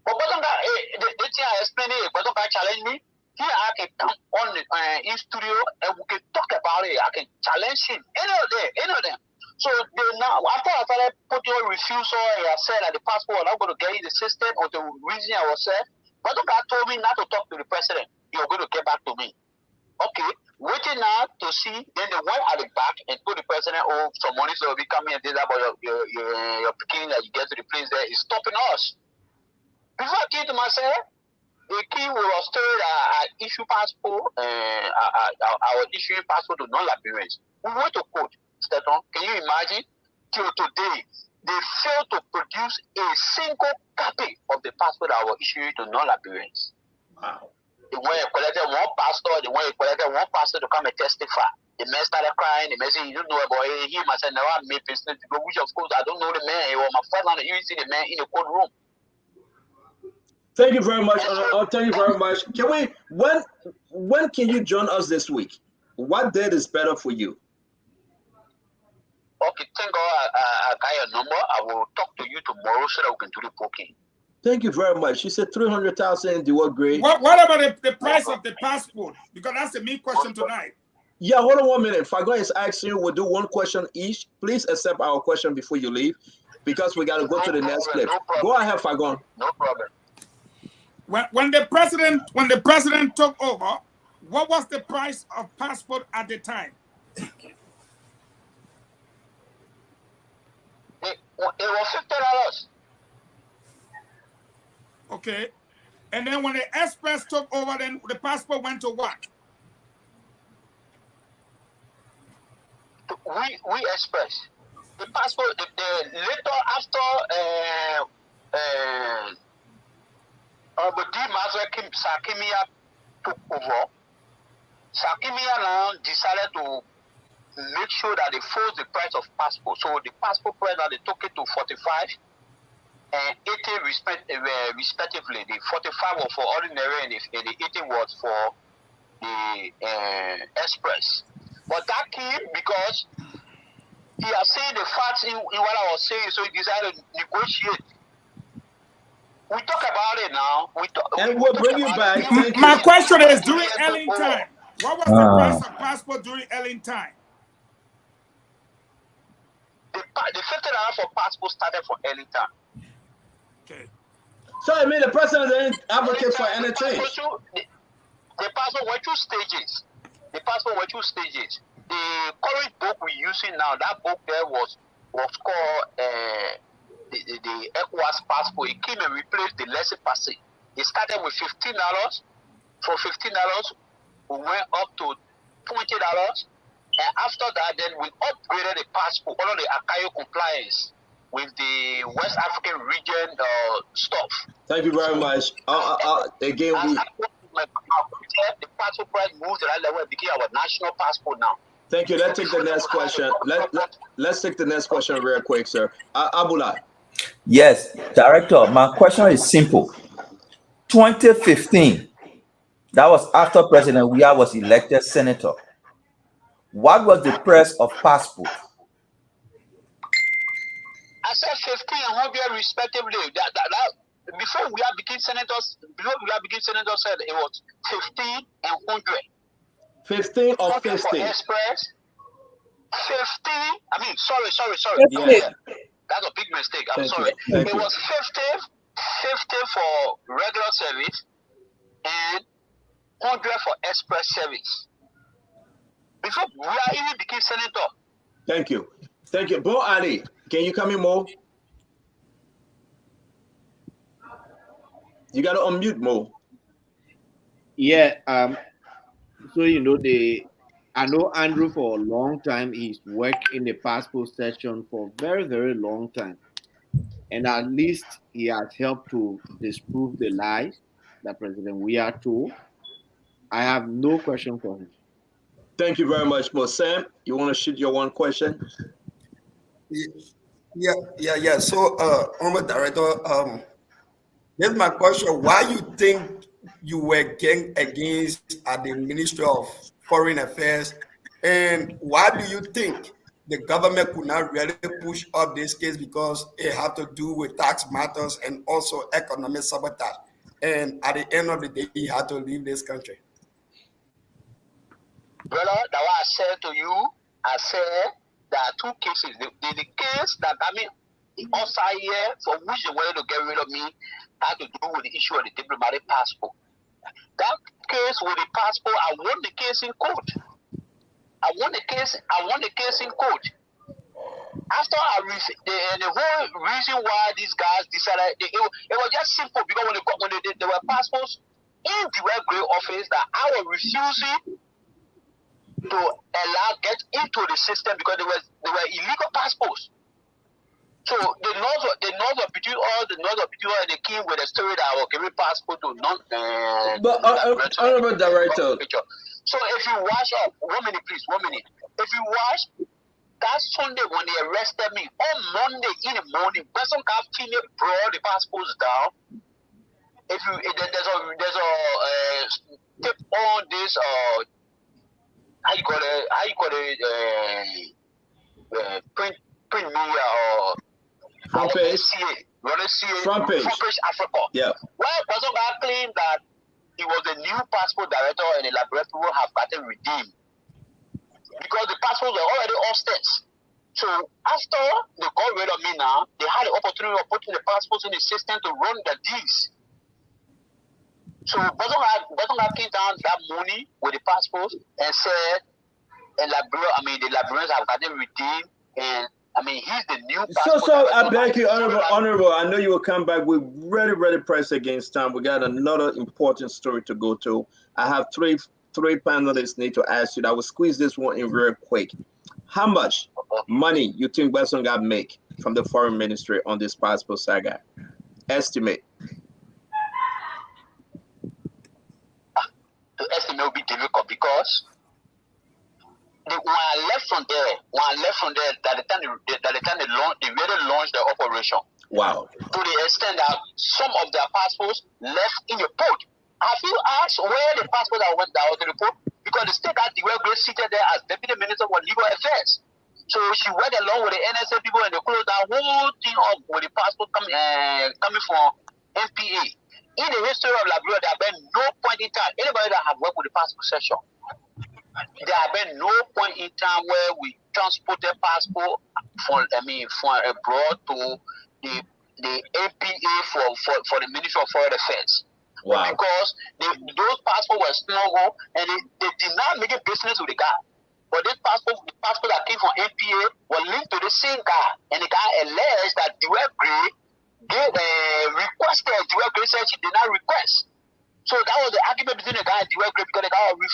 But bottom that the thing I explained it, bottom that challenge me. Here I can come on in studio and we can talk about it. I can challenge him. Any of them. So now after I started putting on refusal, I said that the passport was not going to get in the system or the reason I was said. Bottom that told me not to talk to the president. You're going to get back to me. Okay, waiting now to see. Then they went at the back and told the president, "Oh, some money will be coming and this about your picking that you get to the place there is stopping us." Before I came to myself, the key was told I issue passport. I was issuing passport to non-Liberians. We went to court. Steton, can you imagine? Till today, they failed to produce a single copy of the passport I was issuing to non-Liberians. Wow. They went and collected one pastor. They went and collected one pastor to come and testify. The man started crying. The man said, "You don't know about him." I said, "No, I made business to go." Which of course I don't know the man. He was my first time. You see the man in the courtroom. Thank you very much. Thank you very much. Can we? When can you join us this week? What date is better for you? Okay, thank God I got your number. I will talk to you tomorrow so that we can do the booking. Thank you very much. You said 300,000. Do what great? What about the price of the passport? Because that's the main question tonight. Yeah, hold on 1 minute. Fagon is asking. We'll do one question each. Please accept our question before you leave, because we got to go to the next clip. Go ahead, Fagon. No problem. When the president took over, what was the price of passport at the time? It was $50. Okay. And then when the Express took over, then the passport went to what? We Express. The passport, the later after Sakimia took over, Sakimia now decided to make sure that they froze the price of passport. So the passport price now they took it to 45 and 80 respectively. The 45 was for ordinary and the 80 was for the Express. But that came because he has seen the facts in what I was saying, so he decided to negotiate. We talk about it now. We'll bring you back. My question is, during Ellen time, what was the price of passport during Ellen time? The $50 for passport started for Ellen time. Okay. So I mean, the president didn't advocate for anything. The passport went through stages. The passport went through stages. The current book we're using now, that book there was called the ECOWAS passport. It came and replaced the laissez-passer. It started with $15. From $15, we went up to $20. And after that, then we upgraded the passport, all of the ACAIO compliance with the West African region stuff. Thank you very much. Again, the passport price moved to that level and became our national passport now. Thank you. Let's take the next question. Let's take the next question real quick, sir. Abula. Yes, Director, my question is simple. 2015, that was after President Weah was elected senator. What was the price of passport? I said 50 and 100 respectively. Before Weah became senators, said it was 15 and 100. 15 or 50? For Express, 50. I mean, sorry. Yeah. That's a big mistake. I'm sorry. Thank it you. was 50 for regular service and 100 for Express service. Before Weah even became senator. Thank you. Thank you. Bo Ali, can you come in more? You got to unmute more. Yeah. So I know Andrew for a long time. He's worked in the passport section for a very, very long time. And at least he has helped to disprove the lies that President Weah told. I have no question for him. Thank you very much, Bo. Sam, you want to shoot your one question? Yeah. So, Honorable Director, here's my question. Why you think you were going against at the Ministry of Foreign Affairs, and why do you think the government could not really push up this case, because it had to do with tax matters and also economic sabotage, and at the end of the day he had to leave this country? Brother, that's what I said to you. I said there are two cases. The case that outside here, for which they wanted to get rid of me, had to do with the issue of the diplomatic passport. That case with the passport, I won the case in court. I won the case in court. After the whole reason why these guys decided, it was just simple because when they were passports in the Red Grey office that I was refusing to allow get into the system because they were illegal passports. So the north of between all the north of between all the king with the story that I was giving passport to But honorable director. So if you watch up 1 minute, please, 1 minute. If you watch that Sunday when they arrested me, on Monday in the morning, person can't female brought the passports down. If there's a tip on this how you call it print media or front page Africa. Yeah. Well, person can claim that he was the new passport director and the laboratory have gotten redeemed because the passports were already upstairs. So after they got rid of me now, they had the opportunity of putting the passports in the system to run the deals. So Boston came down that morning with the passports and said, the librarians have gotten redeemed, and he's the new passport. So I beg you, honorable. I know you will come back with really press against time. We got another important story to go to. I have three panelists need to ask you. I will squeeze this one in real quick. How much money you think Weston got make from the foreign ministry on this passport saga? Estimate. To estimate will be difficult because when I left from there, that the time they really launched the operation. Wow. To the extent that some of their passports left in the port. Have you asked where the passport that went down to the port? Because the state that the Grace seated there as Deputy Minister for Legal Affairs. So she went along with the NSA people and they closed that whole thing up with the passport coming from MPA. In the history of Liberia, there have been no point in time, anybody that have worked with the passport section, there have been no point in time where we transported passport from abroad to the MPA for the Ministry of Foreign Affairs. Wow. Because those passports were smuggled and they did not make a business with the guy. But the passport that came from MPA was linked to the same guy, and the guy alleged that the Web Gray requested the Web Gray said she did not request. So that was the argument between the guy and the Web Gray because the guy was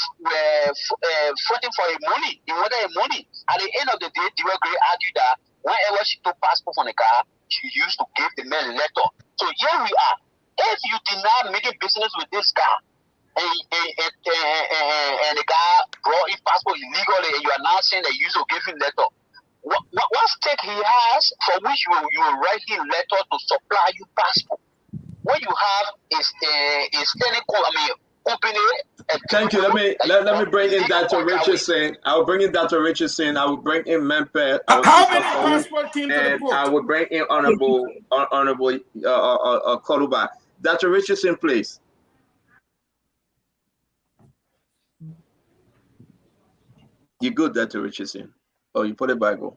fighting for money. He wanted money. At the end of the day, the Web Gray argued that whenever she took passport from the guy, she used to give the man a letter. So here we are. If you did not make a business with this guy, and the guy brought his passport illegally, and you are now saying that you used to give him letter, what stake he has for which you will write him letter to supply you passport? What you have is company. Thank you. Let me bring in Dr. Richardson. I will bring in Dr. Richardson. I will bring in Memphis. How many passports came to the port? I will bring in Honorable Koluba. Dr. Richardson, please. You good, Dr. Richardson? Oh, you put it back. Go.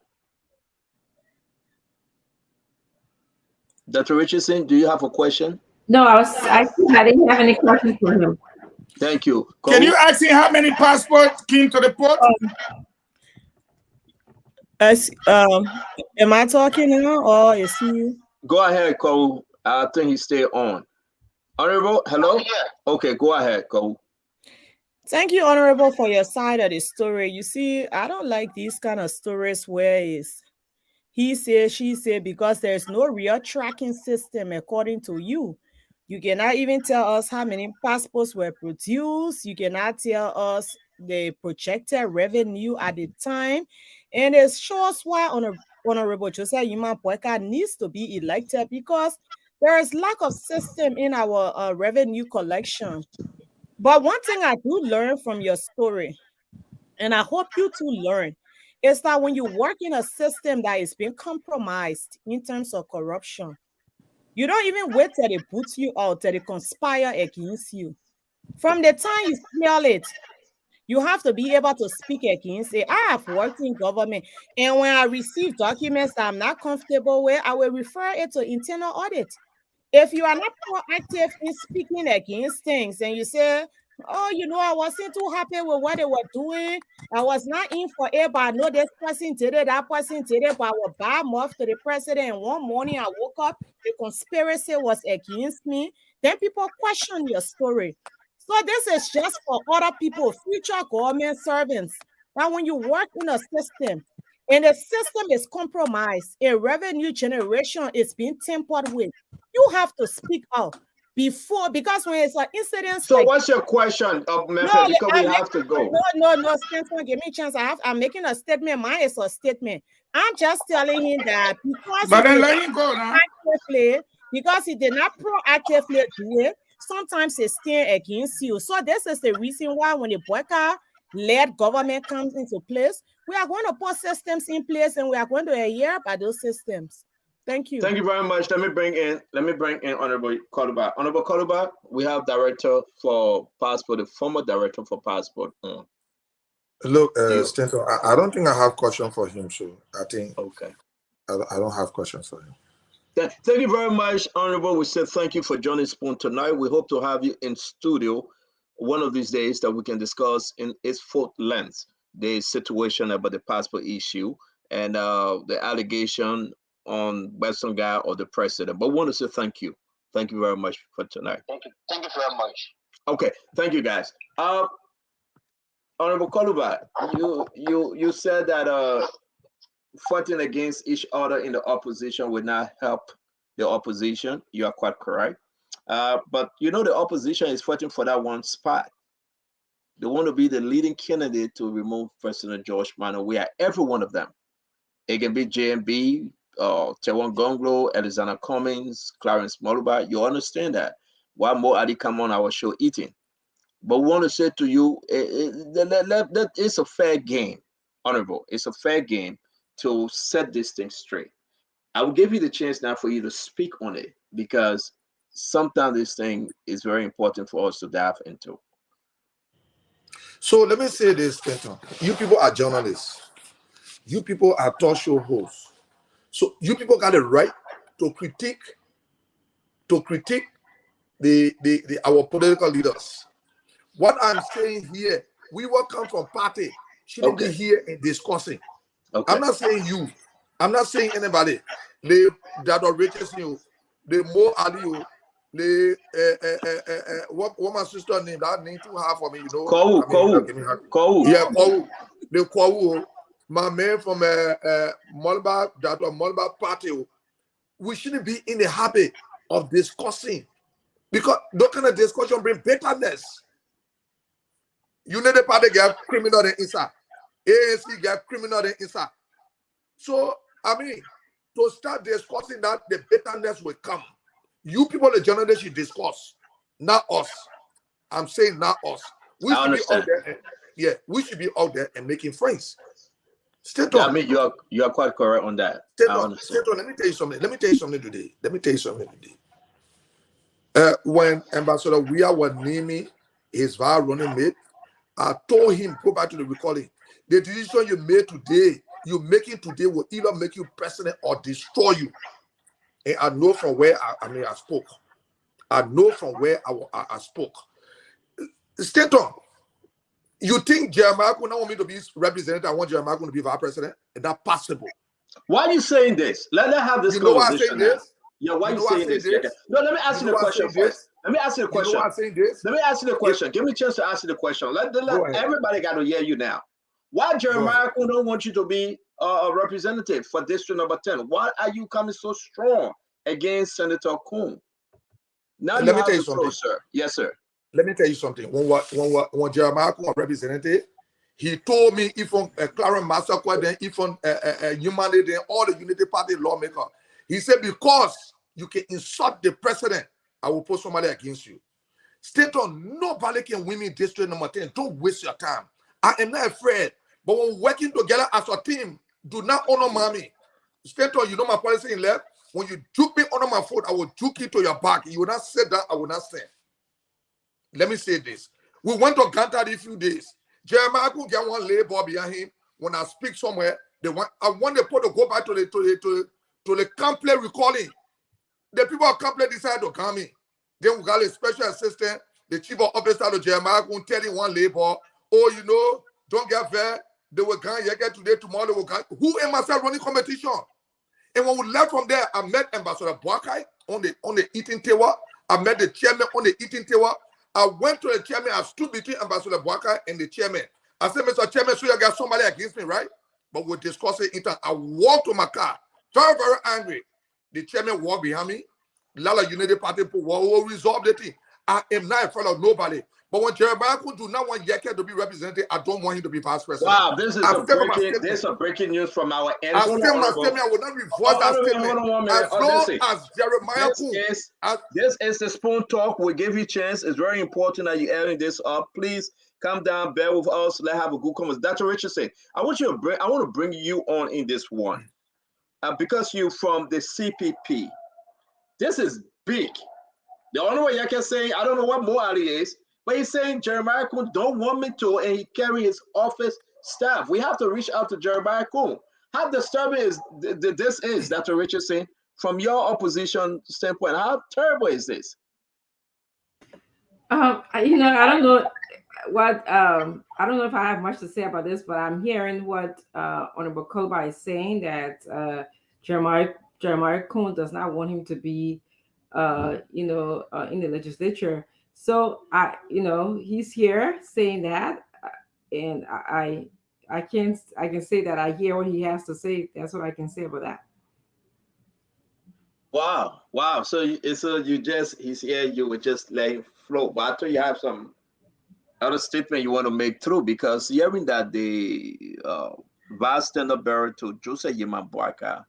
Dr. Richardson, do you have a question? No, I didn't have any questions for him. Thank you. Can you ask me how many passports came to the port? Am I talking now or is he? Go ahead, Cole. I think he stayed on. Honorable, hello? Yeah. Okay, go ahead, Cole. Thank you, Honorable, for your side of the story. You see, I don't like these kind of stories where it's he said, she said, because there's no real tracking system according to you. You cannot even tell us how many passports were produced. You cannot tell us the projected revenue at the time. And it shows why Honorable Joseph Yuma Poeka needs to be elected because there is lack of system in our revenue collection. But one thing I do learn from your story, and I hope you too learn, is that when you work in a system that is being compromised in terms of corruption, you don't even wait till they put you out, till they conspire against you. From the time you smell it, you have to be able to speak against it. I have worked in government, and when I receive documents that I'm not comfortable with, I will refer it to internal audit. If you are not proactive in speaking against things and you say, oh, you know, I wasn't too happy with what they were doing. I was not in for it, but I know this person did it, that person did it, but I will buy off to the president. And one morning I woke up, the conspiracy was against me. Then people question your story. So this is just for other people, future government servants. Now, when you work in a system and the system is compromised, a revenue generation is being tampered with, you have to speak out before, because when it's an incident So like what's your question, Method? Because we have to go. no, Stanton, give me a chance. I'm making a statement. Mine is a statement. I'm just telling him that because But then let him go now. because he did not proactively do it, sometimes they stand against you. So this is the reason why when the boycott-led government comes into place, we are going to put systems in place and we are going to adhere by those systems. Thank you. Thank you very much. Let me bring in Honorable Koduba. Honorable Koduba, we have Director for Passport, the former Director for Passport. Look, Stanton, I don't think I have question for him, so I think okay. I don't have questions for him. Thank you very much, Honorable. We said thank you for joining Spoon tonight. We hope to have you in studio one of these days that we can discuss in its full length the situation about the passport issue and the allegation on Western guy or the president. But we want to say thank you. Thank you very much for tonight. Thank you. Thank you very much. Okay, thank you guys. Honorable Koluba, you said that fighting against each other in the opposition would not help the opposition. You are quite correct. But you know the opposition is fighting for that one spot. They want to be the leading candidate to remove President George Mano. We are every one of them. It can be JMB, Tewan Gonglo, Alexander Cummings, Clarence Moluba. You understand that. Why more Adi come on our show eating? But we want to say to you, that it's a fair game, Honorable. It's a fair game to set this thing straight. I will give you the chance now for you to speak on it because sometimes this thing is very important for us to dive into. So let me say this, Stanton. You people are journalists. You people are talk show hosts. So you people got a right to critique the our political leaders. What I'm saying here, we will come from party, shouldn't be here and discussing. I'm not saying you. I'm not saying anybody. That are Richardson, the Mo Ali, what my sister name? That name too hard for me, you know. Kwawu. Yeah, Kwawu. The Kwawu. My man from Molba, that was Molba party. We shouldn't be in the habit of discussing because that kind of discussion bring bitterness. You know the party get criminal than inside. ANC get criminal than inside. So, I mean, to start discussing that, the bitterness will come. You people, the journalists, should discuss, not us. I'm saying not us. We should be out there. We should be out there and making friends. Stanton. Yeah, I mean, you are quite correct on that. Stanton, let me tell you something. today. When Ambassador Weah was naming his vice running mate, I told him, go back to the recording. The decision you made today, you're making today will either make you president or destroy you. And I know from where I spoke. I know from where I spoke. Stanton, you think Jeremiah Koung want me to be representative? I want Jeremiah Koung to be vice president? Is that possible? Why are you saying this? Let have this conversation. Yeah, why are you saying this? No, let me ask you the question first. Let me ask you the question. Let me ask you the question. Give me a chance to ask you the question. Let everybody got to hear you now. Why Jeremiah Koung don't want you to be a representative for district number 10? Why are you coming so strong against Senator Koung? Now let me tell you something, sir. Yes, sir. Let me tell you something. When Jeremiah Koung was representative, he told me if on Clarence Massacre, then if on Humanity, then all the Unity Party lawmakers, he said because you can insult the president, I will put somebody against you. Stanton, nobody can win me district number 10. Don't waste your time. I am not afraid. But when working together as a team, do not honor mommy. Stanton, you know my policy in left. When you juke me under my foot, I will juke you to your back. You will not say that, I will not say. Let me say this. We went to Gantad a few days. Jeremiah could get one labor behind him. When I speak somewhere, I want the people to go back to the complete recalling. The people of Company decided to come in. Then we got a special assistant, the chief of officer of Jeremiah Koung telling one labor, oh, don't get there. They will come here today, tomorrow they will come. Who am I running competition? And when we left from there, I met Ambassador Boakai on the eating table. I met the chairman on the eating table. I went to the chairman. I stood between Ambassador Boakai and the chairman. I said, Mr. Chairman, so you got somebody against me, right? But we'll discuss it. I walked to my car, very, very angry. The chairman walked behind me. Lala Unity Party people will resolve the thing. I am not in front of nobody. But when Jeremiah Koung do not want Yeke to be represented, I don't want him to be vice president. Wow, this is a breaking news from our end. I said my statement. I will not reverse that statement. As long as Jeremiah Koung. This is the Spoon Talk. We give you a chance. It's very important that you're airing this up. Please come down, bear with us. Let's have a good conversation. Dr. Richardson, I want to bring you on in this one. Because you're from the CPP. This is big. The only way I can say, I don't know what more Ali is, but he's saying Jeremiah Koung don't want me to, and he carry his office staff. We have to reach out to Jeremiah Koung. How disturbing this is, Dr. Richardson, from your opposition standpoint? How terrible is this? I don't know what I don't know if I have much to say about this, but I'm hearing what Honorable Koba is saying, that Jeremiah Koung does not want him to be in the legislature. So he's here saying that, and I can say that I hear what he has to say. That's what I can say about that. Wow. So he's here. You would just let him float. But I thought you have some other statement you want to make through, because hearing that the vice standard bearer to Joseph Yeman Boaka.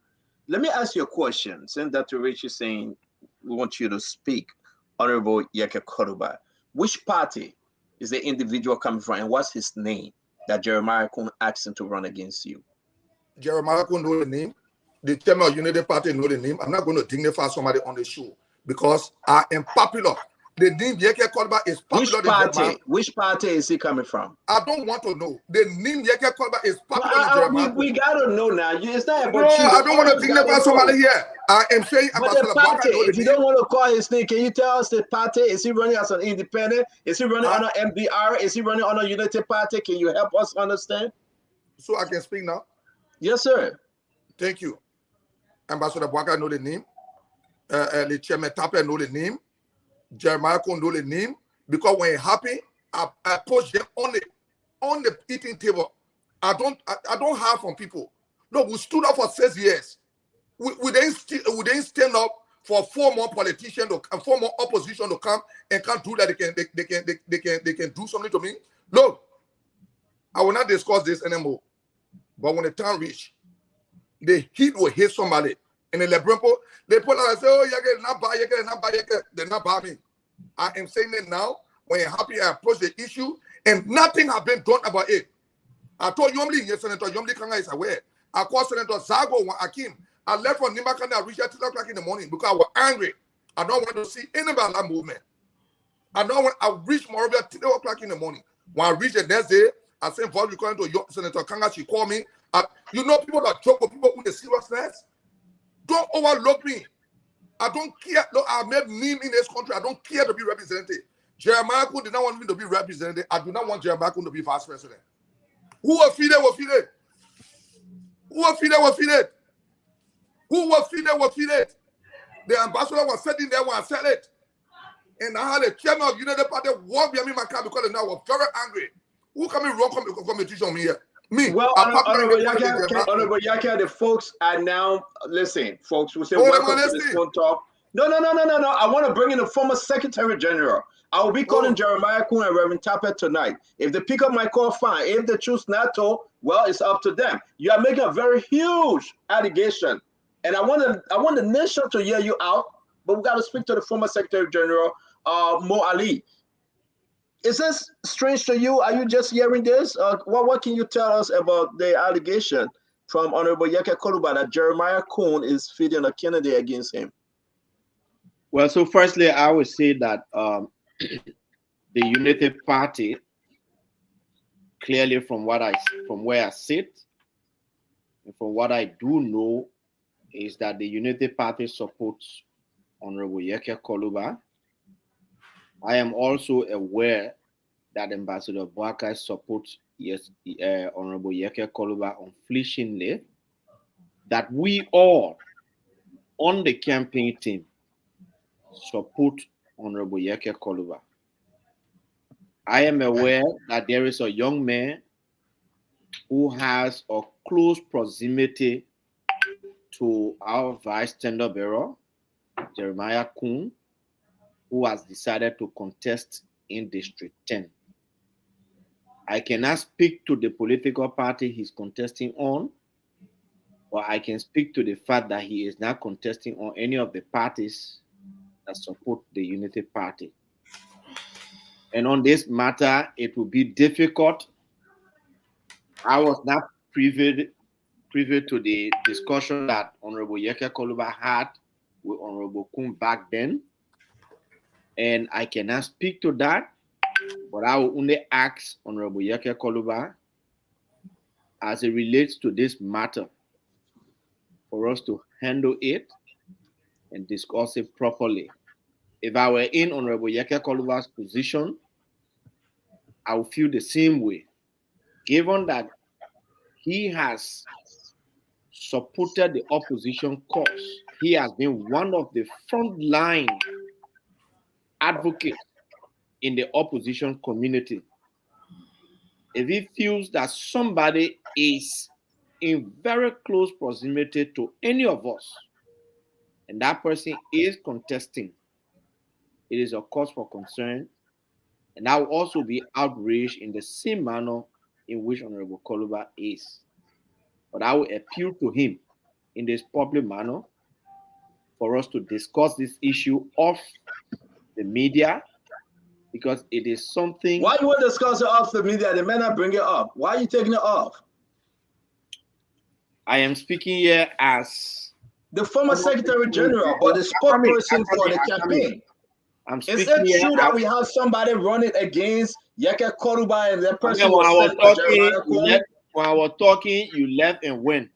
Let me ask you a question. Since Dr. Rich is saying we want you to speak, Honorable Yeke Koruba, which party is the individual coming from, and what's his name that Jeremiah Koung asked him to run against you? Jeremiah Koung know the name. The chairman of Unity Party know the name. I'm not going to dignify somebody on the show because I am popular. The name Yeke Koruba is popular. Which party is he coming from? I don't want to know. The name Yeke Koruba is popular. We got to know now. It's not about you. I don't want to dignify somebody here. I am saying about the party. If you don't want to call his name, can you tell us the party? Is he running as an independent? Is he running on an MDR? Is he running on a Unity Party? Can you help us understand? So I can speak now? Yes, sir. Thank you. Ambassador Boaka know the name. The chairman Tapper know the name. Jeremiah Koung know the name, because when he's happy, I push them on the eating table. I don't have from people. No, we stood up for 6 years. We didn't stand up for 4 more politicians and 4 more opposition to come and can't do that. They can do something to me. Look, I will not discuss this anymore. But when the time reach, the heat will hit somebody. And the Lebrimpo, they put out and say, oh, you not buy, they're not buy me. I am saying it now. When you're happy, I approach the issue, and nothing has been done about it. I told Yomli, yes, Senator Yomli Kanga is aware. I called Senator Zago Akim. I left from Nimakanda, I reached at 2 o'clock in the morning because I was angry. I don't want to see anybody that movement. I reached Morovia at 2 o'clock in the morning. When I reached the next day, I sent voice recording to Senator Kanga. She called me. People that joke with people with the seriousness. Don't overlook me. I don't care. Look, I made name in this country. I don't care to be represented. Jeremiah Koung did not want me to be represented. I do not want Jeremiah Koung to be vice president. Who will feed it? Will feed it. Who will feed it? Will feed it. Who will feed it? Will feed it. The ambassador was sitting there when I said it. And I had a chairman of Unity Party walk behind me in my car because I was very angry. Who can run competition on me here? Me. Well, Honorable Yaka, the folks are now, listen, folks, we say welcome to this phone talk. No. I want to bring in the former Secretary General. I will be calling Jeremiah Koung and Reverend Tapper tonight. If they pick up my call, fine. If they choose not to, well, it's up to them. You are making a very huge allegation. And I want the nation to hear you out, but we got to speak to the former Secretary General, Mo Ali. Is this strange to you? Are you just hearing this? What can you tell us about the allegation from Honorable Yeke Koruba that Jeremiah Koung is feeding a candidate against him? Well, so firstly, I would say that the Unity Party, clearly from where I sit, and from what I do know, is that the Unity Party supports Honorable Yeke Koluba. I am also aware that Ambassador Boakai supports Honorable Yeke Koluba unflinchingly, that we all on the campaign team support Honorable Yeke Koluba. I am aware that there is a young man who has a close proximity to our Vice Tender Bearer, Jeremiah Koung, who has decided to contest in District 10. I cannot speak to the political party he's contesting on, but I can speak to the fact that he is not contesting on any of the parties that support the Unity Party. And on this matter, it will be difficult. I was not privy to the discussion that Honorable Yeke Koluba had with Honorable Koung back then. And I cannot speak to that, but I will only ask Honorable Yeke Koluba, as it relates to this matter, for us to handle it and discuss it properly. If I were in Honorable Yeke Koluba's position, I would feel the same way, given that he has supported the opposition cause. He has been one of the frontline advocates in the opposition community. If he feels that somebody is in very close proximity to any of us, and that person is contesting, it is a cause for concern, and I will also be outraged in the same manner in which Honorable Koluba is. But I will appeal to him in this public manner for us to discuss this issue off the media, because it is something. Why you want to discuss it off the media? They may not bring it up. Why are you taking it off? I am speaking here as the former Secretary General or the spokesperson for the campaign. Is it true that we have somebody running against Yeke Koluba and that person was sent by Jeremiah Koung? When I was talking, you left and went.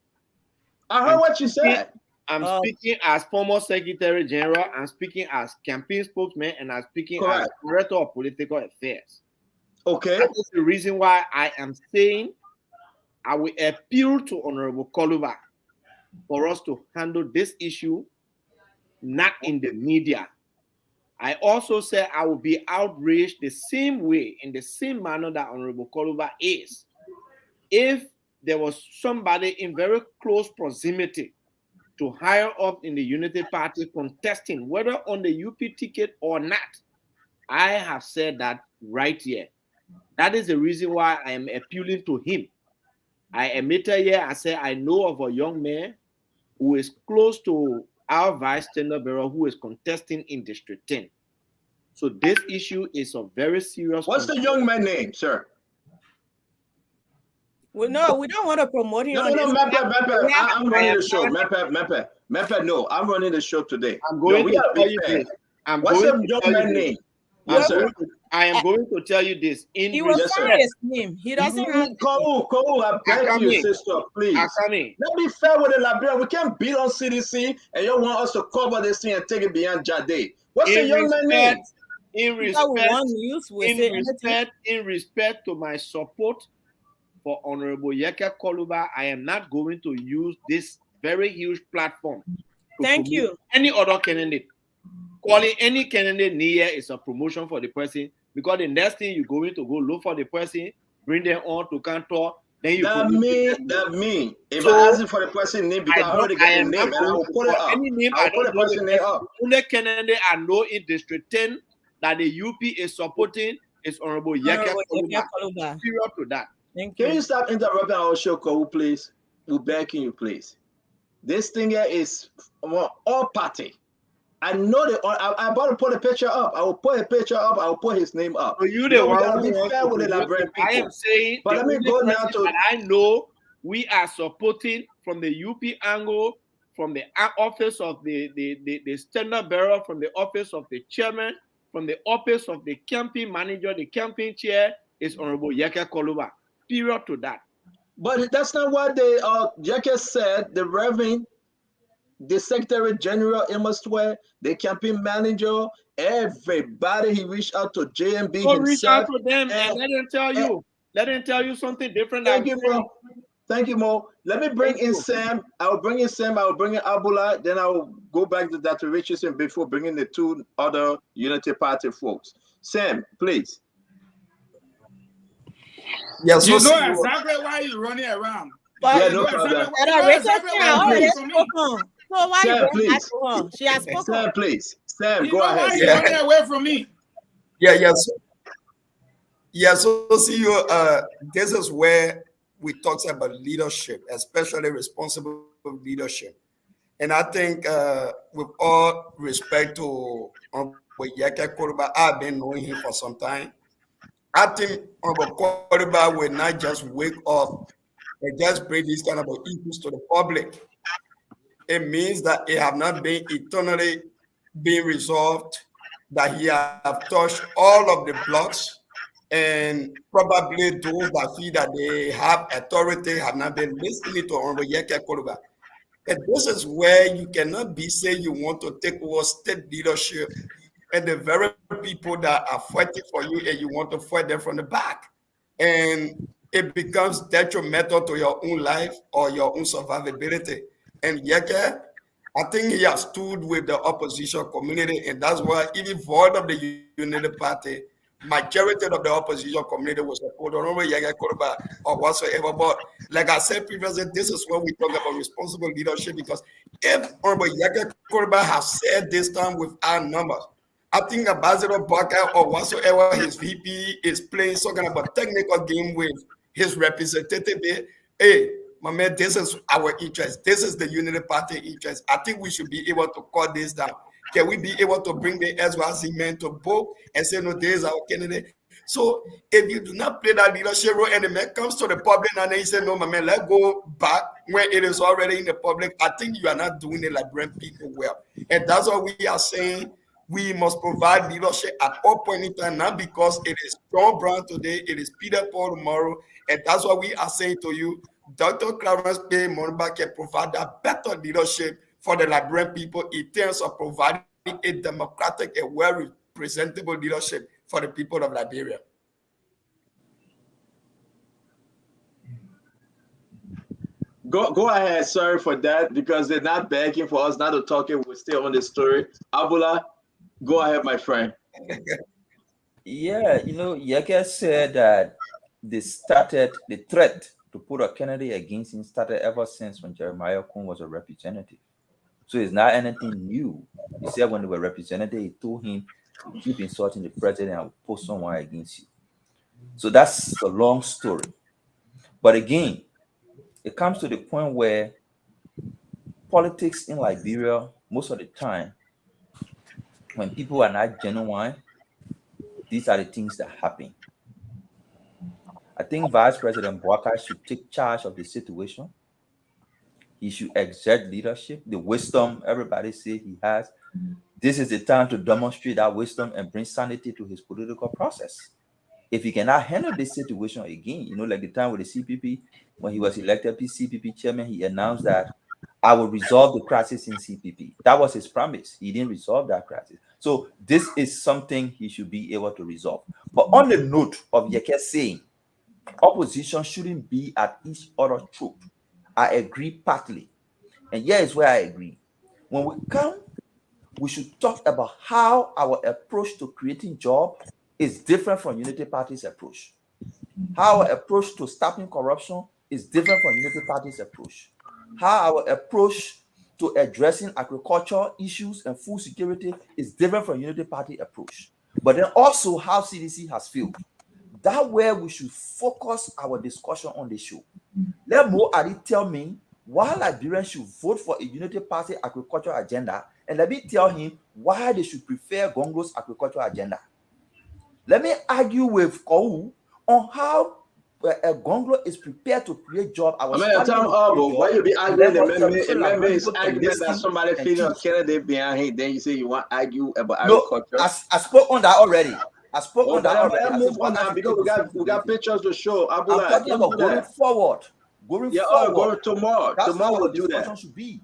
I heard what you said. I'm speaking as former Secretary General, I'm speaking as campaign spokesman, and I'm speaking as Director of Political Affairs. Okay. That is the reason why I am saying I will appeal to Honorable Koluba for us to handle this issue, not in the media. I also said I will be outraged the same way, in the same manner that Honorable Koluba is, if there was somebody in very close proximity to higher up in the Unity Party contesting, whether on the UP ticket or not. I have said that right here. That is the reason why I am appealing to him. I admitted here, I said I know of a young man who is close to our Vice Tender Bearer who is contesting in District 10. So this issue is a very serious. What's the young man's name, sir? Well, no, we don't want to promote him. No, Mepe, I'm running the show. Mepe, no, I'm running the show today. I'm going to tell you this. What's the young man's name? Yes, sir. I am going to tell you this. He will find his name. He doesn't have. Koung, I beg you, sister, please. Let me fair with the Liberian. We can't beat on CDC, and you want us to cover this thing and take it beyond Jade. What's the young man's name? In respect to my support for Honorable Yeke Koluba, I am not going to use this very huge platform to any other candidate. Calling any candidate near is a promotion for the person, because the next thing you're going to go look for the person, bring them on to Cantor. Then you that mean if I ask for the person name, because I already got the name, and I will put it up. Any name, I will put the person name up. Only candidate I know in District 10 that the UP is supporting is Honorable Yeke Koluba. Period to that. Can you stop interrupting our show, Koung, please? We're begging you, please. This thing here is all party. I know I'm about to put a picture up. I will put a picture up. I will put his name up. So you the one who be fair with the Liberian people. I am saying, but let me go now to. That I know we are supporting from the UP angle, from the office of the standard bearer, from the office of the chairman, from the office of the campaign manager, the campaign chair is Honorable Yeke Koluba. Period to that. But that's not what Yeke said. The Reverend the Secretary General Emersware, the campaign manager, everybody. He reached out to JMB Go reach out himself. to them and let them tell and- you. Let them tell you something different. Thank you, Mo. Thank you, Mo. Let me bring in Sam. I will bring in Sam. I will bring in Abula. Then I will go back to Dr. Richardson before bringing the two other Unity Party folks. Sam, please. Yes, You know exactly why you're running around. But Yeah, no problem. Richardson already from me. spoken. So why Sam, you going please. back to her? She has spoken. Sam, please. Sam, You go know ahead. why you're running away from me? So see you. This is where we talk about leadership, especially responsible leadership. And I think, with all respect to Yeke Koruba, I've been knowing him for some time. I think Koruba will not just wake up and just bring these kind of issues to the public. It means that it have not been eternally being resolved, that he have touched all of the blocks, and probably those that feel that they have authority have not been listening to Honorable Yeke Koruba. And this is where you cannot be saying you want to take over state leadership and the very people that are fighting for you and you want to fight them from the back. And it becomes detrimental to your own life or your own survivability. And Yeke, I think he has stood with the opposition community, and that's why even void of the Unity Party, majority of the opposition community was support Honorable Yeke Koruba or whatsoever. But like I said previously, this is when we talk about responsible leadership, because if Honorable Yeke Koruba has said this time with our numbers, I think Ambassador Barker or whatsoever his VP is playing some kind of a technical game with his representative. Hey, my man, this is our interest. This is the Unity Party interest. I think we should be able to cut this down. Can we be able to bring the SYC men to both and say, no, this is our candidate? So if you do not play that leadership role and the man comes to the public and then he says, no, my man, let's go back when it is already in the public, I think you are not doing the Liberian people well. And that's what we are saying. We must provide leadership at all point in time, not because it is John Brown today, it is Peter Paul tomorrow. And that's what we are saying to you. Dr. Clarence P. Monba can provide that better leadership for the Liberian people in terms of providing a democratic and well-representable leadership for the people of Liberia. Go ahead. Sorry for that, because they're not begging for us not to talk it. We're still on the story. Abula, go ahead, my friend. Yeah, Yeke said that the threat to put a candidate against him started ever since when Jeremiah Koung was a representative. So it's not anything new. He said when they were representative, he told him to keep insulting the president and put someone against you. So that's a long story. But again, it comes to the point where politics in Liberia, most of the time, when people are not genuine, these are the things that happen. I think Vice President Boakai should take charge of the situation. He should exert leadership, the wisdom everybody says he has. This is the time to demonstrate that wisdom and bring sanity to his political process. If he cannot handle this situation again, like the time with the CPP, when he was elected CPP chairman, he announced that I will resolve the crisis in CPP. That was his promise. He didn't resolve that crisis. So this is something he should be able to resolve. But on the note of Yeke saying, opposition shouldn't be at each other's throat, I agree partly. And here is where I agree. When we come, we should talk about how our approach to creating jobs is different from Unity Party's approach. How our approach to stopping corruption is different from Unity Party's approach. How our approach to addressing agricultural issues and food security is different from Unity Party approach. But then also how CDC has failed. That where we should focus our discussion on the show. Let Mo Ali tell me why Liberians should vote for a Unity Party agricultural agenda, and let me tell him why they should prefer Gongo's agricultural agenda. Let me argue with Kou on how Gonglo is prepared to create jobs. Why you be arguing the argument that somebody feeling a candidate behind him, then you say you want to argue about agriculture? I spoke on that already. I spoke on that already. Move on now, because we got pictures to show. I'm talking about going forward. Going forward. Tomorrow. Tomorrow we'll do that. Should be.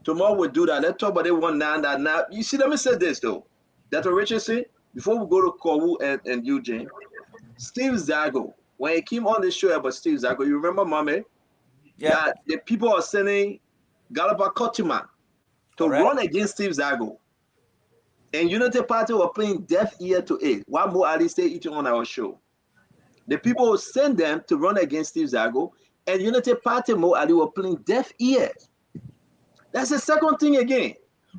Tomorrow we'll do that. Let's talk about it one now. You see, let me say this though. Dr. Richardson, before we go to Kowu and Eugene, Steve Zago, when he came on the show about Steve Zago, you remember, Mommy? Yeah. That the people are sending Galapa Kotima to run against Steve Zago. And Unity Party were playing deaf ear to it. One more Ali say it on our show. The people will send them to run against Steve Zago, and Unity Party Mo Ali were playing deaf ears. That's the second thing again.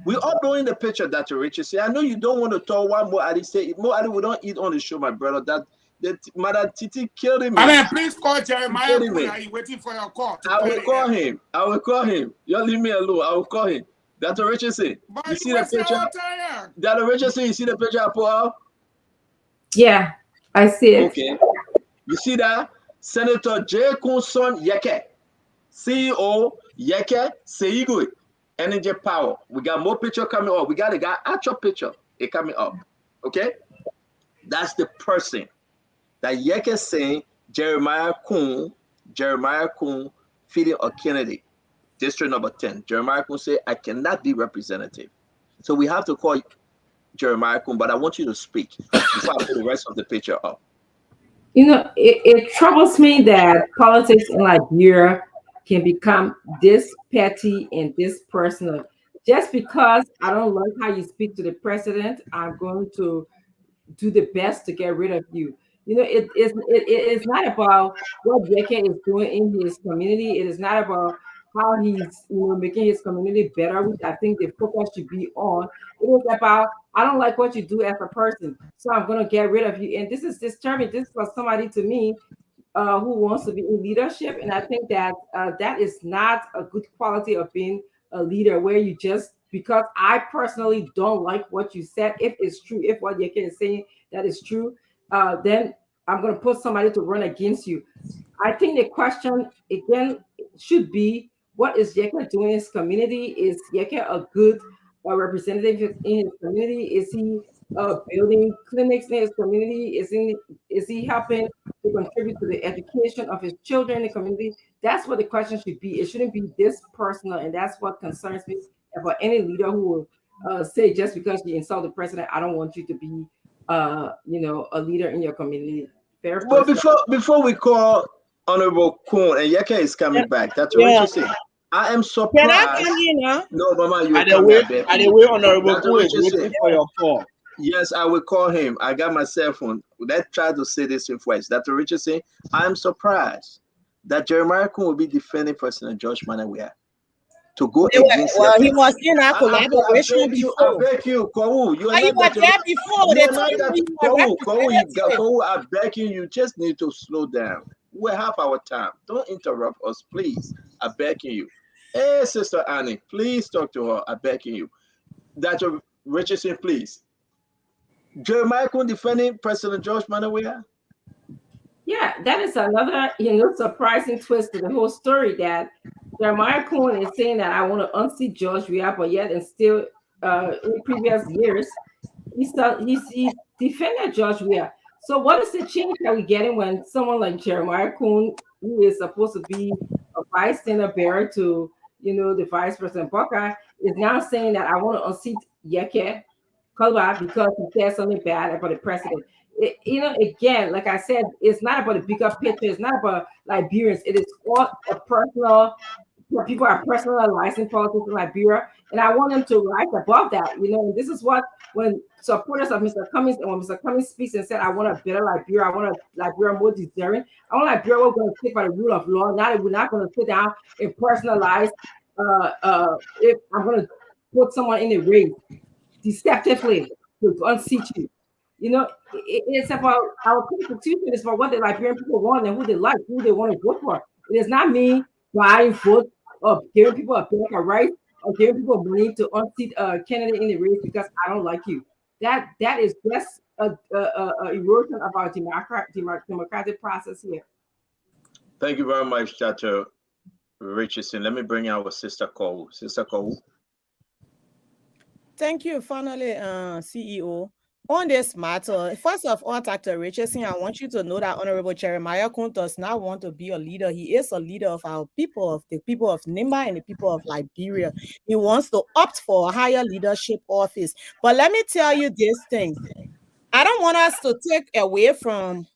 We all know in the picture, Dr. Richardson. I know you don't want to talk one more Ali say Mo Ali we don't eat on the show, my brother. That Mother Titi killed him. Alan, please call Jeremiah Koung. I'm waiting for your call. I will call him. I will call him. You leave me alone. I will call him. Dr. Richardson, you see the picture? Dr. Richardson, you see the picture I put up? Yeah, I see it. Okay. You see that? Senator J. Kunson Yeke, CEO Yeke Seigui, Energy Power. We got more picture coming up. We got actual picture coming up. Okay? That's the person that Yeke saying Jeremiah Koung feeding a candidate. District number 10. Jeremiah Koung say, I cannot be representative. So we have to call Jeremiah Koung, but I want you to speak before I put the rest of the picture up. You know, it troubles me that politics in Liberia can become this petty and this personal. Just because I don't like how you speak to the president, I'm going to do the best to get rid of you. You know, it is not about what Yeke is doing in his community. It is not about how he's making his community better, which I think the focus should be on. It is about I don't like what you do as a person, so I'm gonna get rid of you. And this is disturbing. This was somebody to me who wants to be in leadership, and I think that that is not a good quality of being a leader, where you just because I personally don't like what you said. If it's true, if what Yeke is saying that is true, then I'm going to put somebody to run against you. I think the question again should be, what is Yeke doing in his community? Is Yeke a good representative in his community? Is he building clinics in his community? Is he helping to contribute to the education of his children in the community? That's what the question should be. It shouldn't be this personal, and that's what concerns me about any leader who will say just because you insult the president, I don't want you to be, a leader in your community. Fair. Well, before we call Honorable Koung and Yeke is coming back, that's what you say. I am surprised. Can I come in now? No, Mama, you Are the way Honorable Koung is waiting for your call. Yes, I will call him. I got my cell phone. Let's try to say this in voice. Dr. Richardson, I'm surprised that Jeremiah Koung will be defending President George Manawia to go against. Well, he was in our collaboration before. I beg you, Koung. You were there before. They told you Koung, I beg you. You just need to slow down. We have our time. Don't interrupt us, please. I beg you. Hey, Sister Annie, please talk to her. I beg you. Dr. Richardson, please. Jeremiah Koung defending President George Manawia? Yeah, that is another, surprising twist to the whole story, that Jeremiah Koung is saying that I want to unseat George Weah, but yet and still in previous years, he's defended George Weah. So what is the change that we're getting when someone like Jeremiah Koung, who is supposed to be a bystander bearer to, the Vice President Buckeye, is now saying that I want to unseat Yeke Koung because he said something bad about the president? Again, like I said, it's not about the bigger picture. It's not about Liberians. It is all a personal. People are personalizing politics in Liberia, and I want them to rise above that. And this is what when supporters of Mr. Cummings and when Mr. Cummings speaks and said, "I want a better Liberia. I want a Liberia more deserving. I want Liberia we're going to stick by the rule of law. Now that we're not going to sit down and personalize. If I'm going to put someone in the race deceptively to unseat you." It's about our constitution. It's about what the Liberian people want and who they like, who they want to vote for. It is not me buying votes or giving people a bill of rights or giving people money to unseat a candidate in the race because I don't like you. That is just a erosion of our democratic process here. Thank you very much, Dr. Richardson. Let me bring our Sister Koung. Sister Koung. Thank you, finally, CEO. On this matter, first of all, Dr. Richardson, I want you to know that Honorable Jeremiah Koung does not want to be a leader. He is a leader of our people, of the people of Nimba and the people of Liberia. He wants to opt for a higher leadership office. But let me tell you this thing. I don't want us to take away from,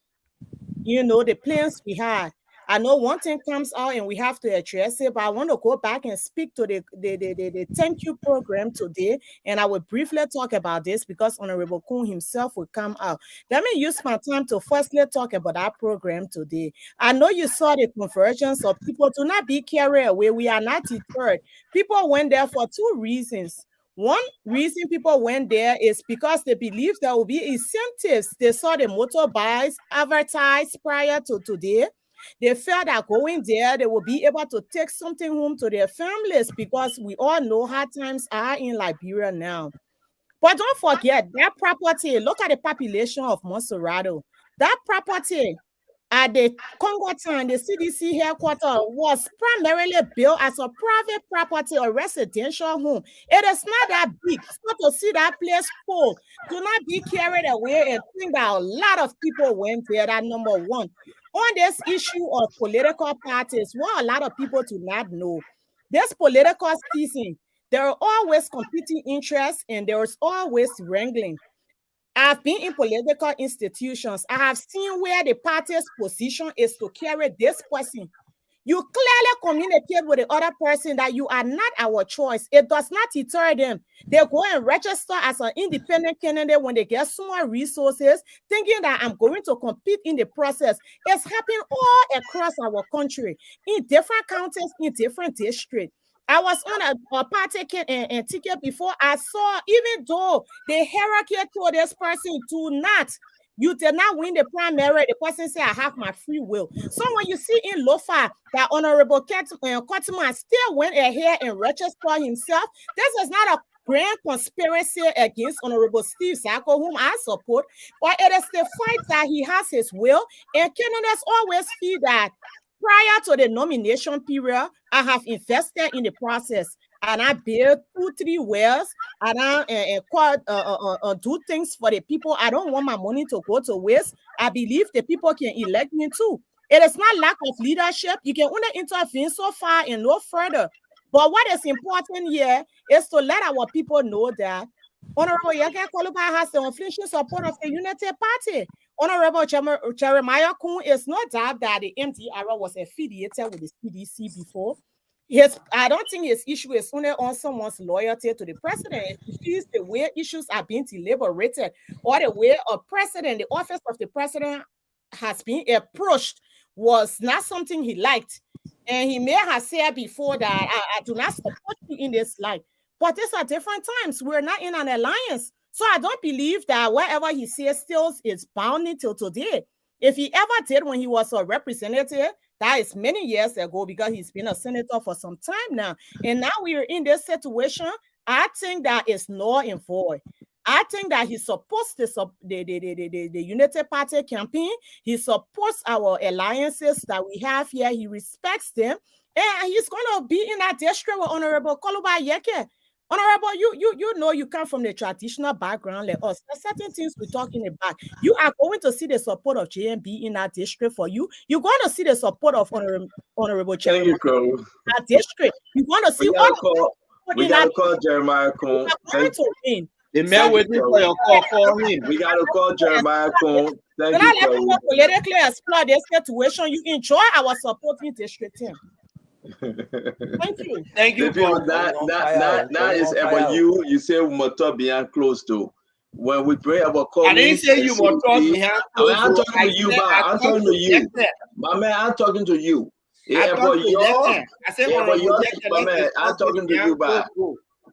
the plans we had. I know one thing comes out and we have to address it, but I want to go back and speak to the thank you program today. And I will briefly talk about this because Honorable Koung himself will come out. Let me use my time to firstly talk about that program today. I know you saw the convergence of people. Do not be carried away. We are not deterred. People went there for two reasons. One reason people went there is because they believe there will be incentives. They saw the motorbikes advertised prior to today. They felt that going there, they will be able to take something home to their families because we all know how times are in Liberia now. But don't forget that property, look at the population of Monserrado. That property at the Congo town, the CDC headquarters, was primarily built as a private property or residential home. It is not that big. So to see that place full, do not be carried away and think that a lot of people went there. That number one. On this issue of political parties, what a lot of people do not know, this political season, there are always competing interests and there is always wrangling. I've been in political institutions. I have seen where the party's position is to carry this person. You clearly communicate with the other person that you are not our choice. It does not deter them. They go and register as an independent candidate when they get small resources, thinking that I'm going to compete in the process. It's happening all across our country, in different counties, in different districts. I was on a party ticket before. I saw, even though the hierarchy told this person to not, you did not win the primary, the person said, I have my free will. So when you see in Lofa that Honorable Kotman still went ahead and registered himself, this is not a grand conspiracy against Honorable Steve Sako, whom I support, but it is the fight that he has his will. And candidates always feel that prior to the nomination period, I have invested in the process and I build 2-3 wells and I do things for the people. I don't want my money to go to waste. I believe the people can elect me too. It is not lack of leadership. You can only intervene so far and no further. But what is important here is to let our people know that Honorable Yeke Koluba has the unflinching support of the United Party. Honorable Jeremiah Koung is no doubt that the MDR was affiliated with the CDC before. I don't think his issue is only on someone's loyalty to the president. If he feels the way issues are being deliberated or the way a president, the office of the president has been approached was not something he liked. And he may have said before that I do not support you in this life. But these are different times. We're not in an alliance. So I don't believe that whatever he says still is bound until today. If he ever did when he was a representative, that is many years ago because he's been a senator for some time now. And now we are in this situation. I think that is null and void. I think that he supports the United Party campaign. He supports our alliances that we have here. He respects them. And he's going to be in that district with Honorable Koluba Yeke. Honorable, you know you come from the traditional background like us. There's certain things we're talking about. You are going to see the support of JMB in that district for you. You're going to see the support of Honorable Jeremiah in that district. You're going to see we got to call Jeremiah Koung. The man waiting for your call. Call him. We got to call Jeremiah Koung. Thank you, let people politically explore this situation. You enjoy our supporting district team. Thank you. Thank you. That is about you. You say we must talk behind close to. When we pray about calling, I didn't say you must talk behind close. I'm talking to you, I'm talking to you. My man, I'm talking to you. I said, my man, I'm talking to you, but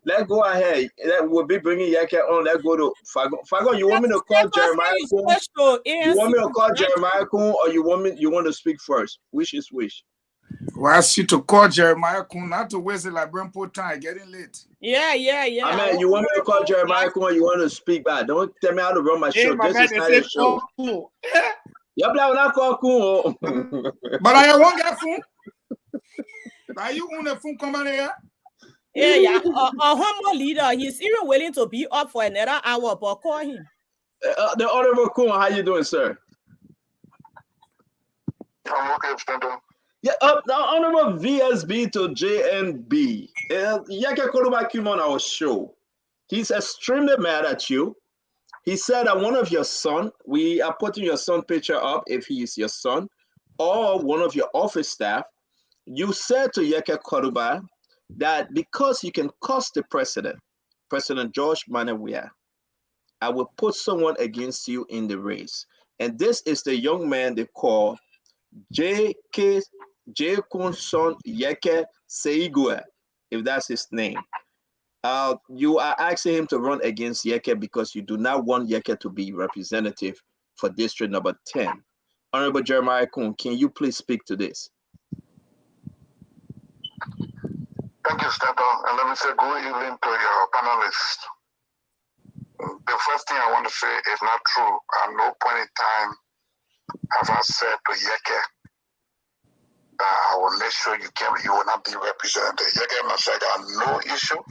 let's go ahead. We'll be bringing Yeke on. Let's go to Fago. You want me to call Jeremiah Koung? You want me to call Jeremiah Koung, or you want to speak first? Which is which? Well, I ask you to call Jeremiah Koung, not to waste the Liberian time, getting late. Yeah. I mean, you want me to call Jeremiah Koung, or you want to speak back? Don't tell me how to run my show. This is not a show. You're not call Koung. But I won't get phone. Are you on the phone coming here? Yeah. A humble leader. He's even willing to be up for another hour, but call him. The Honorable Koung, how you doing, sir? I'm okay, Stanton. Yeah, the Honorable VSB to JNB. Yeke Koruba came on our show. He's extremely mad at you. He said that one of your son, we are putting your son picture up if he is your son, or one of your office staff. You said to Yeke Koruba that because you can cost the president, President George Manawia, I will put someone against you in the race. And this is the young man they call J.K. Son Yeke Seigua, if that's his name. You are asking him to run against Yeke because you do not want Yeke to be representative for district number 10. Honorable Jeremiah Koung, can you please speak to this? Thank you, Stanton. And let me say good evening to your panelists. The first thing I want to say is not true. At no point in time have I said to Yeke, I will make sure you will not be represented. Yeke must say I got no issue.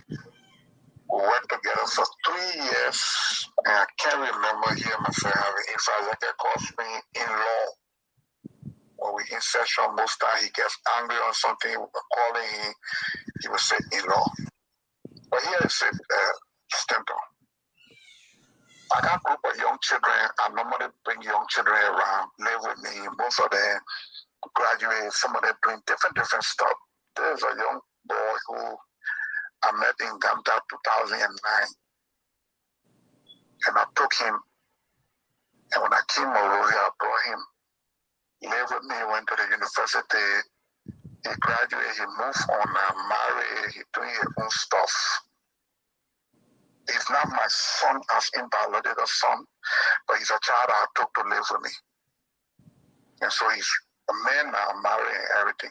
We worked together for 3 years, and I can't remember here myself having inside Yeke calls me in law. When we in session, most time he gets angry on something, we're calling him, he will say in law. But here is it, Stanton. I got a group of young children. I normally bring young children around, live with me. Most of them graduate, some of them doing different stuff. There's a young boy who I met in Gambia 2009. And I took him. And when I came over here, I brought him. He lived with me, went to the university. He graduated, he moved on, married, he's doing his own stuff. He's not my son as in biological son, but he's a child I took to live with me. And so he's a man now, married and everything.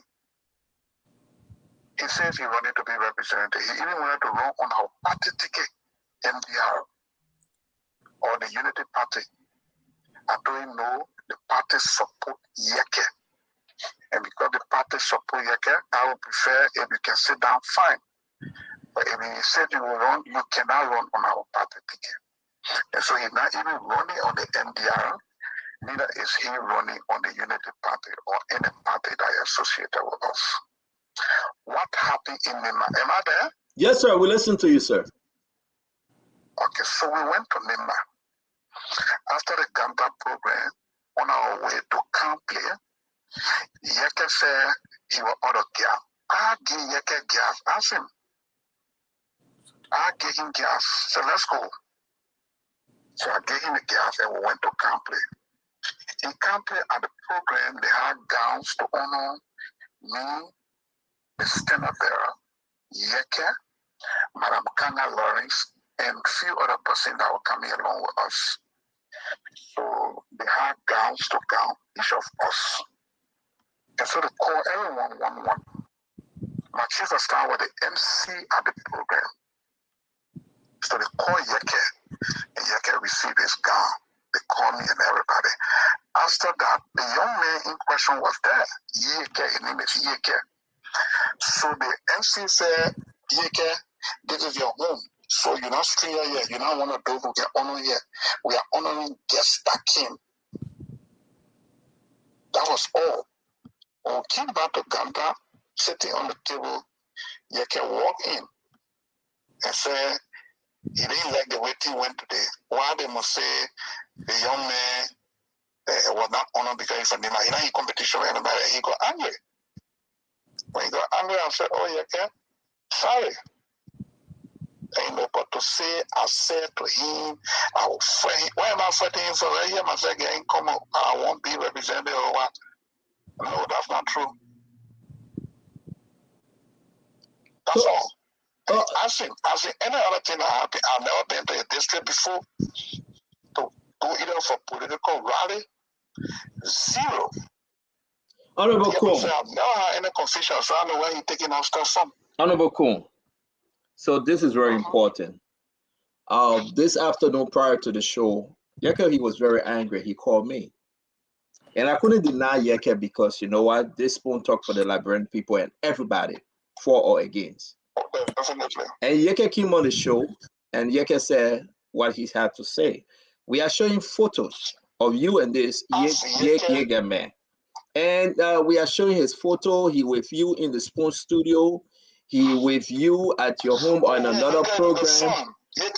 He says he wanted to be represented. He even wanted to run on our party ticket, MDR, or the Unity Party. I don't know the party support Yeke. And because the party support Yeke, I would prefer if you can sit down, fine. But if you said you will run, you cannot run on our party ticket. And so he's not even running on the MDR, neither is he running on the Unity Party or any party that is associated with us. What happened in Nima? Am I there? Yes, sir. We listen to you, sir. Okay, so we went to Nima. After the Gamba program, on our way to camp here, Yeke said he was out of gas. I give Yeke gas. Ask him. I gave him gas. So let's go. So I gave him the gas and we went to camp. In camp at the program, they had gowns to honor me, the standard bearer, Yeke, Madam Kanga Lawrence, and a few other persons that were coming along with us. So they had gowns to gown each of us. And so they call everyone 1-1. My chief of staff was the MC at the program. So they call Yeke, and Yeke received his gown. They called me and everybody. After that, the young man in question was there. Yeke, his name is Yeke. So the MC said, Yeke, this is your home. So you're not stranger here. You're not one of those who get honored here. We are honoring guests that came. That was all. When we came back to Ganda, sitting on the table, Yeke walked in and said, he didn't like the way things went today. Why they must say the young man was not honored because he's a Nima. He not in competition with anybody. He got angry. When he got angry, I said, oh, Yeke, sorry. You know, but to say, I said to him, I will fight him. Why am I fighting him for right here? I said, ain't come up. I won't be represented or what? No, that's not true. That's all. I've seen any other thing that happened. I've never been to a district before to go either for political rally. Zero. Honorable Koung. I've never had any confusion, so I don't know where he's taking our stuff from. Honorable Koung. So this is very important. This afternoon prior to the show, Yeke, he was very angry. He called me. And I couldn't deny Yeke because, you know what, this spoon talk for the Liberian people and everybody, for or against. Definitely. And Yeke came on the show and Yeke said what he had to say. We are showing photos of you and this Jaeger man. And we are showing his photo. He with you in the Spoon Studio. He with you at your home on another program. I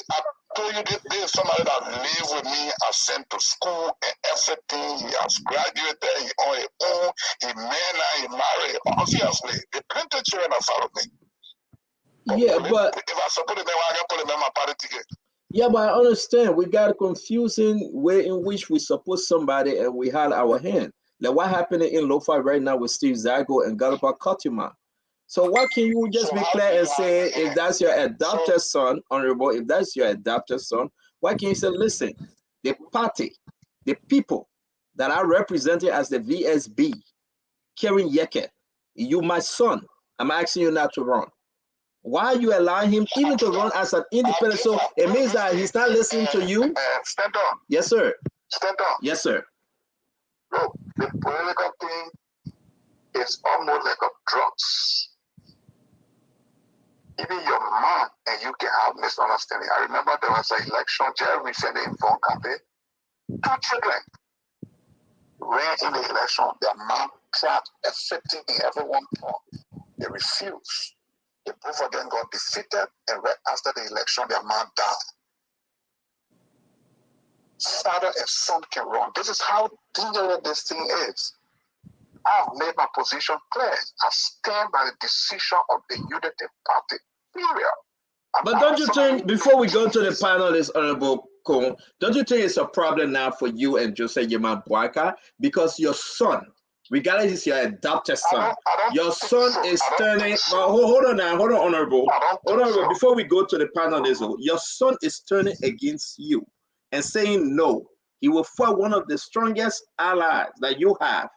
told you there's somebody that live with me. I sent to school and everything. He has graduated. He on his own. He married. He married. Obviously, the plenty of children that follow me. Yeah, but if I support them, I can put them in my party ticket. Yeah, but I understand. We got a confusing way in which we support somebody and we had our hand. Like what happened in Lo-Fi right now with Steve Zago and Gallup Kotima. So why can you just be clear and say if that's your adopted son, honorable, if that's your adopted son, why can't you say, listen, the party, the people that are represented as the VSB, Karen Yeke, you my son, I'm asking you not to run. Why are you allowing him even to run as an independent? So it means that he's not listening to you? Stand on. Yes, sir. Stand on. Yes, sir. Look, the political thing is almost like a drugs. Even your mom and you can have misunderstanding. I remember there was an election, Jerry recently in phone campaign. 2 children ran in the election. Their mom tried everything in everyone part. They refused. The both of them got defeated, and right after the election, their mom died. Father and son can run. This is how dangerous this thing is. I've made my position clear. I stand by the decision of the Unity Party. Period. But don't you think, before we go to the panelists, Honorable Koung, don't you think it's a problem now for you and Jose Yeman Boaka? Because your son, regardless it's your adopted son, your son is turning, hold on now, hold on, Honorable. Honorable, before we go to the panelists, your son is turning against you and saying no. He will fight one of the strongest allies that you have.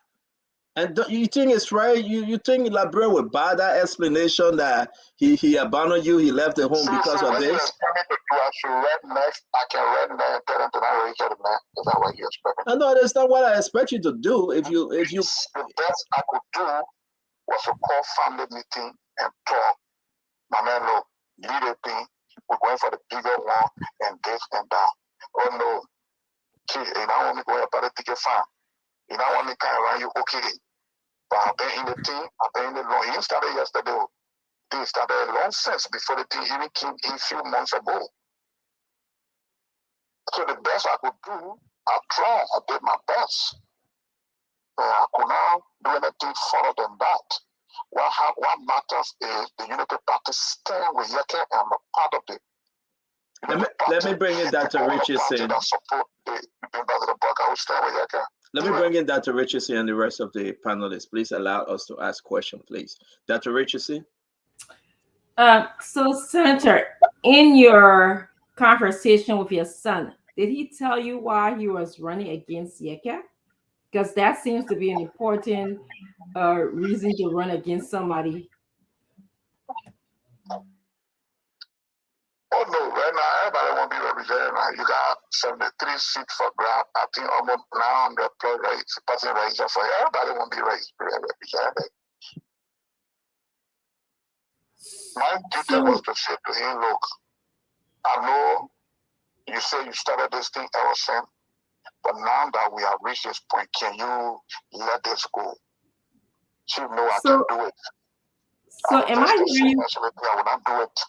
And you think it's right? You think Labrie would buy that explanation that he abandoned you, he left the home because of this? I should read next. I can read next and tell him to not reach out the man. Is that what you expect? No, that's not what I expect you to do. If you The best I could do was to call family meeting and talk. My man, look, lead a thing. We're going for the bigger one and this and that. Oh no, kid, you don't want me to go about the ticket fine. You don't want me to carry around you, okay. But I've been in the team, I've been in the long. He started yesterday. He started a long since before the team even came in a few months ago. So the best I could do, I tried, I did my best. I could not do anything further than that. What matters is the Unity Party stand with Yeke and I'm a part of it. Let me bring in Dr. Richardson. Let me bring in Dr. Richardson and the rest of the panelists. Please allow us to ask questions, please. Dr. Richardson? So, Senator, in your conversation with your son, did he tell you why he was running against Yeke? Because that seems to be an important reason to run against somebody. Oh no, right now everybody won't be represented now. You got 73 seats for grab. I think almost 900 plus rates, passing rates for everybody won't be represented. My duty was to say to him, look, I know you say you started this thing ever since, but now that we have reached this point, can you let this go? So you know I can do it. So am I hearing you? I will not do it.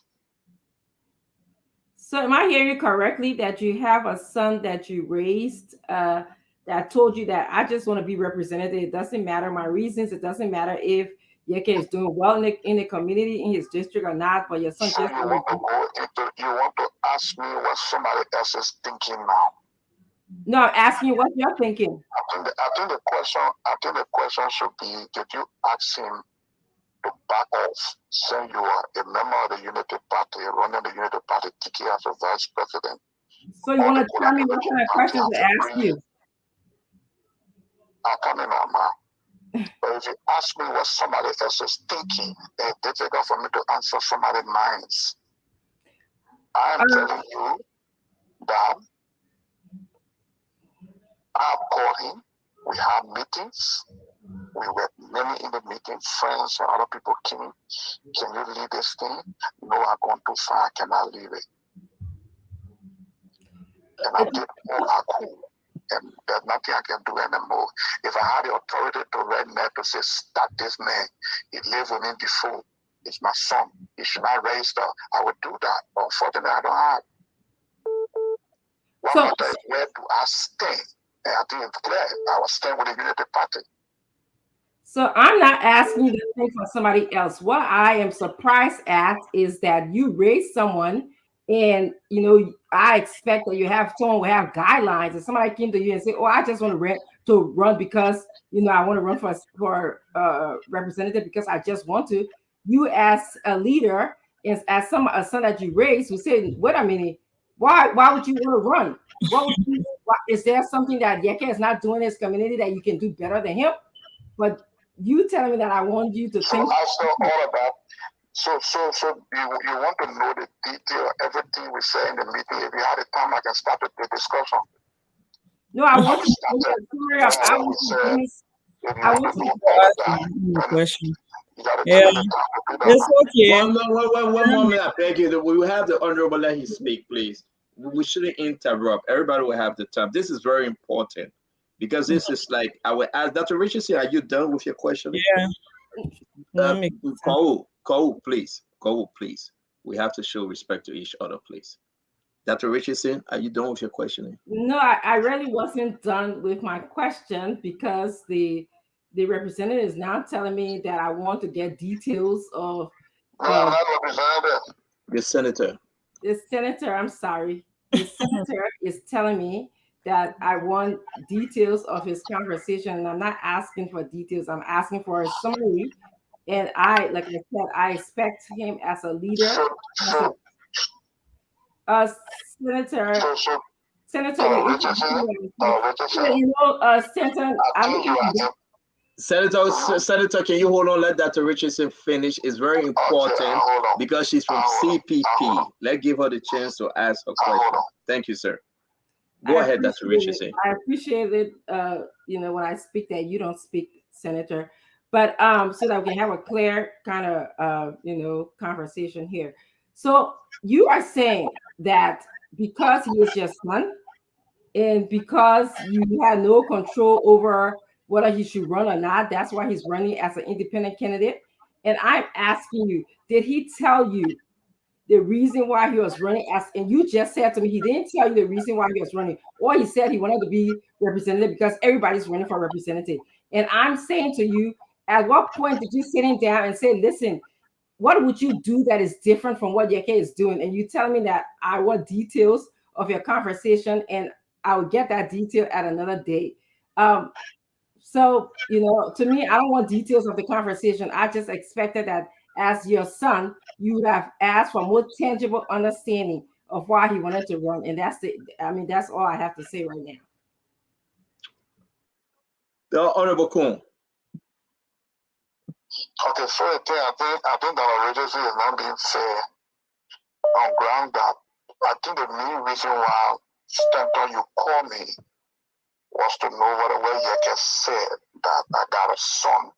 So am I hearing you correctly that you have a son that you raised that told you that I just want to be represented? It doesn't matter my reasons. It doesn't matter if Yeke is doing well in the community, in his district or not, but your son so just you want to ask me what somebody else is thinking now. No, I'm asking you what you're thinking. I think the question should be, did you ask him to back off, saying you are a member of the Unity Party, running the Unity Party ticket as a vice president? So you want to tell me what kind of questions to ask you? I'm coming on, man. But if you ask me what somebody else is thinking, it's difficult for me to answer somebody's minds. I'm telling you that I've called him. We have meetings. We were many in the meeting. Friends and other people came. Can you lead this thing? No, I've gone too far. I cannot leave it. And I did all I could. And there's nothing I can do anymore. If I had the authority to write net to say, stop this man, he lived with me before, it's my son, he should not raise up, I would do that. But unfortunately, I don't have. What matter is where do I stand? And I think it's clear, I will stand with the Unity Party. So I'm not asking you to think for somebody else. What I am surprised at is that you raise someone, and you know, I expect that you have someone will have guidelines, and somebody came to you and say, "Oh, I just want to run because you know I want to run for representative because I just want to." You as a leader, as a son that you raised, who said, "Wait a minute, why would you want to run? Is there something that Yeke is not doing in his community that you can do better than him?" But you telling me that I want you to think. After all of that, so you want to know the detail, everything we say in the meeting. If you had the time, I can start the discussion. No, I want to question. Yeah, it's okay. One moment, I beg you. We will have the honorable let him speak, please. We shouldn't interrupt. Everybody will have the time. This is very important. Because this is like, I will ask Dr. Richardson, are you done with your question? Yeah. Cole, please. We have to show respect to each other, please. Dr. Richardson, are you done with your question? No, I really wasn't done with my question because the representative is now telling me that I want to get details of the senator. The senator, I'm sorry. The senator is telling me that I want details of his conversation, and I'm not asking for details. I'm asking for a summary. And like I said, I expect him as a leader. Senator, Senator, can you hold on? Let Dr. Richardson finish. It's very important because she's from CPP. Let's give her the chance to ask her question. Thank you, sir. Go ahead, Dr. Richardson. I appreciate it. You know, when I speak that you don't speak, Senator, but so that we can have a clear kind of you know, conversation here. So you are saying that because he is your son, and because you had no control over whether he should run or not, that's why he's running as an independent candidate. And I'm asking you, did he tell you the reason why he was running? And you just said to me he didn't tell you the reason why he was running, or he said he wanted to be representative because everybody's running for representative. And I'm saying to you, at what point did you sit him down and say, listen, what would you do that is different from what Yeke is doing? And you tell me that I want details of your conversation, and I'll get that detail at another day. So, you know, to me, I don't want details of the conversation. I just expected that as your son, you would have asked for more tangible understanding of why he wanted to run. And that's all I have to say right now. The Honorable Koung. Okay, so I think that Richardson is not being fair on ground that I think the main reason why Stanton you call me was to know whether Yeke said that I got a son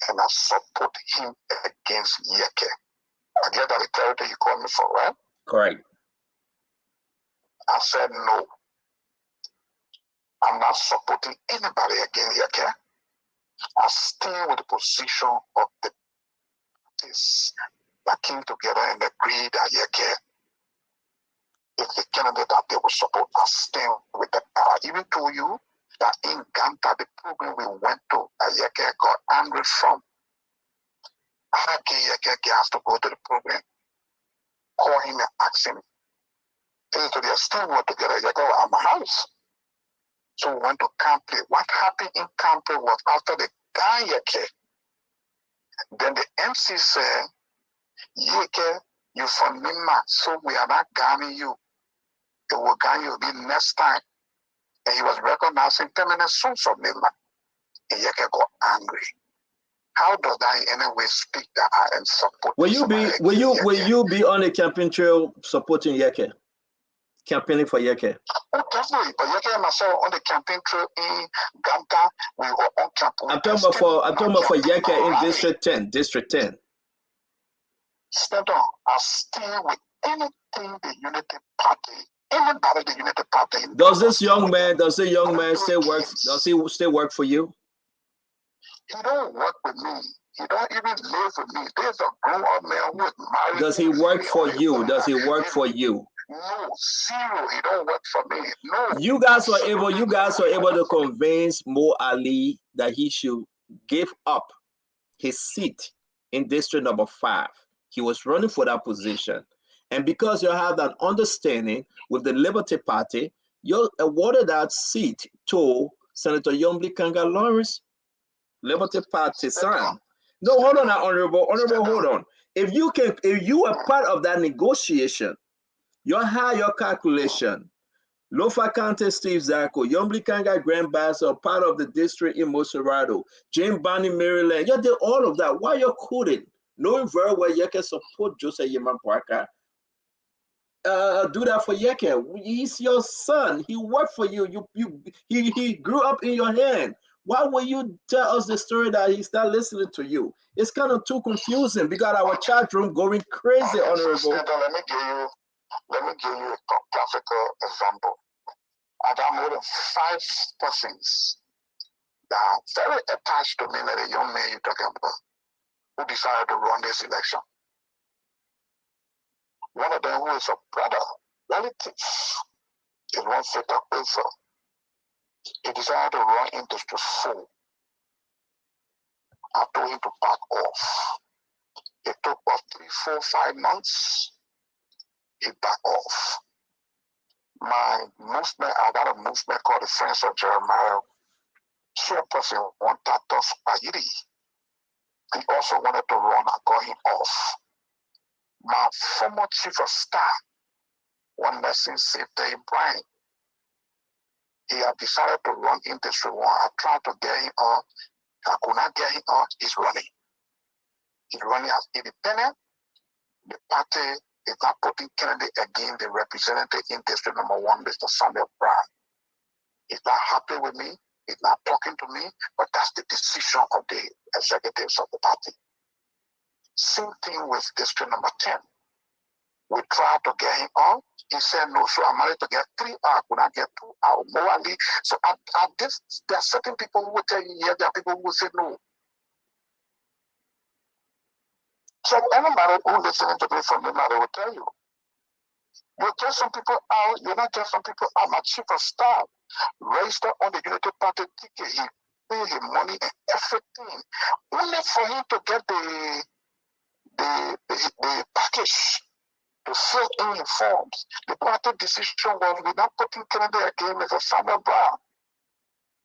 and I support him against Yeke. I get that the territory you called me for, right? Correct. I said no. I'm not supporting anybody against Yeke. I stand with the position of the parties that came together and agreed that Yeke is the candidate that they will support. I stand with that. I even told you that in Ganta, the program we went to, that Yeke got angry from. I gave Yeke has to go to the program, call him and ask him. To the extent we were together, Yeke was at my house. So we went to Camp. What happened in Camp was after the guy Yeke, then the MC said, Yeke, you from Nima, so we are not gunning you. It will gun you the next time. And he was recognizing permanent sons from Nima. And Yeke got angry. How does that in any way speak that I am supporting? Will you be on the campaign trail supporting Yeke? Campaigning for Yeke? Oh, definitely. But Yeke and myself on the campaign trail in Ganta, we were on campaign. I'm talking about for Yeke in District 10. District 10. Stand on. I stand with anything the Unity Party Anybody the United Party. Does the young man still work? Does he still work for you? He don't work with me. He don't even live with me. There's a grown-up man who is married. Does he work for you? Does he work for you? No, zero. He don't work for me. No. You guys were able to convince Mo Ali that he should give up his seat in district number 5. He was running for that position. And because you have that understanding with the Liberty Party, you awarded that seat to Senator Yombli Kanga Lawrence, Liberty Party son. No, hold on now, Honorable, hold on. If you are part of that negotiation, you have your calculation. Lofa County Steve Zako, Yombli Kanga Grand Basso, part of the district in Moserado, Jane Bonnie, Maryland. You did all of that. Why you couldn't? Knowing very well you can support Joseph Yemapwaka. Do that for Yeke. He's your son. He worked for you. He grew up in your hand. Why will you tell us the story that he's not listening to you? It's kind of too confusing. We got our chat room going crazy, Honorable. Let me give you a graphical example. I got more than 5 persons that are very attached to me, like the young man you're talking about, who decided to run this election. One of them, who is a brother, relative, is one Victor Wilson. He decided to run in District 4. I told him to back off. It took about 3, 4, 5 months. He backed off. My movement, I got a movement called the Friends of Jeremiah. Chairperson wanted us Spaghetti. He also wanted to run. I got him off. My former chief of staff, one lesson saved Brian. He had decided to run in District 1. I tried to get him on. I could not get him on. He's running. He's running as independent. The party is not putting Kennedy again, the representative in District number 1, Mr. Samuel Brown. He's not happy with me. He's not talking to me, but that's the decision of the executives of the party. Same thing with District number 10. We tried to get him on. He said no, so I managed to get 3 hours. When I get 2 hours, more Ali. So at this, there are certain people who will tell you yes, there are people who will say no. So anybody who listening to me from the matter will tell you. You get some people out, you're not just some people out. My chief of staff raised up on the United Party ticket. He paid his money and everything. Only for him to get the package to fill in his forms. The party decision was we're not putting Kennedy again with a Samuel Brown.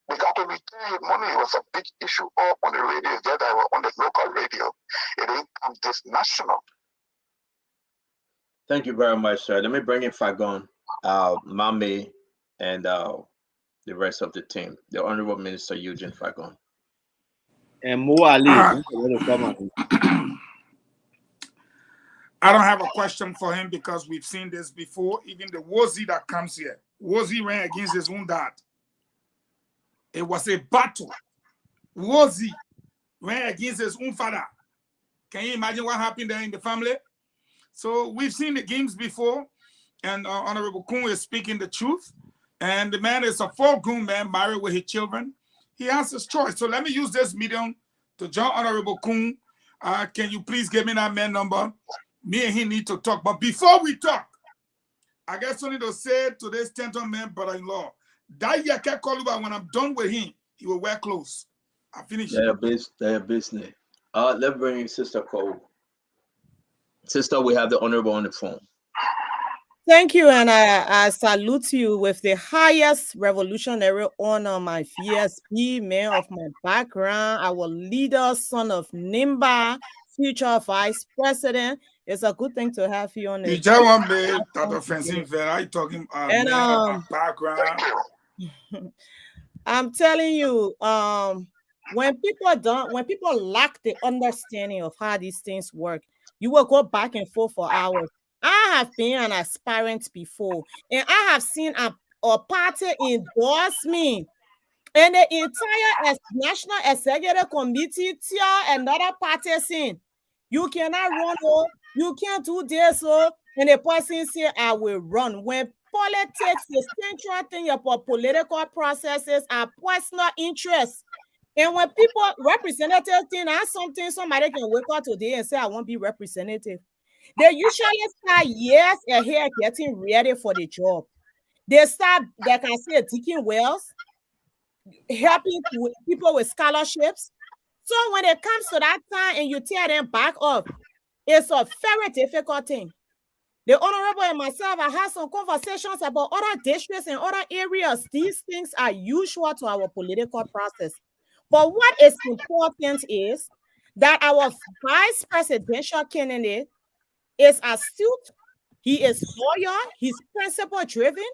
They got to return his money. It was a big issue all on the radio. Yeah, they were on the local radio. It didn't come this national. Thank you very much, sir. Let me bring in Fagon, Mame, and the rest of the team. The Honorable Minister Eugene Fagon. And Mo Ali. I don't have a question for him because we've seen this before. Even the Wozi that comes here, Wozi ran against his own dad. It was a battle. Wozi ran against his own father. Can you imagine what happened there in the family? So we've seen the games before, and Honorable Koung is speaking the truth. And the man is a full-grown man married with his children. He has his choice. So let me use this medium to join Honorable Koung. Can you please give me that man number? Me and he need to talk. But before we talk, I guess something to say to this gentleman brother-in-law. That Yaka Koluba, when I'm done with him, he will wear clothes. I finish. Their business. Let's bring in Sister Cole. Sister, we have the Honorable on the phone. Thank you, and I salute you with the highest revolutionary honor, my VSP, man of my background, our leader, son of Nimba, future vice president. It's a good thing to have you on the talking and background. I'm telling you, when people lack the understanding of how these things work, you will go back and forth for hours. I have been an aspirant before, and I have seen a party endorse me, and the entire National Executive Committee tell another party saying, you cannot run, you can't do this, and the person say, I will run. When politics, the central thing about political processes are personal interests. And when people, representative thing, that's something somebody can wake up today and say, I won't be representative. They usually start years ahead getting ready for the job. They start, like I said, digging wells, helping people with scholarships. So when it comes to that time and you tell them back up, it's a very difficult thing. The Honorable and myself, I had some conversations about other districts and other areas. These things are usual to our political process. But what is important is that our vice presidential candidate is astute, he is loyal, he's principle driven,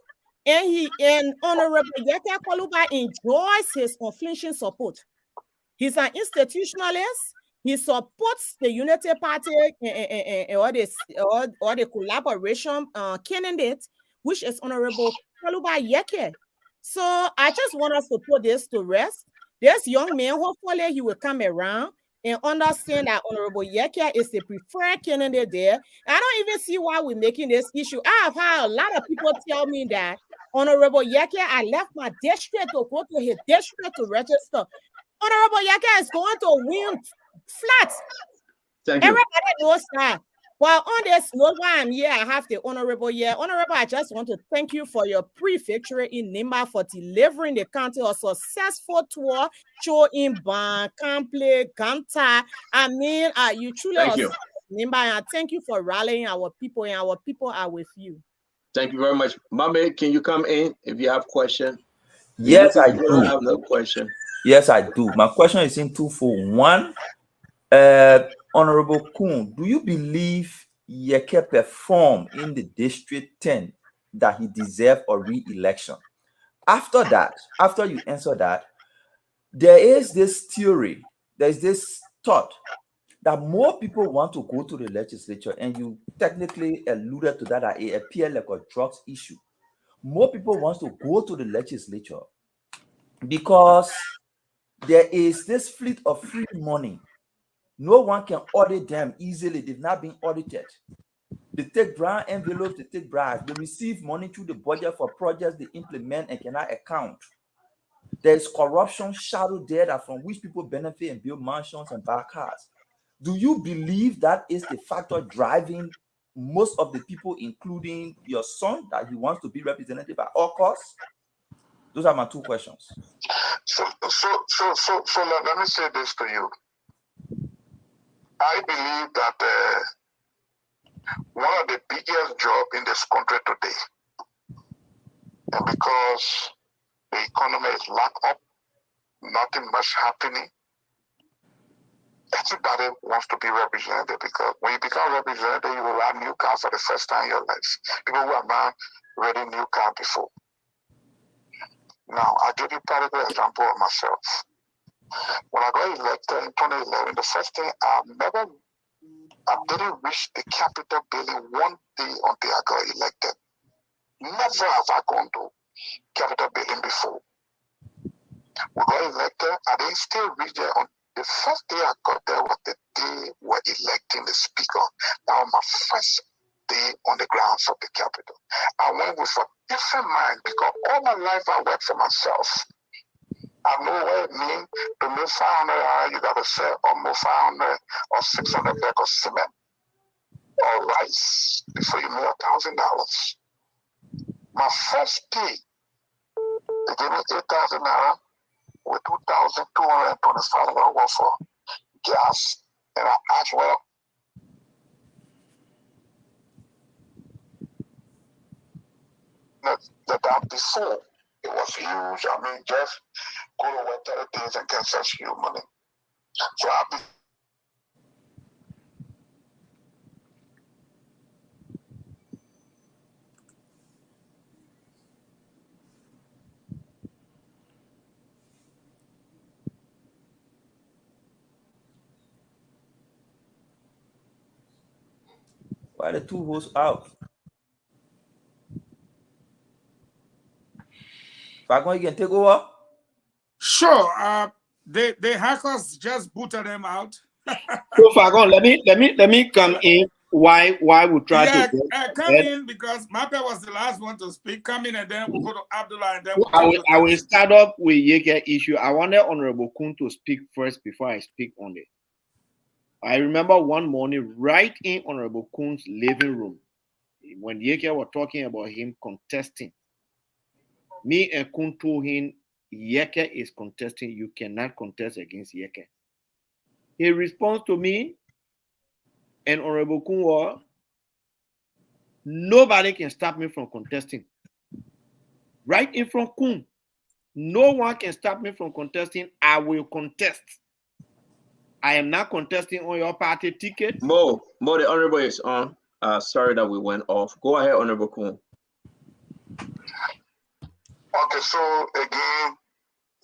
and Honorable Yeke Koluba enjoys his unflinching support. He's an institutionalist. He supports the Unity Party or the collaboration candidate, which is Honorable Koluba Yeke. So I just want us to put this to rest. This young man, hopefully he will come around and understand that Honorable Yeke is the preferred candidate there. I don't even see why we're making this issue. I have had a lot of people tell me that Honorable Yeke, I left my district to go to his district to register. Honorable Yeke is going to win flat. Thank you. Everybody knows that. Well, on this note, why I'm here, I have the Honorable here. Honorable, I just want to thank you for your pre-victory in Nimba for delivering the county a successful tour, show in Ban, Kample, Ganta. I mean, you truly thank are you. Nimba, and thank you for rallying our people, and our people are with you. Thank you very much. Mame, can you come in if you have question? Yes, I do. I have no question. Yes, I do. My question is in twofold. One, Honorable Koung, do you believe Yeke performed in the District 10 that he deserved a re-election? After that, after you answer that, there is this theory, there's this thought that more people want to go to the legislature, and you technically alluded to that it appears like a drugs issue. More people want to go to the legislature because there is this fleet of free money. No one can audit them easily. They've not been audited. They take brown envelopes, they take bribes, they receive money through the budget for projects they implement and cannot account. There is corruption shadow there that from which people benefit and build mansions and buy cars. Do you believe that is the factor driving most of the people, including your son, that he wants to be representative at all costs? Those are my two questions. So let me say this to you. I believe that one of the biggest jobs in this country today, and because the economy is locked up, nothing much happening, everybody wants to be represented, because when you become representative, you will ride new cars for the first time in your life. People who have not ready new car before. Now, I'll give you a practical example of myself. When I got elected in 2011, the first thing I didn't reach the Capitol building one day until I got elected. Never have I gone to Capitol building before. We got elected, I didn't still reach there. On the first day I got there was the day we were electing the speaker. That was my first day on the grounds of the Capitol. I went with a different mind, because all my life I worked for myself. I know what it means to make $500. You got to sell almost 500 or 600 bags of cement or rice before you make $1,000. My first day, they gave me $8,000 with $2,225 for gas, and I asked, well, that before it was huge. I mean, just go to work 30 days and get such huge money. So Why are the two hosts out? Fagon, you can take over? Sure. The hackers just booted them out. So Fagon, let me come in. why we try to get come in, because Mappa was the last one to speak. Come in, and then we'll go to Abdullah, and then we'll I will start up with Yeke issue. I wanted Honorable Koung to speak first before I speak on it. I remember one morning, right in Honorable Koung's living room, when Yeke was talking about him contesting. Me and Koung told him, Yeke is contesting. You cannot contest against Yeke. He responds to me, and Honorable Koung was, nobody can stop me from contesting. Right in front of Koung. No one can stop me from contesting. I will contest. I am not contesting on your party ticket. Mo, the Honorable is on. Sorry that we went off. Go ahead, Honorable Koung. Okay, so again,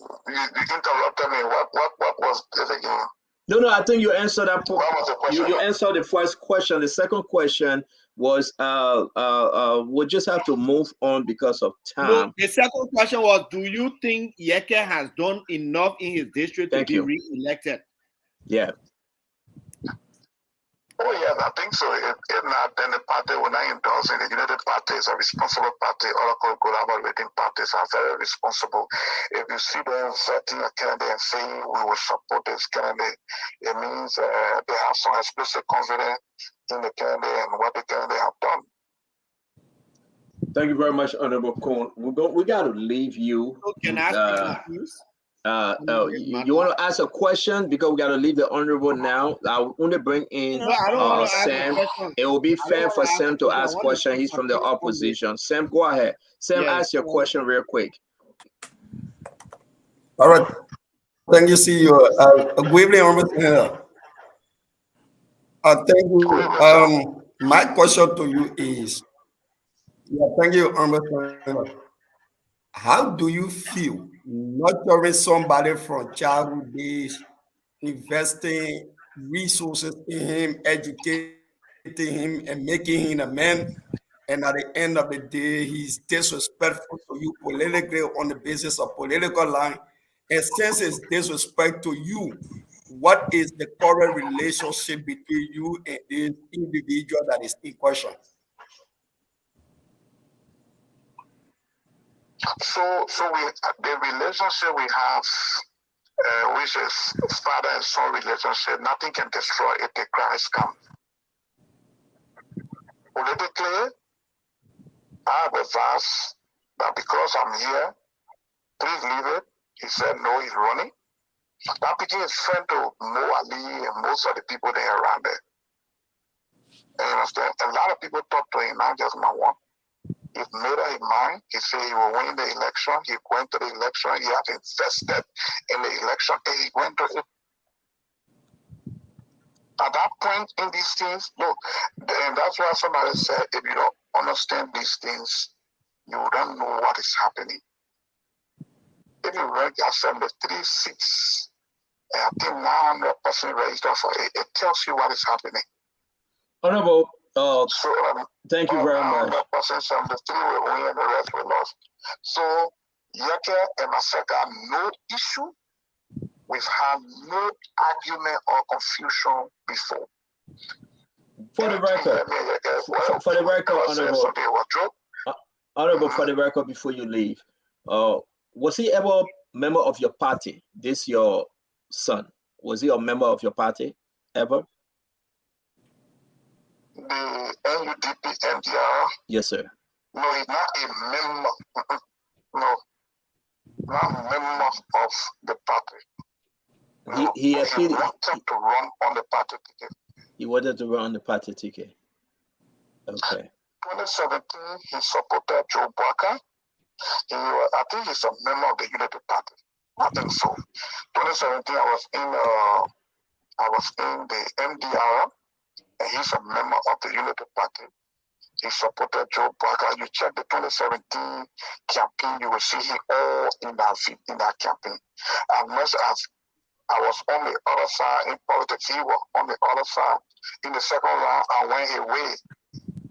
you interrupted me. What was it again? No, I think you answered that. What was the question? You answered the first question. The second question was, we'll just have to move on because of time. No, the second question was, do you think Yeke has done enough in his district to be re-elected? Yeah. Oh, yeah, I think so. If not, then the party will not endorse it. The United Party is a responsible party. All collaborating parties are very responsible. If you see them vetting a candidate and saying we will support this candidate, it means they have some explicit confidence in the candidate and what the candidate have done. Thank you very much, Honorable Koung. We got to leave you. Can I ask you, please? You want to ask a question, because we got to leave the honorable now. I want to bring in Sam. It will be fair for Sam to ask question. He's from the opposition. Sam, go ahead. Sam, ask your question real quick. All right. Thank you, CEO. Good evening, thank you. My question to you is, thank you, how do you feel nurturing somebody from childhood days, investing resources in him, educating him, and making him a man, and at the end of the day, he's disrespectful to you politically on the basis of political line, and since his disrespect to you, what is the current relationship between you and this individual that is in question? So the relationship we have, which is father and son relationship, nothing can destroy it till Christ comes. Politically, I have a verse that because I'm here, please leave it. He said no, he's running. That became a friend to Mo Ali and most of the people there around there. And you understand? A lot of people talk to him, not just my one. He made up his mind. He said he will win the election. He went to the election. He has invested in the election, and he went to it. At that point in these things, look, and that's why somebody said, if you don't understand these things, you don't know what is happening. If you rank Assembly 3-6, and I think 900% registered for it, it tells you what is happening. Honorable, thank you very much. 100% 73 will win and the rest will lose. So, Yeke and Maseka, no issue. We've had no argument or confusion before. For the record, Honorable, for the record, before you leave, was he ever a member of your party? This your son? Was he a member of your party ever? The NUDP MDR? Yes, sir. No, he's not a member. No, not a member of the party. No, he wanted to run on the party ticket. He wanted to run on the party ticket. Okay. 2017, he supported Joe Barker. I think he's a member of the Unity Party. I think so. 2017, I was in the MDR, and he's a member of the Unity Party. He supported Joe Barker. You check the 2017 campaign, you will see him all in that campaign. As much as I was on the other side in politics, he was on the other side. In the second round, I went away.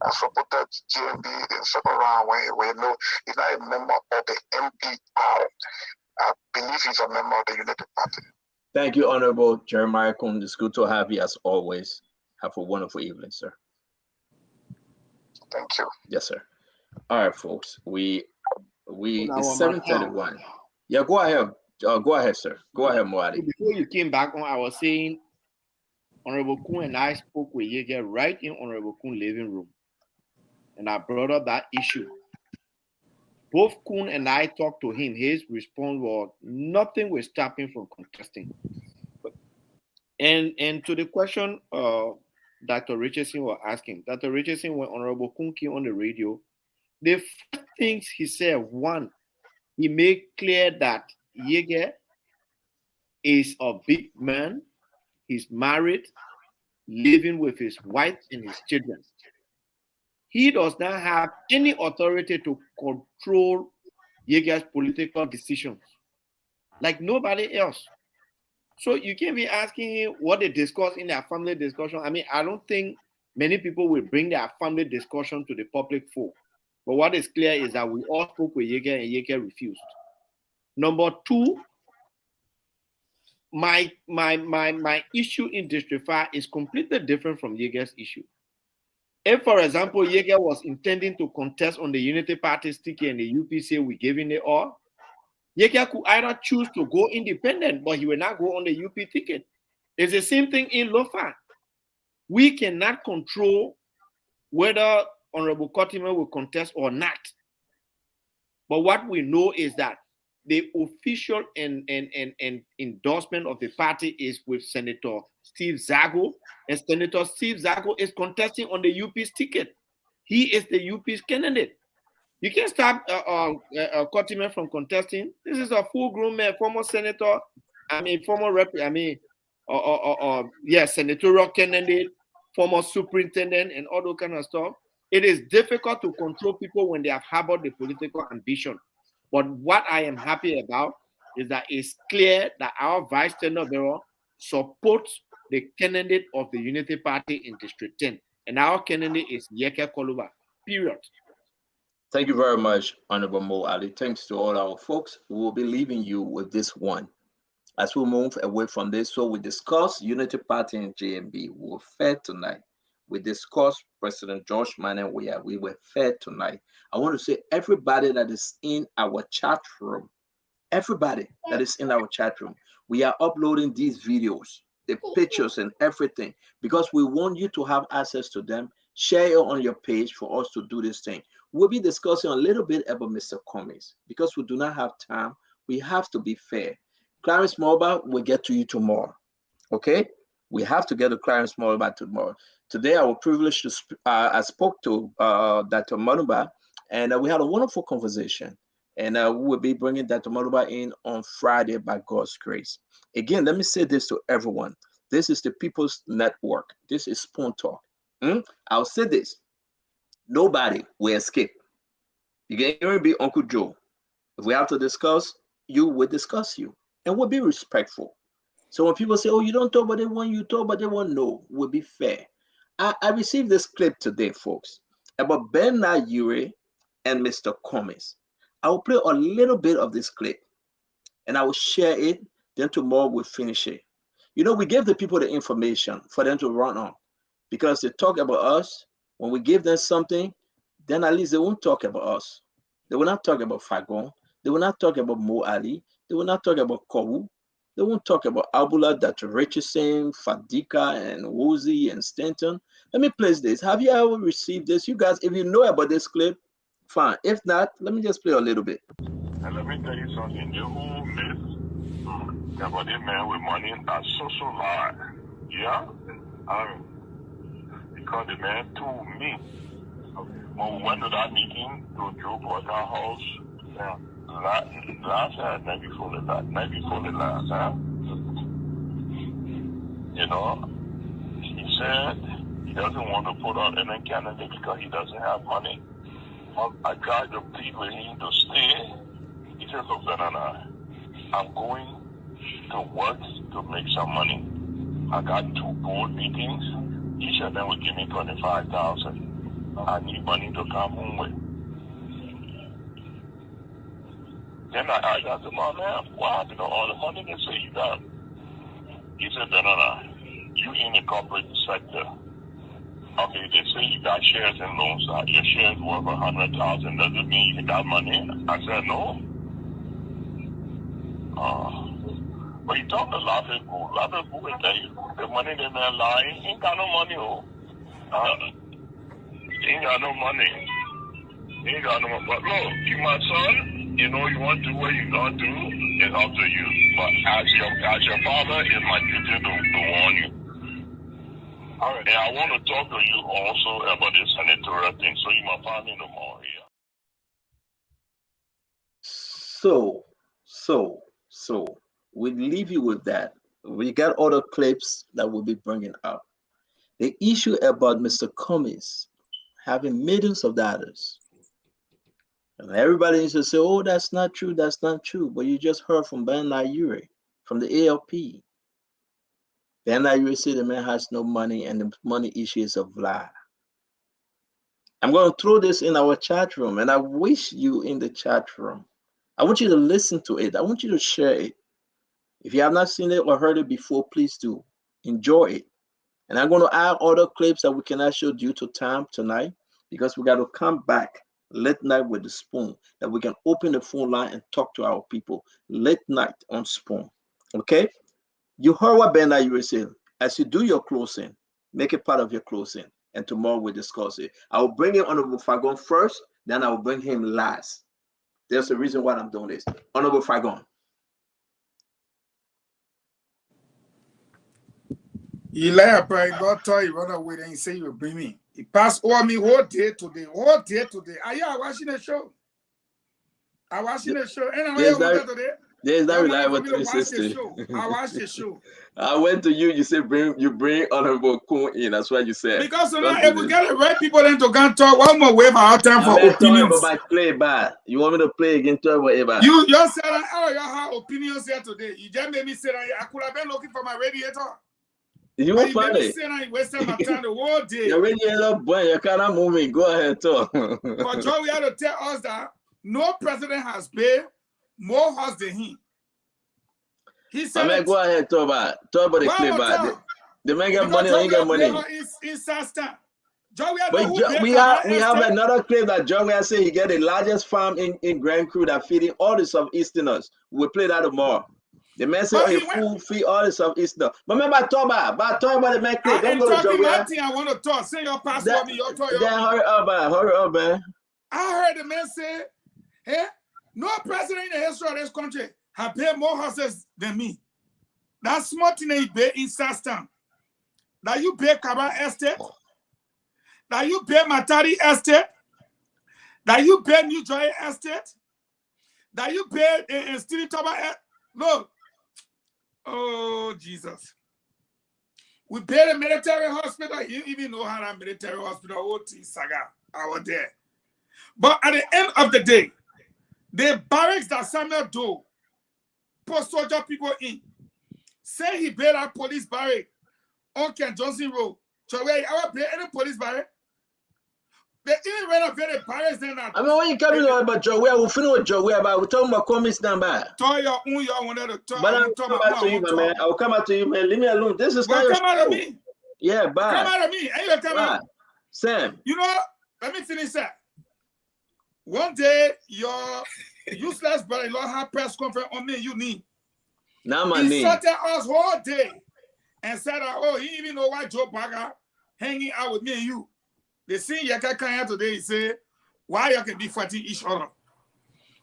I supported GMB in the second round, I went away. No, he's not a member of the MDR. I believe he's a member of the United Party. Thank you, Honorable Jeremiah Koung. It's good to have you as always. Have a wonderful evening, sir. Thank you. Yes, sir. All right, folks. We it's Now, 7:31. Yeah, go ahead. Go ahead, sir. Go ahead, Moali. Before you came back on, I was saying Honorable Koung and I spoke with Yeager right in Honorable Koung's living room. And I brought up that issue. Both Koung and I talked to him. His response was nothing will stop him from contesting. And to the question Dr. Richardson was asking, Dr. Richardson, when Honorable Koung came on the radio, the first things he said, one, he made clear that Yeager is a big man, he's married, living with his wife and his children. He does not have any authority to control Yeager's political decisions, like nobody else. So you can't be asking him what they discuss in their family discussion. I mean, I don't think many people will bring their family discussion to the public forum. But what is clear is that we all spoke with Yeager and Yeager refused. Number two, my issue in District 5 is completely different from Yeager's issue. If, for example, Yeager was intending to contest on the Unity Party's ticket and the UPC we gave him the all, Yeager could either choose to go independent, but he will not go on the UP ticket. It's the same thing in Lofa. We cannot control whether Honorable Kotimer will contest or not. But what we know is that the official and endorsement of the party is with Senator Steve Zago, and Senator Steve Zago is contesting on the UP's ticket. He is the UP's candidate. You can't stop Kotimer from contesting. This is a full-grown man, former senator, former rep, senatorial candidate, former superintendent, and all those kind of stuff. It is difficult to control people when they have harbored the political ambition. But what I am happy about is that it's clear that our Vice Tenor Bureau supports the candidate of the Unity Party in District 10. And our candidate is Yeager Koluba, period. Thank you very much, Honorable Mo Ali. Thanks to all our folks. We will be leaving you with this one. As we move away from this, so we discuss Unity Party and JMB. We were fed tonight. We discussed President George Mannen. We were fed tonight. I want to say everybody that is in our chat room, we are uploading these videos, the pictures and everything, because we want you to have access to them. Share it on your page for us to do this thing. We'll be discussing a little bit about Mr. Cummings because we do not have time. We have to be fair. Clarence Mobile will get to you tomorrow. Okay? We have to get to Clarence Mobile tomorrow. Today, I was privileged to I spoke to Dr. Manuba, and we had a wonderful conversation. And we will be bringing Dr. Manuba in on Friday by God's grace. Again, let me say this to everyone. This is the People's Network. This is Spoon Talk. I'll say this. Nobody will escape. You can even be Uncle Joe. If we have to discuss, you will discuss you. And we'll be respectful. So when people say, oh, you don't talk about the one, you talk about the one, no, we'll be fair. I received this clip today, folks, about Ben Nayure and Mr. Cummings. I will play a little bit of this clip and I will share it. Then tomorrow we'll finish it. You know, we give the people the information for them to run on because they talk about us. When we give them something, then at least they won't talk about us. They will not talk about Fagon. They will not talk about Mo Ali. They will not talk about Kowu. They won't talk about Abula, Dr. Richardson, Fadika, and Woolsey, and Stanton. Let me play this. Have you ever received this? You guys, if you know about this clip, fine. If not, let me just play a little bit. And let me tell you something. The whole myth about the man with money are so hard. Yeah? Because the man told me when we went to that meeting to Joe Porter House, night before the last, you know, he said he doesn't want to put out any candidate because he doesn't have money. I tried to plead with him to stay. He said, look, Banana, I'm going to work to make some money. I got 2 board meetings. Each of them will give me $25,000. I need money to come home with. Then I asked him, man, what happened to all the money they say you got? He said, no, you in the corporate sector. Okay, they say you got shares in Lone Star. Your shares worth $100,000. Does it mean you got money? I said no. But you talk to Lafiku. Lafiku will tell you the money they man lying. He ain't got no money. He ain't got no money. He ain't got no money. But look, you my son. You know you want to do what you gonna do. It's up to you. But as your father, it's my duty to warn you. All right. And I want to talk to you also about this senatorial thing, so you might find me no more here. So we leave you with that. We got other clips that we'll be bringing up. The issue about Mr. Cummings having millions of dollars. And everybody needs to say, oh, that's not true, that's not true. But you just heard from Ben Nayure, from the ALP. Ben Nayure said the man has no money and the money issue is a lie. I'm going to throw this in our chat room, and I wish you in the chat room. I want you to listen to it. I want you to share it. If you have not seen it or heard it before, please do. Enjoy it. And I'm going to add other clips that we cannot show due to time tonight, because we got to come back late night with the Spoon, that we can open the phone line and talk to our people late night on Spoon. Okay? You heard what Ben Nayure said. As you do your closing, make it part of your closing, and tomorrow we'll discuss it. I will bring in Honorable Fagon first, then I will bring him last. There's a reason why I'm doing this. Honorable Fagon. You lie, but God told you run away and say you will bring me. He passed over me all day today. Are you watching the show? I watching the show. And I'm today. There's that reliable 360. I watched the show. I went to you. You said you bring Honorable Koung in. That's what you said. Because now if we get the right people then to go and talk, one more wave our time for opinions. But my play bad. You want me to play again? Whatever. You just said you have opinions here today. You just made me say that I could have been looking for my radiator. You were funny. You wasted my time the whole day. Your radiator boy, you cannot move me. Go ahead, talk. But Joe, we had to tell us that no president has paid more house than him. He said, I mean, go ahead, talk about the clip. The man get money, he get money. In Sastan. We have another clip that John will say he get the largest farm in Grand Crew that feeding all the Southeasterners. We'll play that tomorrow. The man said he food feed all the Southeasterners. But remember, I talk about the man clip. Don't go to Joe. I want to talk. Say your passport. Then hurry up, man. I heard the man say, hey, no president in the history of this country have paid more houses than me. That's smart thing they pay in Sastan. That you pay Cabral Estate. That you pay Matari Estate. That you pay New Joy Estate. That you pay Stevie Toba Estate. Look. Oh, Jesus. We pay the military hospital. You even know how that military hospital, OT Saga, I was there. But at the end of the day, the barracks that Samuel Doe put soldier people in, say he built a police barrack on Ken Johnson Road. So where I pay any police barrack? They even renovated barracks then. I mean, when you coming on about Joe, we'll finish with Joe, but we're talking about comments number. Tell your own, you wanted to talk. But I'll come back to you, man. I'll come back to you, man. Leave me alone. This is not come out of me. Yeah, bye. Come out of me. And you come out. Sam. You know, let me finish that. One day, your useless brother-in-law had press conference on me, you need. Now my name. He shut us all day and said, oh, he even know why Joe Bagger hanging out with me and you. They see Yaka come here today, he say, why you can be fighting each other.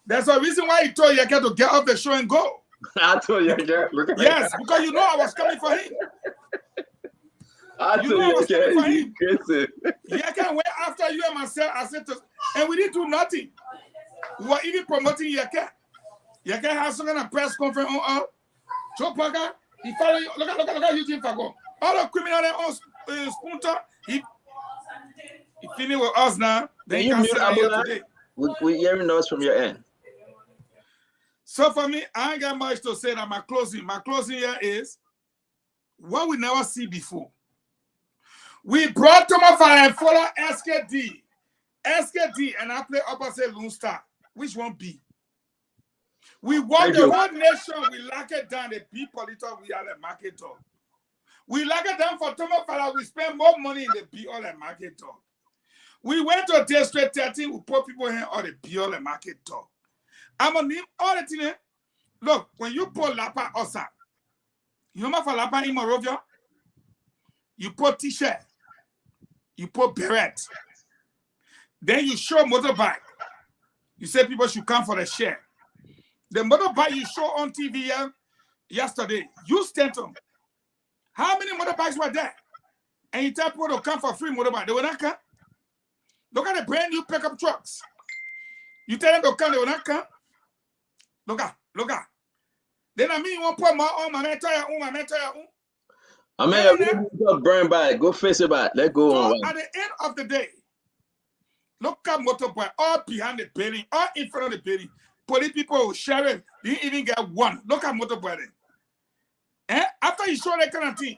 There's a reason why he told Yaka to get off the show and go. I told Yaka. Yes, because you know I was coming for him. I told Yaka. Yaka went after you and myself. I said, and we didn't do nothing. We were even promoting Yaka. Yaka has some kind of press conference on Joe Bagger. He follow you. Look at Eugene Fago. All the criminals on Spunta, he finished with us now. Then you mute today. We're hearing noise from your end. So for me, I ain't got much to say. That my closing here is what we never see before. We brought Thomas and follow SKD, and I play opposite Lone Star. Which one be? We want the whole nation. We lock it down. The be political. We are the market dog. We like them for Tomo Fala. We spend more money in the Biol and market talk. We went to District 13. We put people here on the Biol and market talk. I'm gonna name all the things. Look, when you put Lapa Osa, you know for Lapa in Morovia, you put T-shirt, you put beret, then you show motorbike. You say people should come for the share. The motorbike you show on TV yesterday, you stand on. How many motorbikes were there? And you tell people to come for free motorbike. They will not come. Look at the brand new pickup trucks. You tell them to come, they will not come. Look at. Then I mean, you want to put my mentor. I mean, you burn by. Go face it back. Let go So on. at the end of the day, look at motorbike, all behind the building, all in front of the building. Police people, sheriff, didn't even get one. Look at motorbike. And after you show that kind of thing,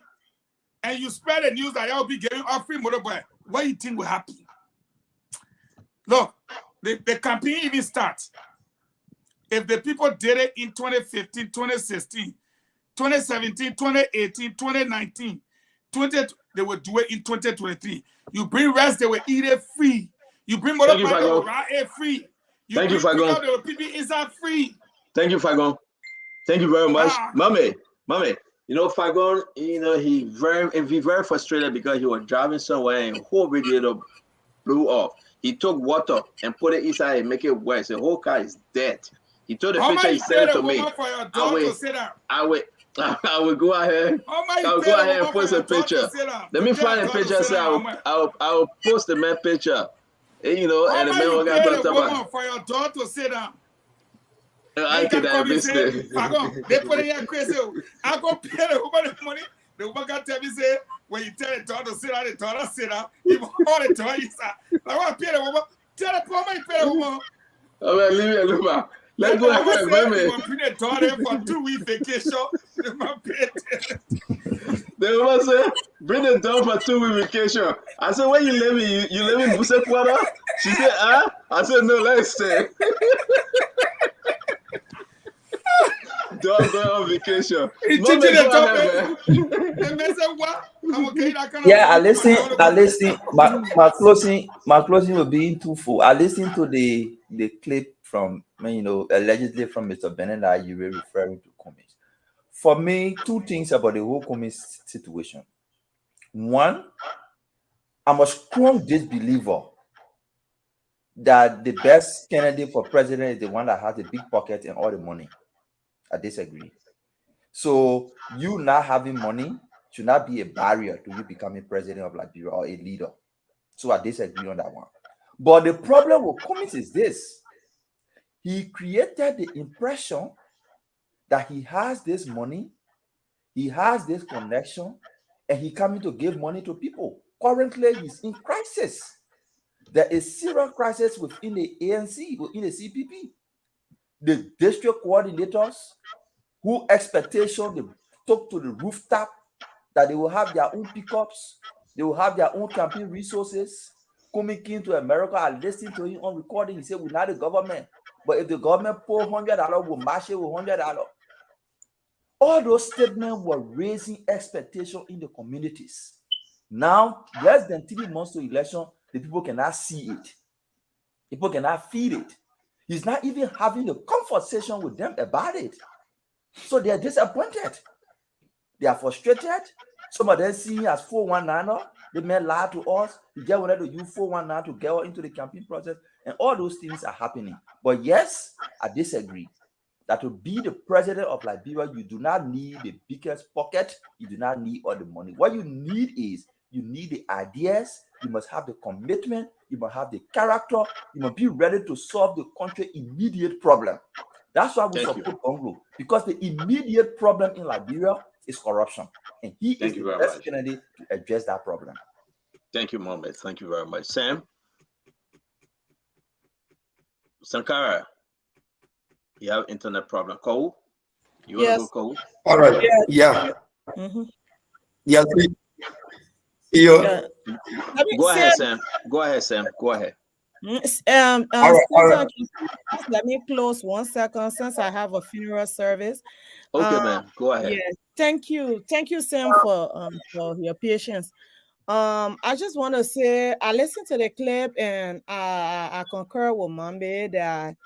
and you spread the news that y'all be giving off free motorbike, what do you think will happen? Look, the campaign even starts. If the people did it in 2015, 2016, 2017, 2018, 2019, they will do it in 2023. You bring rest, they will eat it free. You bring motorbike, they will ride it free. Thank you, Fagon. They will people inside free. Thank you, Fagon. Thank you very much. Mommy, you know, Fagon, you know, he very frustrated because he was driving somewhere and whole radiator blew off. He took water and put it inside and make it worse. The whole car is dead. He took the picture, he sent it to me. I will go ahead. I'll go ahead and post a picture. Let me find a picture. So I'll post the man picture. And, you know, and the man will get to talk for your daughter to sit down. I can have missed it. They put it here crazy. I go pay the woman the money. The woman can tell me, say, when you tell the daughter to sit down, the daughter sit down. You all the time, you say, I want to pay the woman. Tell the poor man, pay the woman. All right, leave it alone. Let's go ahead, women. You bring the daughter for 2-week vacation. The woman said, bring the dog for 2-week vacation. I said, where you living? You live in Busa Quarter? She said, huh? I said, no, let's stay. Dog going on vacation. Yeah, I listen. My closing will be twofold. I listened to the clip from, you know, allegedly from Mr. Bennett that you were referring to Cummings. For me, two things about the whole Cummings situation. One, I'm a strong disbeliever that the best candidate for president is the one that has a big pocket and all the money. I disagree. So you not having money should not be a barrier to you becoming president of Liberia or a leader. So I disagree on that one. But the problem with Cummings is this. He created the impression that he has this money, he has this connection, and he coming to give money to people. Currently, he's in crisis. There is serious crisis within the ANC, within the CPP. The district coordinators, who expectation they took to the rooftop that they will have their own pickups, they will have their own campaign resources. Coming to America, I listened to him on recording. He said, we're not the government. But if the government pour $100, we'll match it with $100. All those statements were raising expectation in the communities. Now, less than 3 months to election, the people cannot see it. People cannot feel it. He's not even having a conversation with them about it. So they are disappointed. They are frustrated. Some of them see him as 419er. They may lie to us. He just wanted to use 419 to get into the campaign process. And all those things are happening. But yes, I disagree that to be the president of Liberia, you do not need the biggest pocket. You do not need all the money. What you need is, you need the ideas. You must have the commitment. You must have the character. You must be ready to solve the country's immediate problem. That's why we support Bongo, because the immediate problem in Liberia is corruption. And he is the best candidate to address that problem. Thank you, Mohammed. Thank you very much. Sam? Sankara, you have internet problem. Cole? You want to go, Cole? All right. Yeah. Yeah. Go ahead, Sam. Go ahead, Sam. Go ahead. All right. Let me close 1 second since I have a funeral service. Okay, man. Go ahead. Yes. Thank you, Sam, for your patience. I just want to say I listened to the clip and I concur with Mambe that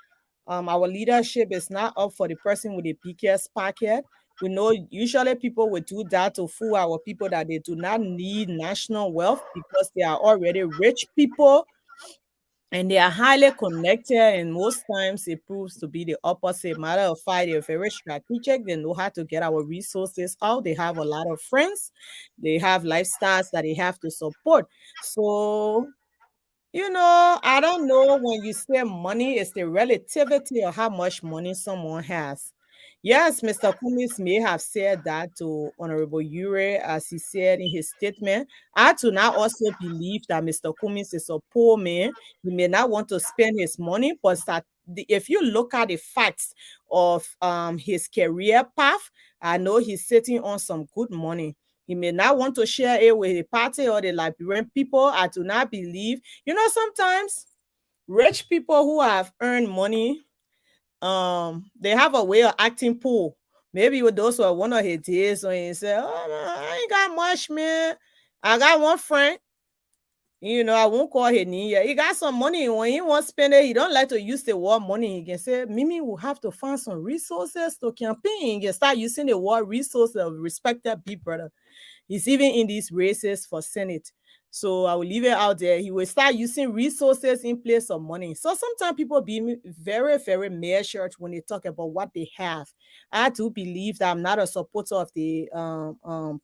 our leadership is not up for the person with the biggest pocket. We know usually people would do that to fool our people that they do not need national wealth because they are already rich people and they are highly connected, and most times it proves to be the opposite. Matter of fact, they're very strategic. They know how to get our resources out. They have a lot of friends. They have lifestyles that they have to support. So I don't know, when you say money, it's the relativity of how much money someone has. Yes, Mr. Cummings may have said that to Honorable Ure, as he said in his statement. I do not also believe that Mr. Cummings is a poor man. He may not want to spend his money, but if you look at the facts of his career path, I know he's sitting on some good money. He may not want to share it with the party or the Liberian people. I do not believe. Sometimes rich people who have earned money, they have a way of acting poor. Maybe with those were one of his days when he said, "Oh, man, I ain't got much, man. I got one friend. I won't call his name yet. He got some money. When he wants to spend it, he don't like to use the word money. He can say, Mimi will have to find some resources to campaign. He can start using the word resources of respected big brother. He's even in these races for Senate. So I will leave it out there. He will start using resources in place of money. So sometimes people be very, very measured when they talk about what they have. I do believe that I'm not a supporter of the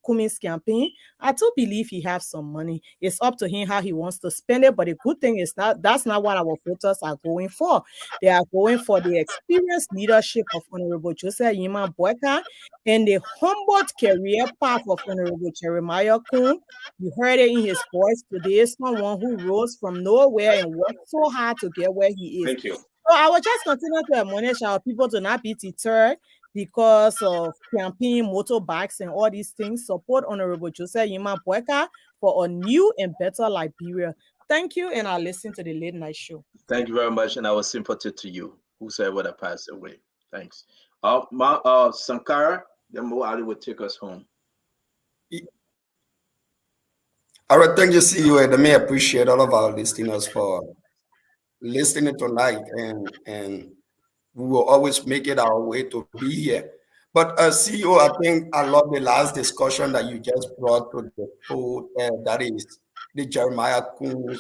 Cummings campaign. I do believe he has some money. It's up to him how he wants to spend it. But the good thing is that's not what our voters are going for. They are going for the experienced leadership of Honorable Joseph Yima Boyka and the humbled career path of Honorable Jeremiah Koung. You heard it in his voice today. Someone who rose from nowhere and worked so hard to get where he is. Thank you. So I will just continue to admonish our people to not be deterred because of campaign, motorbikes, and all these things. Support Honorable Joseph Yima Boyka for a new and better Liberia. Thank you, and I'll listen to the late night show. Thank you very much, and our sympathy to you, whosoever that passed away. Thanks. Sankara, then Mo Ali will take us home. All right, thank you, CEO. And I may appreciate all of our listeners for listening tonight, and we will always make it our way to be here. But CEO, I think I love the last discussion that you just brought to the fold, that is the Jeremiah Koung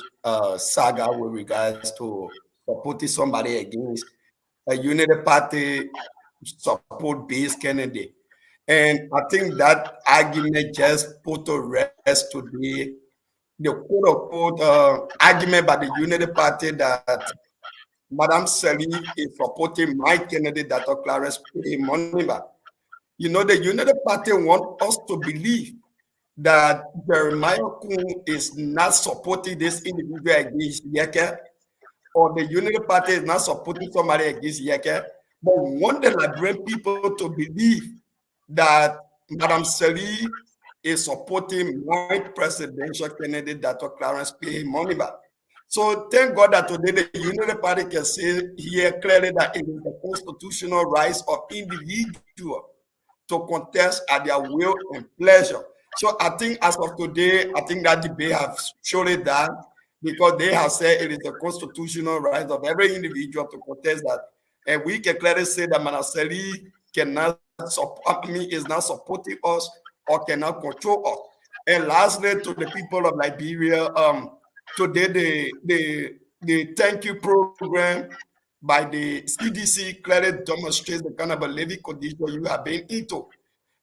saga with regards to supporting somebody against a unity party support based candidate. And I think that argument just put to rest today the quote unquote argument by the unity party that Madam Salif is supporting my candidate, Dr. Clarence P. Moniba. The United Party want us to believe that Jeremiah Koung is not supporting this individual against Yeke, or the United Party is not supporting somebody against Yeke, but we want the Liberian people to believe that Madam Salif is supporting my presidential candidate, Dr. Clarence P. Moniba. So thank God that today the Unity Party can say here clearly that it is the constitutional rights of individuals to contest at their will and pleasure. So I think as of today, I think that debate has surely done, because they have said it is the constitutional right of every individual to contest that. And we can clearly say that Manaseli cannot support me, is not supporting us or cannot control us. And lastly, to the people of Liberia, today the thank you program by the CDC clearly demonstrates the kind of a living condition you have been into.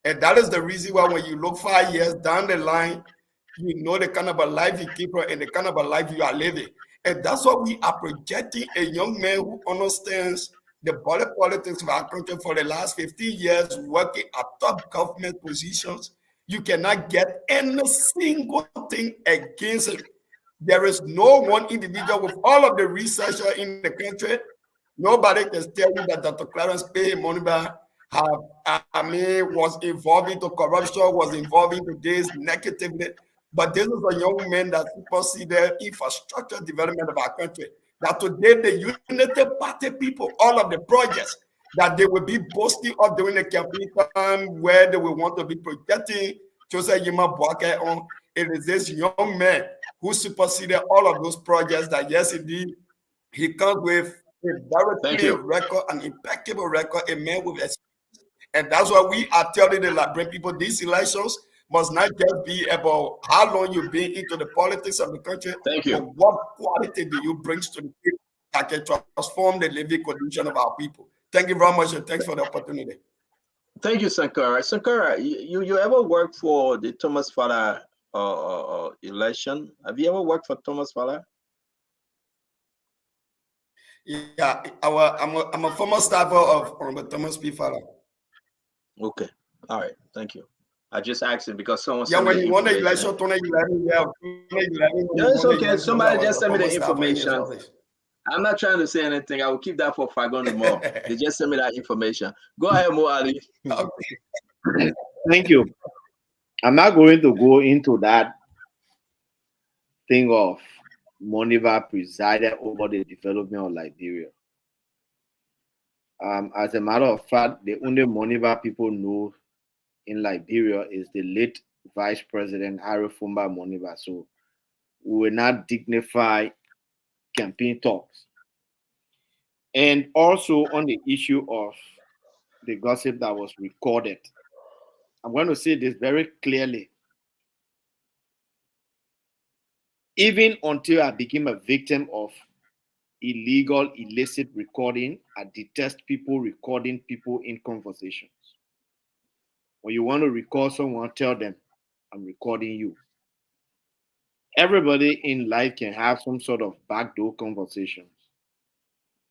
And that is the reason why when you look 5 years down the line, you know the kind of a life you keep and the kind of a life you are living. And that's what we are projecting, a young man who understands the body politics of our country for the last 15 years, working at top government positions. You cannot get any single thing against him. There is no one individual with all of the researchers in the country. Nobody can tell you that Dr. Clarence P. Moniba was involved into corruption, was involved into this negatively. But this is a young man that superseded infrastructure development of our country. That today the United Party people, all of the projects, that they will be boasting of during the campaign time, where they will want to be projecting Joseph Yima Boake on. It is this young man who superseded all of those projects that, yes, indeed, he comes with a very clean record, an impeccable record, a man with experience. And that's why we are telling the Liberian people these elections must not just be about how long you've been into the politics of the country, but what quality do you bring to the table that can transform the living condition of our people. Thank you very much, and thanks for the opportunity. Thank you, Sankara. Sankara, you ever worked for the Thomas Fala election? Have you ever worked for Thomas Fala? Yeah, I'm a former staffer of Thomas P. Fala. Okay, all right, thank you. I just asked it because someone Yeah, sent when me the you won the information. election, 2011, yeah, 2011. No, it's okay. Somebody just sent me the In information. I'm not trying to say anything. I will keep that for Fagon more. They just sent me that information. Go ahead, Mo Ali. Thank you. I'm not going to go into that thing of Moniva presided over the development of Liberia. As a matter of fact, the only Moniva people know in Liberia is the late Vice President Harry Fumba Moniva. So we will not dignify campaign talks. And also on the issue of the gossip that was recorded, I'm going to say this very clearly. Even until I became a victim of illegal, illicit recording, I detest people recording people in conversations. When you want to record someone, tell them, I'm recording you. Everybody in life can have some sort of backdoor conversations.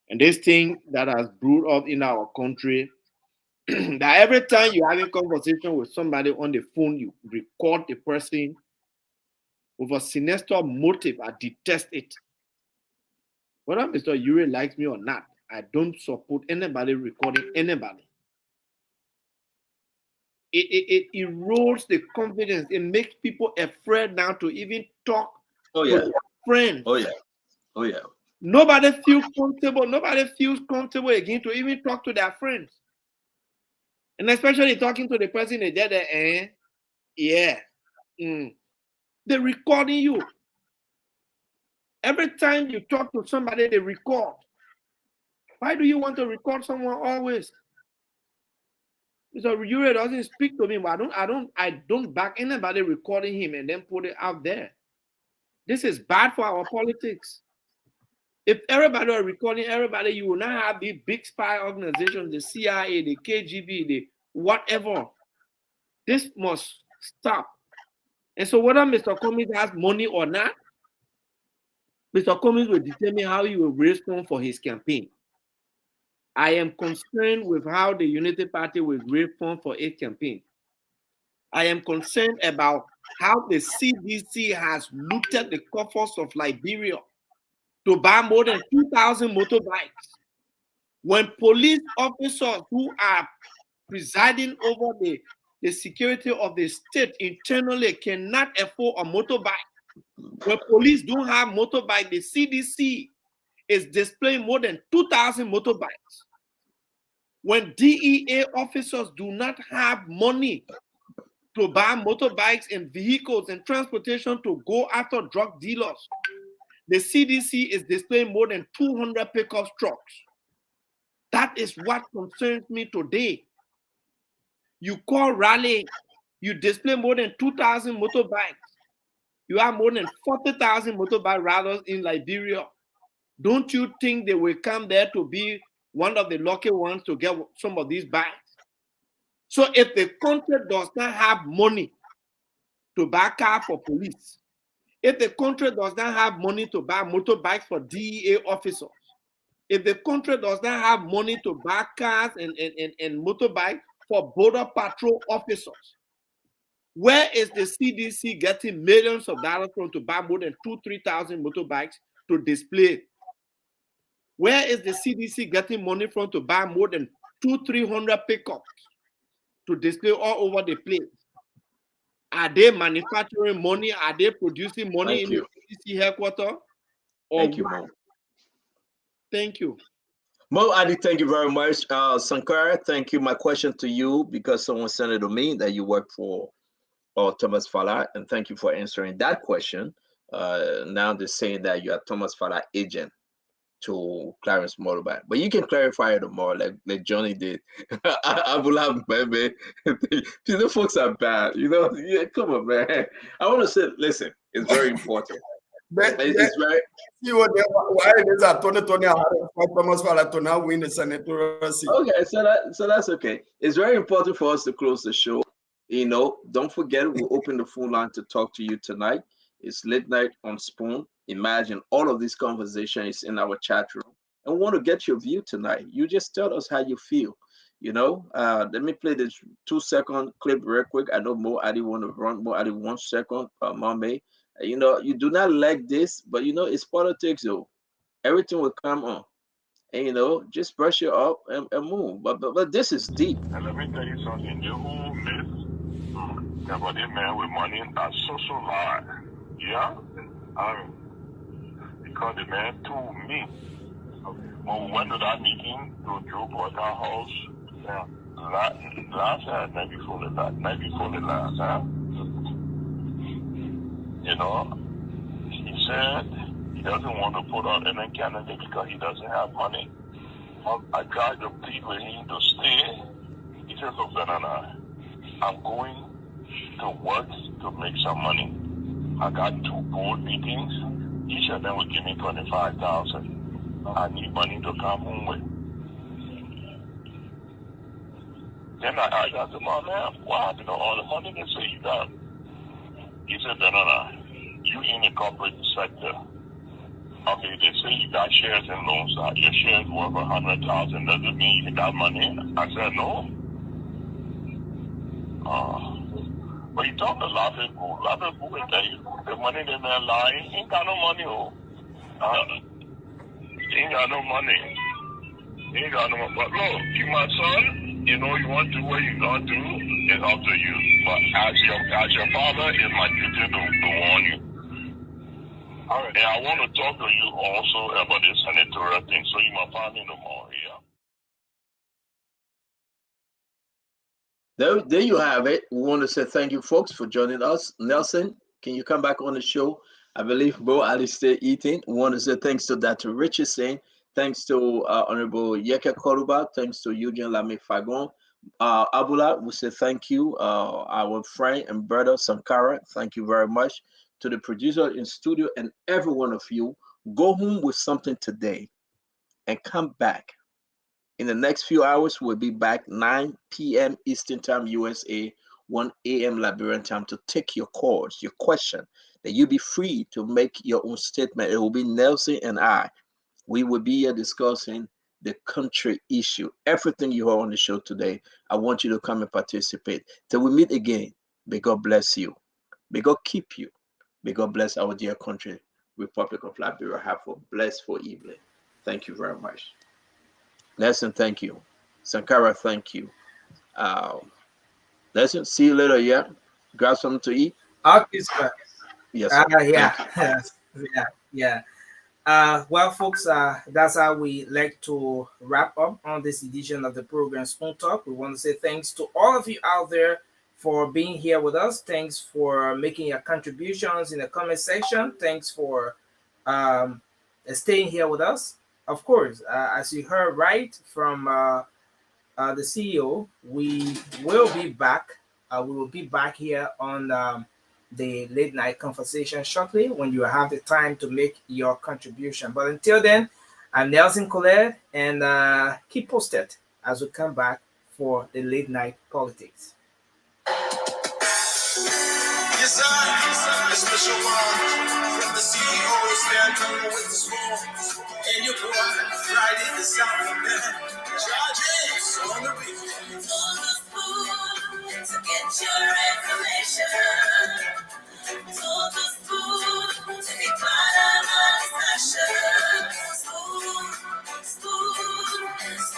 And this thing that has brewed up in our country, that every time you're having conversation with somebody on the phone, you record the person with a sinister motive. I detest it. Whether Mr. Uri likes me or not, I don't support anybody recording anybody. It erodes the confidence. It makes people afraid now to even talk to their friends. Oh, yeah. Oh, yeah. Nobody feels comfortable. Nobody feels comfortable again to even talk to their friends. And especially talking to the person they did, yeah. They're recording you. Every time you talk to somebody, they record. Why do you want to record someone always? Mr. Ure doesn't speak to me, but I don't back anybody recording him and then put it out there. This is bad for our politics. If everybody are recording everybody, you will not have the big spy organizations, the CIA, the KGB, the whatever. This must stop. And so whether Mr. Cummings has money or not, Mr. Cummings will determine how he will raise funds for his campaign. I am concerned with how the Unity Party will raise funds for its campaign. I am concerned about how the CDC has looted the coffers of Liberia to buy more than 2,000 motorbikes. When police officers who are presiding over the security of the state internally cannot afford a motorbike, when police don't have motorbike, the CDC is displaying more than 2,000 motorbikes. When DEA officers do not have money to buy motorbikes and vehicles and transportation to go after drug dealers, the CDC is displaying more than 200 pickup trucks. That is what concerns me today. You call rally, you display more than 2,000 motorbikes. You have more than 40,000 motorbike riders in Liberia. Don't you think they will come there to be one of the lucky ones to get some of these bikes? So if the country does not have money to buy cars for police, if the country does not have money to buy motorbikes for DEA officers, if the country does not have money to buy cars and motorbikes for border patrol officers, where is the CDC getting millions of dollars from to buy more than 2,000-3,000 motorbikes to display? Where is the CDC getting money from to buy more than 200-300 pickups to display all over the place? Are they manufacturing money? Are they producing money in the CDC headquarters? Thank you, Mom. Thank you. Mo Adi, thank you very much. Sankara, thank you. My question to you, because someone sent it to me that you work for Thomas Fala, and thank you for answering that question. Now they're saying that you are Thomas Fala agent to Clarence Motorbike, but you can clarify it more, like Johnny did. I will have baby. You know, folks are bad. You know, yeah, come on, man. I want to say, listen, it's very important. It's very. See what why it is that Tony Thomas Fala to now win the senatorial seat. Okay, so that's okay. It's very important for us to close the show. You know, don't forget we'll open the phone line to talk to you tonight. It's late night on Spoon. Imagine all of this conversation is in our chat room, and we want to get your view tonight. You just tell us how you feel. You know, let me play this 2 second clip real quick. I know Mo Adi want to run Mo Adi 1 second. Mame, you know, you do not like this, but you know it's politics though. Everything will come on. And you know, just brush it up and move. But this is deep. And let me tell you something. You who miss about a man with money are so hard. Yeah? Because the man told me when we went to that meeting to Joe Porter House, yeah, night before the last, huh? You know, he said he doesn't want to put out any candidate because he doesn't have money. I tried to plead with him to stay. He said, look, Banana, I'm going to work to make some money. I got 2 board meetings. Each of them will give me $25,000. I need money to come home with. Then I asked him, oh, man, what happened to all the money they say you got? He said, Banana, you in the corporate sector. Okay, they say you got shares and loans. Your shares worth $100,000. Does it mean you got money? I said, no. But you talk to Laughing Bull. Laughing Bull will tell you the money they man lying. He ain't got no money. He ain't got no money. He ain't got no money. But look, you my son, you know you want to do what you gonna do, it's up to you. But as your father, it's my duty to warn you. All right. And I want to talk to you also about this senatorial thing, so you might find me no more here. There you have it. We want to say thank you, folks, for joining us. Nelson, can you come back on the show? I believe Bo Ali stay eating. We want to say thanks to Dr. Richardson. Thanks to Honorable Yeke Koruba. Thanks to Eugene Lame Fagon. Abula, we say thank you. Our friend and brother Sankara, thank you very much. To the producer in studio and every one of you, go home with something today and come back. In the next few hours, we'll be back 9 p.m. Eastern Time, USA, 1 a.m. Liberian time to take your calls, your question, that you be free to make your own statement. It will be Nelson and I. We will be here discussing the country issue. Everything you heard on the show today, I want you to come and participate. Till we meet again, may God bless you. May God keep you. May God bless our dear country, Republic of Liberia. Have a blessed evening. Thank you very much. Nelson, thank you. Sankara, thank you. Nelson, see you later, yeah? Grab something to eat? Okay, sir. Yes, sir. Yeah. Well, folks, that's how we like to wrap up on this edition of the program Spoon Talk. We want to say thanks to all of you out there for being here with us. Thanks for making your contributions in the comment section. Thanks for staying here with us. Of course, as you heard right from the CEO, we will be back. We will be back here on the late night conversation shortly when you have the time to make your contribution. But until then, I'm Nelson Colette, and keep posted as we come back for the late night politics. Yes, sir. A special one from the CEOs there, coming with the small. And your boy, Friday the South, man.